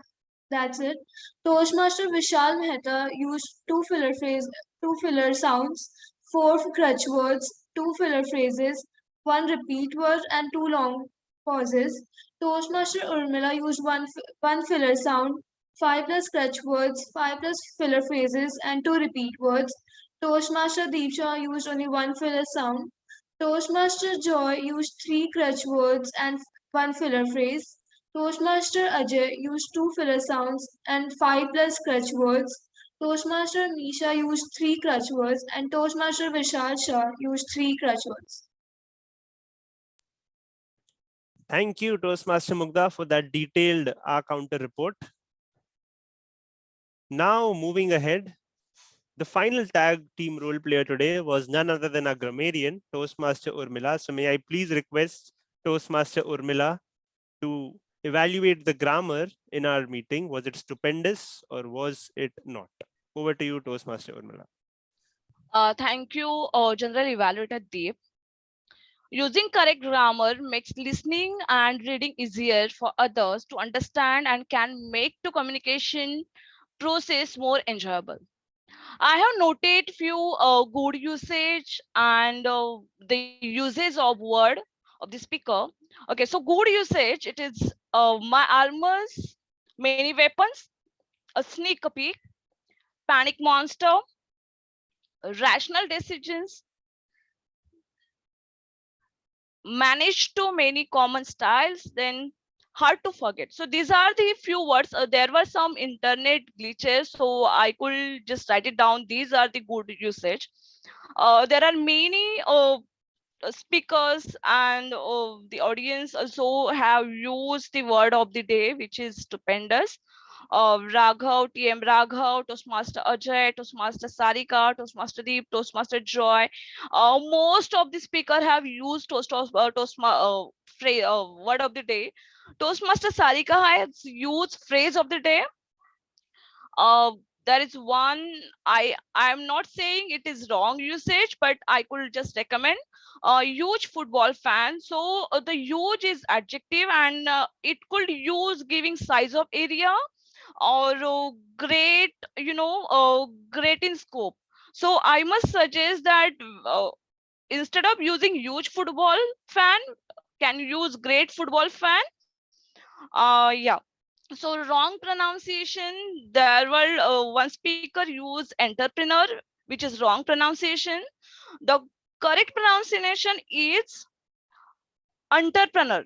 that's it. Toastmaster Vishal Mehta used 2 filler phrase, 2 filler sounds, 4 crutch words, 2 filler phrases, 1 repeat word, and 2 long pauses. Toastmaster Urmila used 1 filler sound, 5 plus crutch words, 5 plus filler phrases, and 2 repeat words. Toastmaster Deep Shah used only 1 filler sound. Toastmaster Joy used 3 crutch words and 1 filler phrase. Toastmaster Ajay used 2 filler sounds and 5 plus crutch words. Toastmaster Nisha used 3 crutch words and Toastmaster Vishal Shah used 3 crutch words. Thank you, Toastmaster Mugdha, for that detailed counter report. Now, moving ahead, the final tag team role player today was none other than our grammarian, Toastmaster Urmila. So may I please request Toastmaster Urmila to evaluate the grammar in our meeting. Was it stupendous or was it not? Over to you, Toastmaster Urmila. Thank you, General Evaluator Deep. Using correct grammar makes listening and reading easier for others to understand and can make the communication process more enjoyable. I have noted few good usage and the usage of word of the speaker. Okay, so good usage, it is my armors, many weapons, a sneak peek, panic monster, rational decisions, manage too many common styles, then hard to forget. So these are the few words. There were some internet glitches, so I could just write it down. These are the good usage. There are many speakers and the audience also have used the word of the day, which is stupendous. Raghav, TM Raghav, Toastmaster Ajay, Toastmaster Sarika, Toastmaster Deep, Toastmaster Joy. Most of the speaker have used word of the day. Toastmaster Sarika has used phrase of the day. There is one, I'm not saying it is wrong usage, but I could just recommend a huge football fan. So the huge is adjective and it could use giving size of area or great, great in scope. So I must suggest that instead of using huge football fan, can use great football fan. Yeah. So wrong pronunciation, there were one speaker used entrepreneur, which is wrong pronunciation. The correct pronunciation is entrepreneur.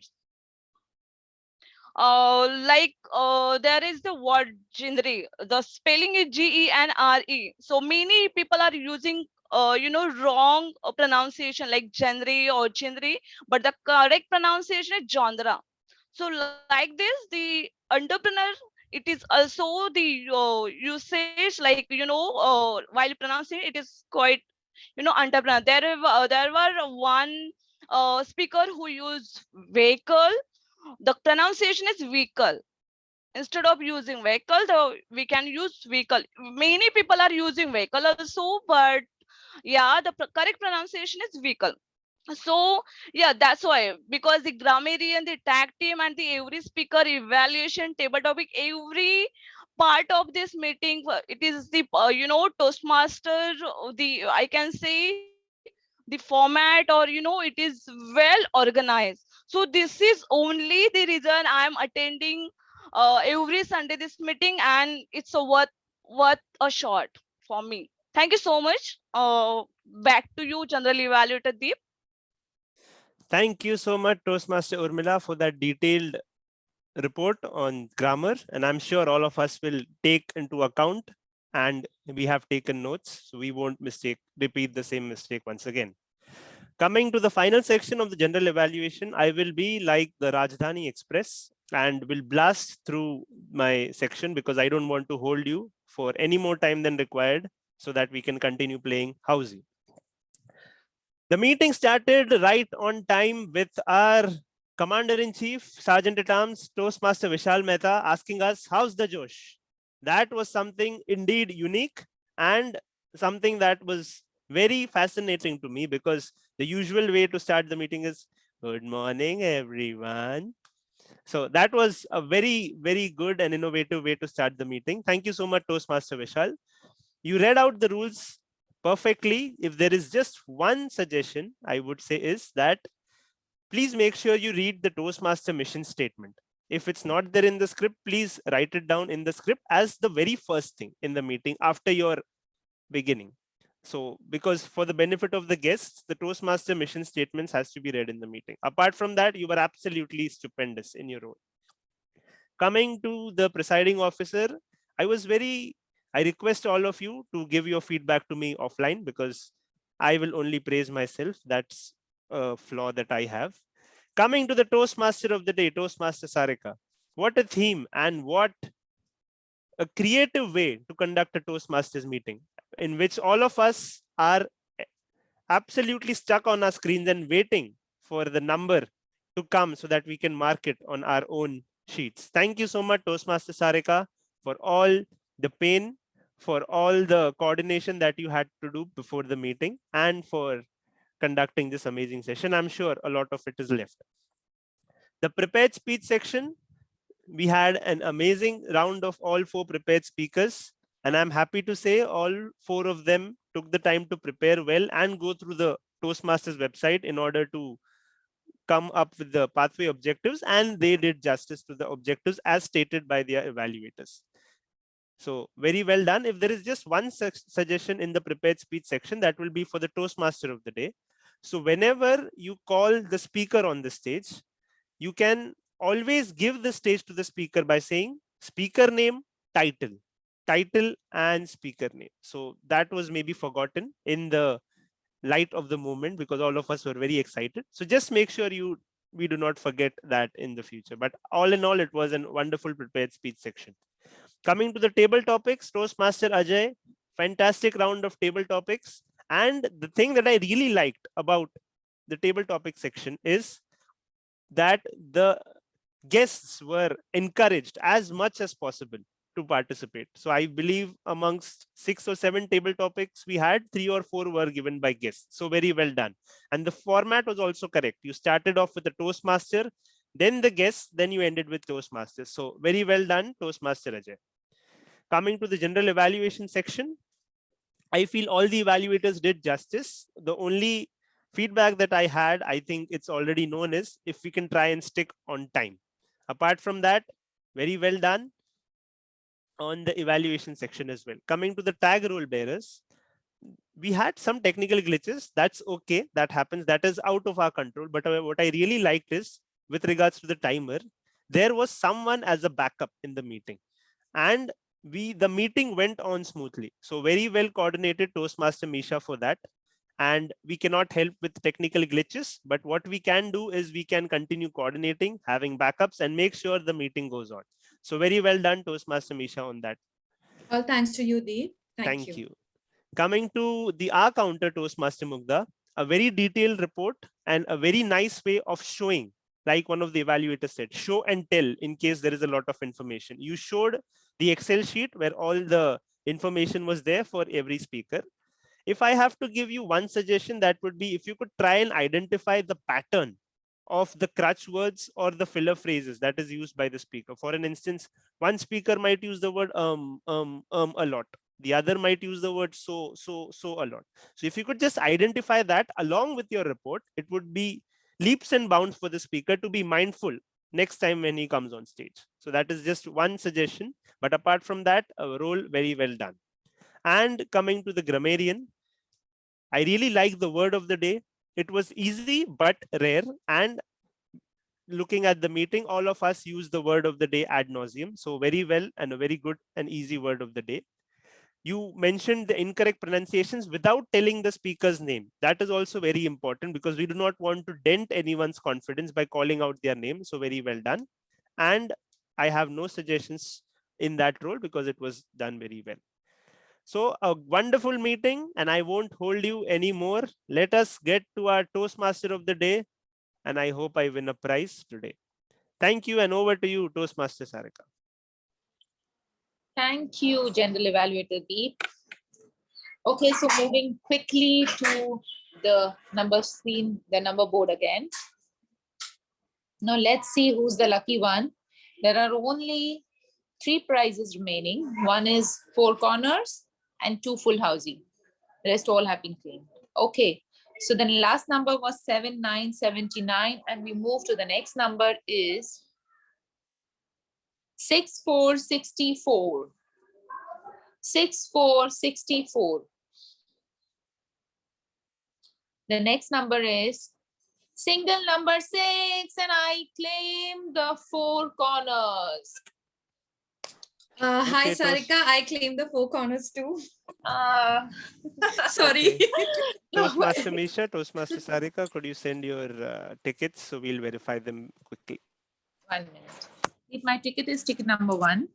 There is the word genre, the spelling is GENRE. So many people are using wrong pronunciation like genre or genre, but the correct pronunciation is genre. So like this, the entrepreneur, it is also the usage, like while pronouncing it is quite entrepreneur. There were one speaker who used vehicle. The pronunciation is vehicle. Instead of using vehicle, we can use vehicle. Many people are using vehicle also, but yeah, the correct pronunciation is vehicle. So yeah, that's why, because the grammarian, the tag team, and the every speaker evaluation table topic, every part of this meeting, it is the Toastmaster, the I can say the format, or it is well organized. So this is only the reason I am attending every Sunday this meeting, and it's a worth a shot for me. Thank you so much. Back to you, General Evaluator Deep. Thank you so much, Toastmaster Urmila, for that detailed report on grammar. And I'm sure all of us will take into account and we have taken notes, so we won't repeat the same mistake once again. Coming to the final section of the general evaluation, I will be like the Rajdhani Express and will blast through my section because I don't want to hold you for any more time than required so that we can continue playing Housie. The meeting started right on time with our Commander-in-Chief, Sergeant-at-Arms, Toastmaster Vishal Mehta asking us, how's the Josh? That was something indeed unique and something that was very fascinating to me because the usual way to start the meeting is, good morning, everyone. So that was a very, very good and innovative way to start the meeting. Thank you so much, Toastmaster Vishal. You read out the rules perfectly. If there is just one suggestion, I would say is that please make sure you read the Toastmaster mission statement. If it's not there in the script, please write it down in the script as the very first thing in the meeting after your beginning. So, because for the benefit of the guests, the Toastmaster mission statements has to be read in the meeting. Apart from that, you were absolutely stupendous in your role. Coming to the presiding officer, I request all of you to give your feedback to me offline because I will only praise myself. That's a flaw that I have. Coming to the Toastmaster of the day, Toastmaster Sarika. What a theme and what a creative way to conduct a Toastmasters meeting in which all of us are absolutely stuck on our screens and waiting for the number to come so that we can mark it on our own sheets. Thank you so much, Toastmaster Sarika, for all the pain, for all the coordination that you had to do before the meeting, and for conducting this amazing session. I'm sure a lot of it is left. The prepared speech section, we had an amazing round of all 4 prepared speakers, and I'm happy to say all 4 of them took the time to prepare well and go through the Toastmasters website in order to come up with the pathway objectives, and they did justice to the objectives as stated by their evaluators. So very well done. If there is just one suggestion in the prepared speech section, that will be for the Toastmaster of the day. So whenever you call the speaker on the stage, you can always give the stage to the speaker by saying speaker name, title and speaker name. So that was maybe forgotten in the light of the moment because all of us were very excited. So just make sure we do not forget that in the future. But all in all, it was a wonderful prepared speech section. Coming to the table topics, Toastmaster Ajay, fantastic round of table topics. And the thing that I really liked about the table topic section is that the guests were encouraged as much as possible to participate. So I believe amongst 6 or 7 table topics we had, 3 or 4 were given by guests. So very well done. And the format was also correct. You started off with a Toastmaster, then the guests, then you ended with Toastmasters. So very well done, Toastmaster Ajay. Coming to the general evaluation section, I feel all the evaluators did justice. The only feedback that I had, I think it's already known, is if we can try and stick on time. Apart from that, very well done on the evaluation section as well. Coming to the tag role bearers, we had some technical glitches. That's okay. That happens. That is out of our control. But what I really liked is with regards to the timer, there was someone as a backup in the meeting, and the meeting went on smoothly. So very well coordinated, Toastmaster Misha, for that. And we cannot help with technical glitches, but what we can do is we can continue coordinating, having backups, and make sure the meeting goes on. So very well done, Toastmaster Misha, on that. All thanks to you, Deep. Thank you. Coming to the R counter, Toastmaster Mugdha, a very detailed report and a very nice way of showing, like one of the evaluators said, show and tell in case there is a lot of information. You showed the Excel sheet where all the information was there for every speaker. If I have to give you one suggestion, that would be if you could try and identify the pattern of the crutch words or the filler phrases that is used by the speaker. For an instance, one speaker might use the word a lot. The other might use the word so a lot. So if you could just identify that along with your report, it would be leaps and bounds for the speaker to be mindful next time when he comes on stage. So that is just one suggestion. But apart from that, a role very well done. And coming to the grammarian, I really like the word of the day. It was easy but rare. And looking at the meeting, all of us use the word of the day ad nauseum. So very well and a very good and easy word of the day. you mentioned the incorrect pronunciations without telling the speaker's name. That is also very important because we do not want to dent anyone's confidence by calling out their name. So very well done. And I have no suggestions in that role because it was done very well. So a wonderful meeting, and I won't hold you anymore. Let us get to our Toastmaster of the day, and I hope I win a prize today. Thank you, and over to you, Toastmaster Sarika. Thank you, General Evaluator Deep. Okay, so moving quickly to the number screen, the number board again. Now let's see who's the lucky one. There are only 3 prizes remaining. One is 4 corners and 2 full housing. The rest all have been claimed. Okay, so the last number was 7979, and we move to the next number is 6464. 6464. The next number is single number 6, and I claim the 4 corners. Hi, Sarika. I claim the 4 corners too. Sorry. Okay. Toastmaster Misha, Toastmaster Sarika, could you send your tickets so we'll verify them quickly? 1 minute. If my ticket is ticket number 1.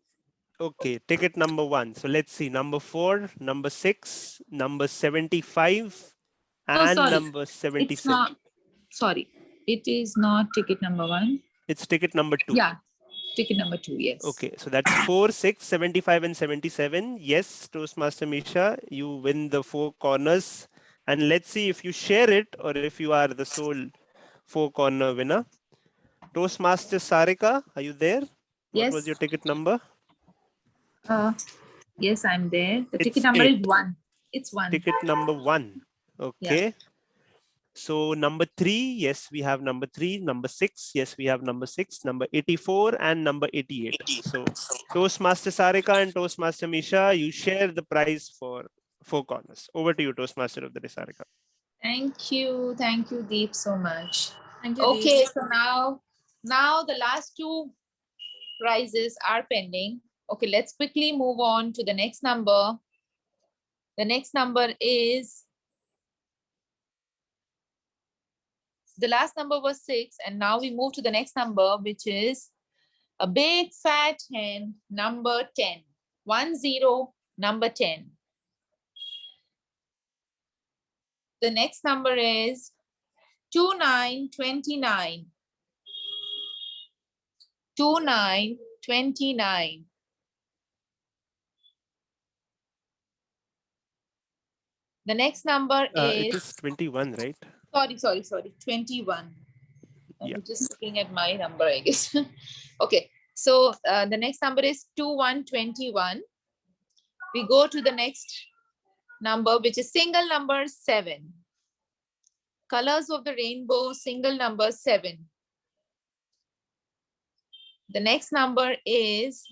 Okay, ticket number 1. So let's see, number 4, number 6, number 75, and sorry. number 77. It's not. Sorry, it is not ticket number 1. It's ticket number 2. Yeah, ticket number 2. Yes. Okay, so that's 4, 6, 75, and 77. Yes, Toastmaster Misha, you win the 4 corners. And let's see if you share it or if you are the sole 4 corner winner. Toastmaster Sarika, are you there? What Yes. was your ticket number? Yes, I'm there. The It's ticket number 8. is 1. It's 1. Ticket number 1. Okay. Yeah. So number 3, yes, we have number 3. Number 6, yes, we have number 6. Number 84 and number 88. So Toastmaster Sarika and Toastmaster Misha, you share the prize for 4 corners. Over to you, Toastmaster of the day, Sarika. Thank you, Deep, so much. Thank you, Okay, Deep. so now the last 2 prizes are pending. Okay, let's quickly move on to the next number. The next number is, the last number was 6, and now we move to the next number, which is a big fat hen, number 10. 10, number 10. The next number is 2929. 2929. The next number It is is 21, right? Sorry, 21. Yeah. I'm just looking at my number, I guess. Okay, so the next number is 2121. We go to the next number, which is single number 7. Colors of the rainbow, single number 7. The next number is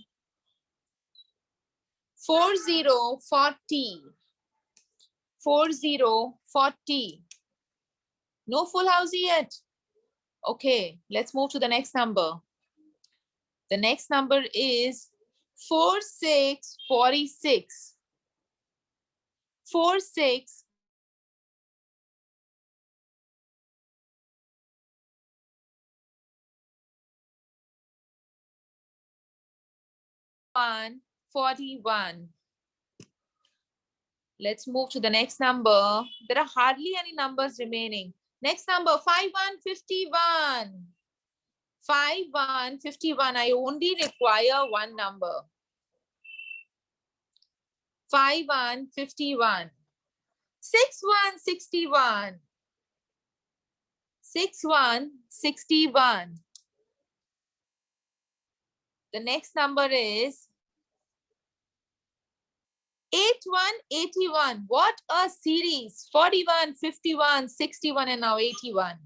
4040. 4040. No full house yet. Okay, let's move to the next number. The next number is 4646. 46. One 41. Let's move to the next number. There are hardly any numbers remaining. Next number 5151. 5151. I only require 1 number. 5151. 6161. 6161. The next number is 8181. What a series. 41, 51, 61, and now 81.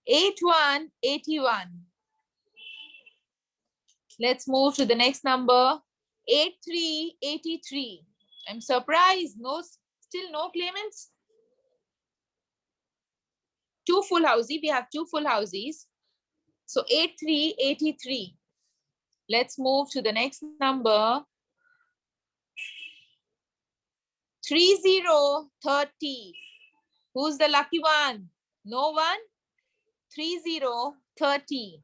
8181. Let's move to the next number. 8383. I'm surprised. Still no claimants. 2 full houses. We have 2 full houses. So 8383. Let's move to the next number. 3030. Who's the lucky one? No one? 3030.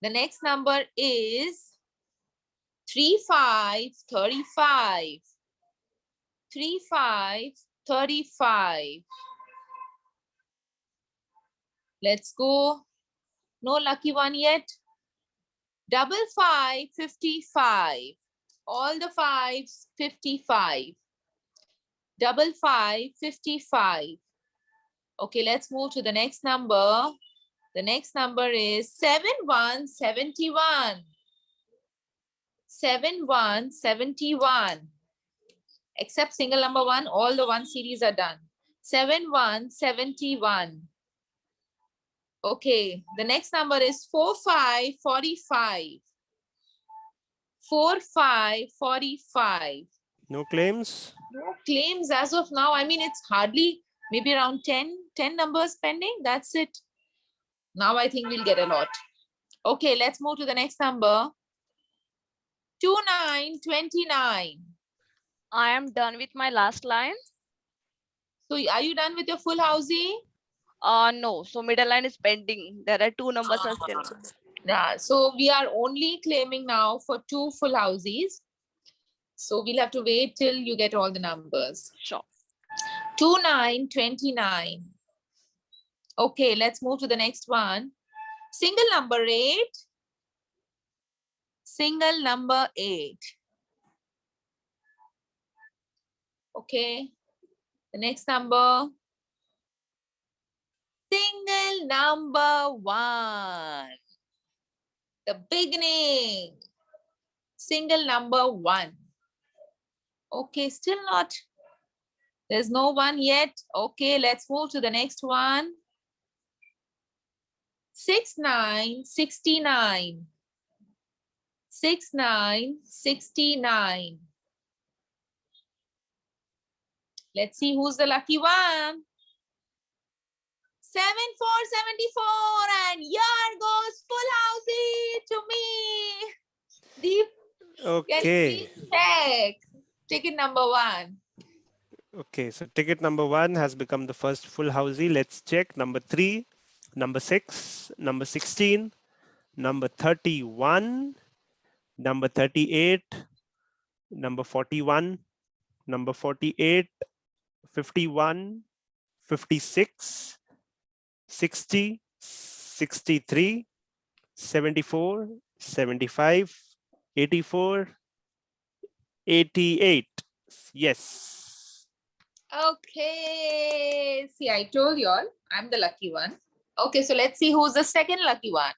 The next number is 3535. 3535. Let's go. No lucky one yet. 5555. All the fives, 55. 5555. Okay, let's move to the next number. The next number is 7171. 7171. Except single number one, all the one series are done. 7171. Okay, the next number is 4545. 4545. No claims? No claims as of now. I mean, it's hardly maybe around 10 numbers pending. That's it. Now I think we'll get a lot. Okay, let's move to the next number. 2929. I am done with my last line. So are you done with your full Housie? No. So middle line is pending. There are 2 numbers are still. Yeah, so we are only claiming now for 2 full Housies. So we'll have to wait till you get all the numbers. Sure. 2929. Okay, let's move to the next one. Single number 8. Single number 8. Okay. The next number. Single number 1. The beginning. Single number 1. Okay, still not. There's no one yet. Okay, let's move to the next one. 6969. 6969. Let's see who's the lucky one. 7474, and here goes full Housie to me. Deep. Okay. Check. Ticket number 1. Okay, so ticket number 1 has become the first full Housie. Let's check number 3, number 6, number 16, number 31, number 38, number 41, number 48, 51, 56, 60, 63, 74, 75, 84, 88. Yes. Okay. See, I told you all, I'm the lucky one. Okay, so let's see who's the second lucky one.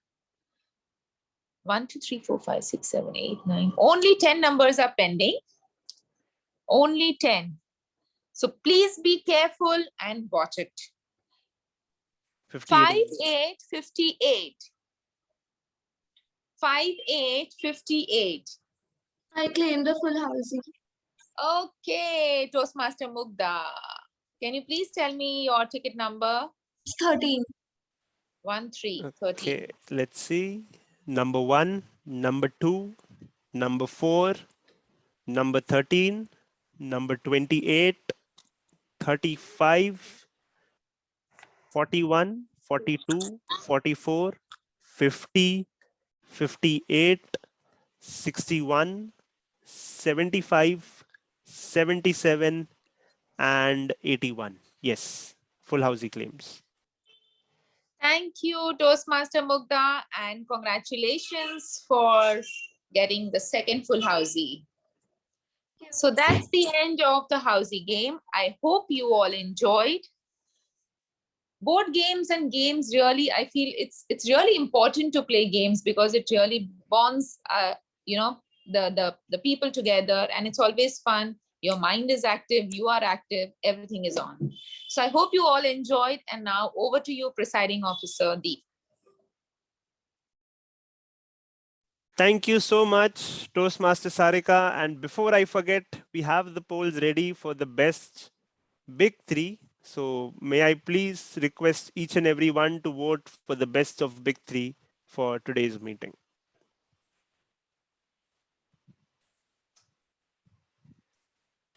1, 2, 3, 4, 5, 6, 7, 8, 9. Only 10 numbers are pending. Only 10. So please be careful and watch it. 5858. 5858. I claim the full Housie. Okay, Toastmaster Mugda. Can you please tell me your ticket number? 13. 13. 13. Okay, let's see. Number 1, number 2, number 4, number 13, number 28, 35, 41, 42, 44, 50, 58, 61, 75, 77, and 81. Yes, full Housie claims. Thank you, Toastmaster Mugda, and congratulations for getting the second full Housie. So that's the end of the Housie game. I hope you all enjoyed. Board games and games, really, I feel it's really important to play games because it really bonds the people together, and it's always fun. Your mind is active, you are active, everything is on. So I hope you all enjoyed, and now over to you, Presiding Officer Deep. Thank you so much, Toastmaster Sarika. And before I forget, we have the polls ready for the best big 3. So may I please request each and every one to vote for the best of big 3 for today's meeting.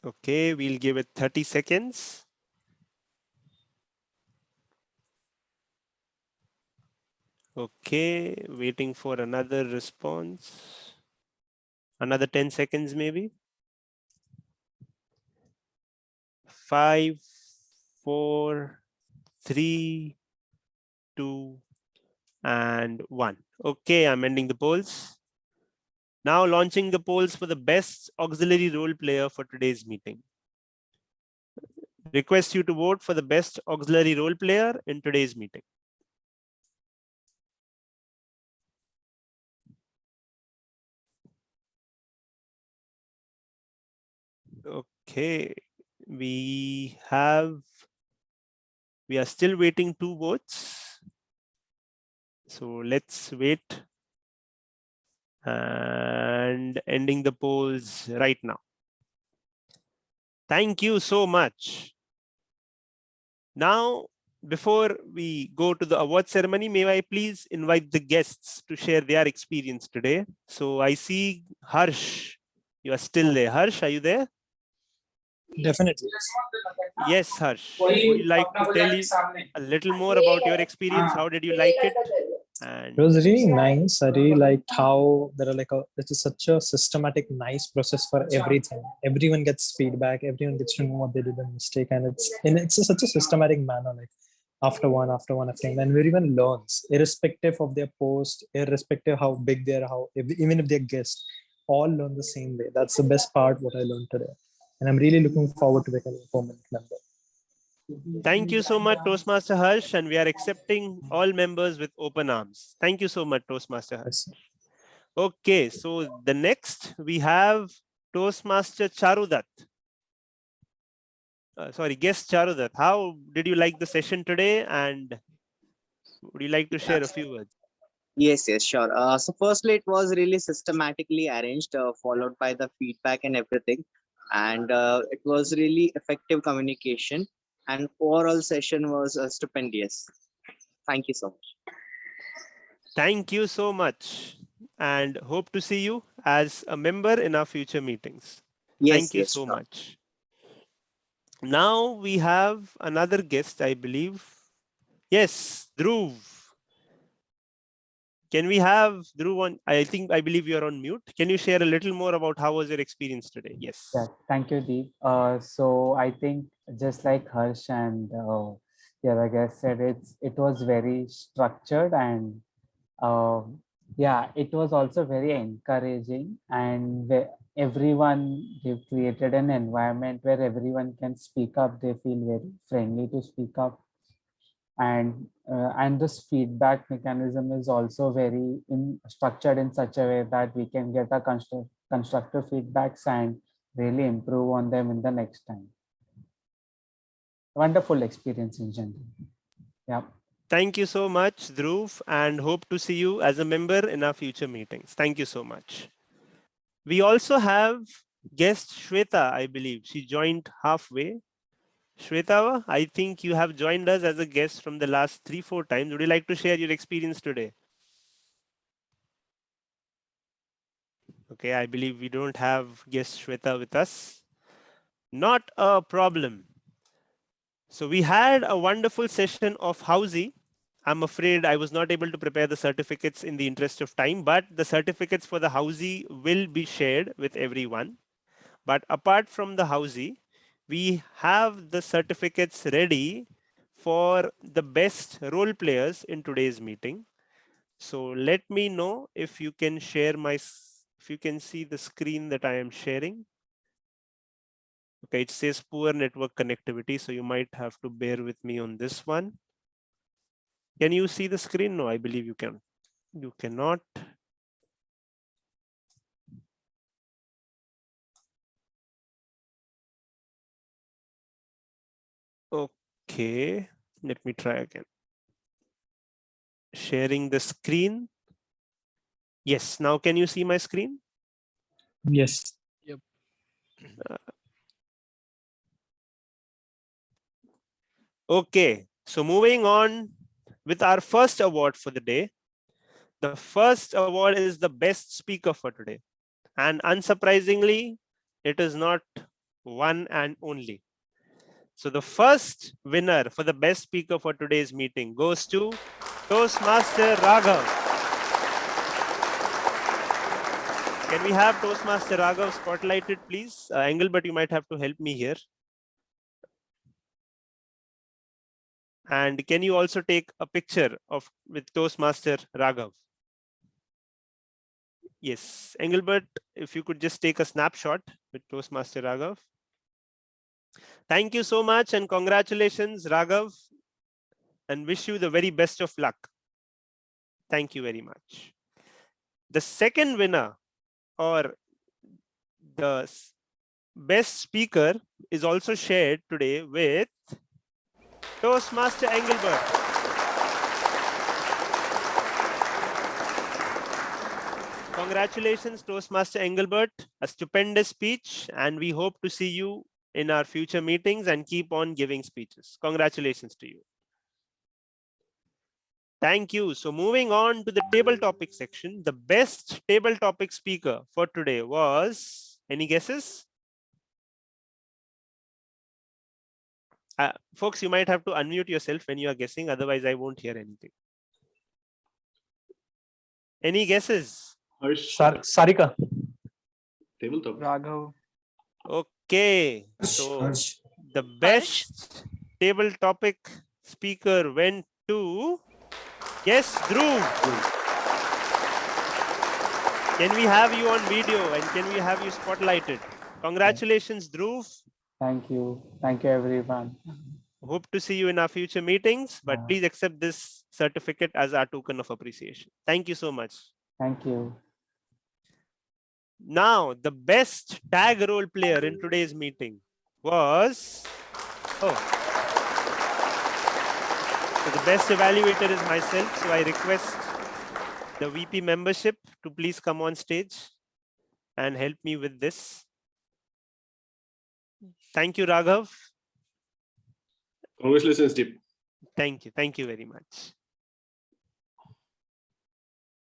Okay, we'll give it 30 seconds. Okay, waiting for another response. Another 10 seconds maybe. 5, 4, 3, 2, and 1. Okay, I'm ending the polls. Now launching the polls for the best auxiliary role player for today's meeting. Request you to vote for the best auxiliary role player in today's meeting. Okay, we are still waiting 2 votes. So let's wait and ending the polls right now. Thank you so much. Now, before we go to the award ceremony, may I please invite the guests to share their experience today. So I see Harsh, you are still there. Harsh, are you there? Definitely. Yes, Harsh. Would you like to tell you a little more about your experience? How did you like it? And it was really nice. I really liked how there are this is such a systematic, nice process for everything. Everyone gets feedback. Everyone gets to know what they did a mistake, and it's such a systematic manner. Like after one, and everyone learns, irrespective of their post, irrespective how big they are, even if they're guests, all learn the same way. That's the best part. What I learned today, and I'm really looking forward to becoming a permanent member. Thank you so much, Toastmaster Harsh, and we are accepting all members with open arms. Thank you so much, Toastmaster Harsh. Okay, so the next we have Toastmaster Charudat. Sorry, guest Charudat. How did you like the session today, and would you like to share a few words? Yes, sure. So firstly, it was really systematically arranged, followed by the feedback and everything. And it was really effective communication, and overall session was stupendous. Thank you so much. Thank you so much, and hope to see you as a member in our future meetings. Yes, Thank you so sure. much. Now we have another guest, I believe. Yes, Dhruv. Can we have Dhruv on? I believe you are on mute. Can you share a little more about how was your experience today? Yes. Yeah, thank you, Deep. So I think just like Harsh and the other guest said, it was very structured, and yeah, it was also very encouraging, and everyone, they've created an environment where everyone can speak up. They feel very friendly to speak up, and this feedback mechanism is also very structured in such a way that we can get a constructive feedbacks and really improve on them in the next time. Wonderful experience in general. Yeah. Thank you so much, Dhruv, and hope to see you as a member in our future meetings. Thank you so much. We also have guest Shweta, I believe. She joined halfway. Shweta, I think you have joined us as a guest from the last 3-4 times. Would you like to share your experience today? Okay, I believe we don't have guest Shweta with us. Not a problem. So we had a wonderful session of Housie. I'm afraid I was not able to prepare the certificates in the interest of time, but the certificates for the Housie will be shared with everyone. But apart from the Housie, we have the certificates ready for the best role players in today's meeting. So let me know if you can share if you can see the screen that I am sharing. Okay, it says poor network connectivity, so you might have to bear with me on this one. Can you see the screen? No, I believe you can. You cannot. Okay, let me try again. Sharing the screen. Yes, now can you see my screen? Yes. Yep. Okay, so moving on with our first award for the day. The first award is the best speaker for today. And unsurprisingly, it is not one and only. So the first winner for the best speaker for today's meeting goes to Toastmaster Raghav. Can we have Toastmaster Raghav spotlighted, please? Engelbert, you might have to help me here. And can you also take a picture with Toastmaster Raghav? Yes, Engelbert, if you could just take a snapshot with Toastmaster Raghav. Thank you so much and congratulations, Raghav, and wish you the very best of luck. Thank you very much. The second winner, or the best speaker, is also shared today with Toastmaster Engelbert. Congratulations, Toastmaster Engelbert, a stupendous speech, and we hope to see you in our future meetings and keep on giving speeches. Congratulations to you. Thank you. So moving on to the table topic section, the best table topic speaker for today was, any guesses? Folks, you might have to unmute yourself when you are guessing, otherwise I won't hear anything. Any guesses? Sarika. Tabletop. Raghav. Okay, so the best table topic speaker went to, yes, Dhruv. Can we have you on video and can we have you spotlighted? Congratulations, Dhruv. Thank you. Thank you, everyone. Hope to see you in our future meetings, but please accept this certificate as our token of appreciation. Thank you so much. Thank you. Now, the best tag role player in today's meeting was, so the best evaluator is myself. So I request the VP membership to please come on stage and help me with this. Thank you, Raghav. Congratulations, Deep. Thank you. Thank you very much.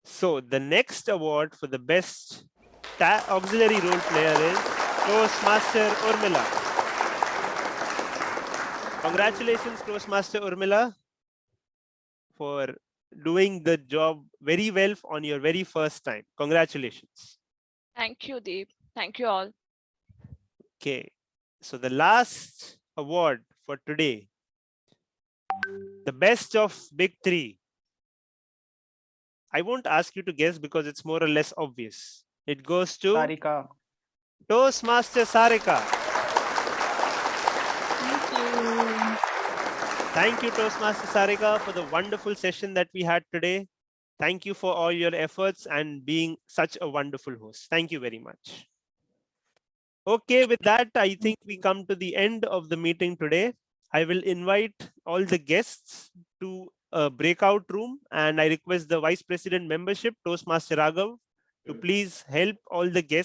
So the next award for the best auxiliary role player is Toastmaster Urmila. Congratulations, Toastmaster Urmila, for doing the job very well on your very first time. Congratulations. Thank you, Deep. Thank you all. Okay, so the last award for today, the best of big three. I won't ask you to guess because it's more or less obvious. It goes to Sarika. Toastmaster Sarika. Thank you. Thank you, Toastmaster Sarika, for the wonderful session that we had today. Thank you for all your efforts and being such a wonderful host. Thank you very much. Okay, with that, I think we come to the end of the meeting today. I will invite all the guests to a breakout room, and I request the Vice President membership, Toastmaster Raghav, to please help all the guests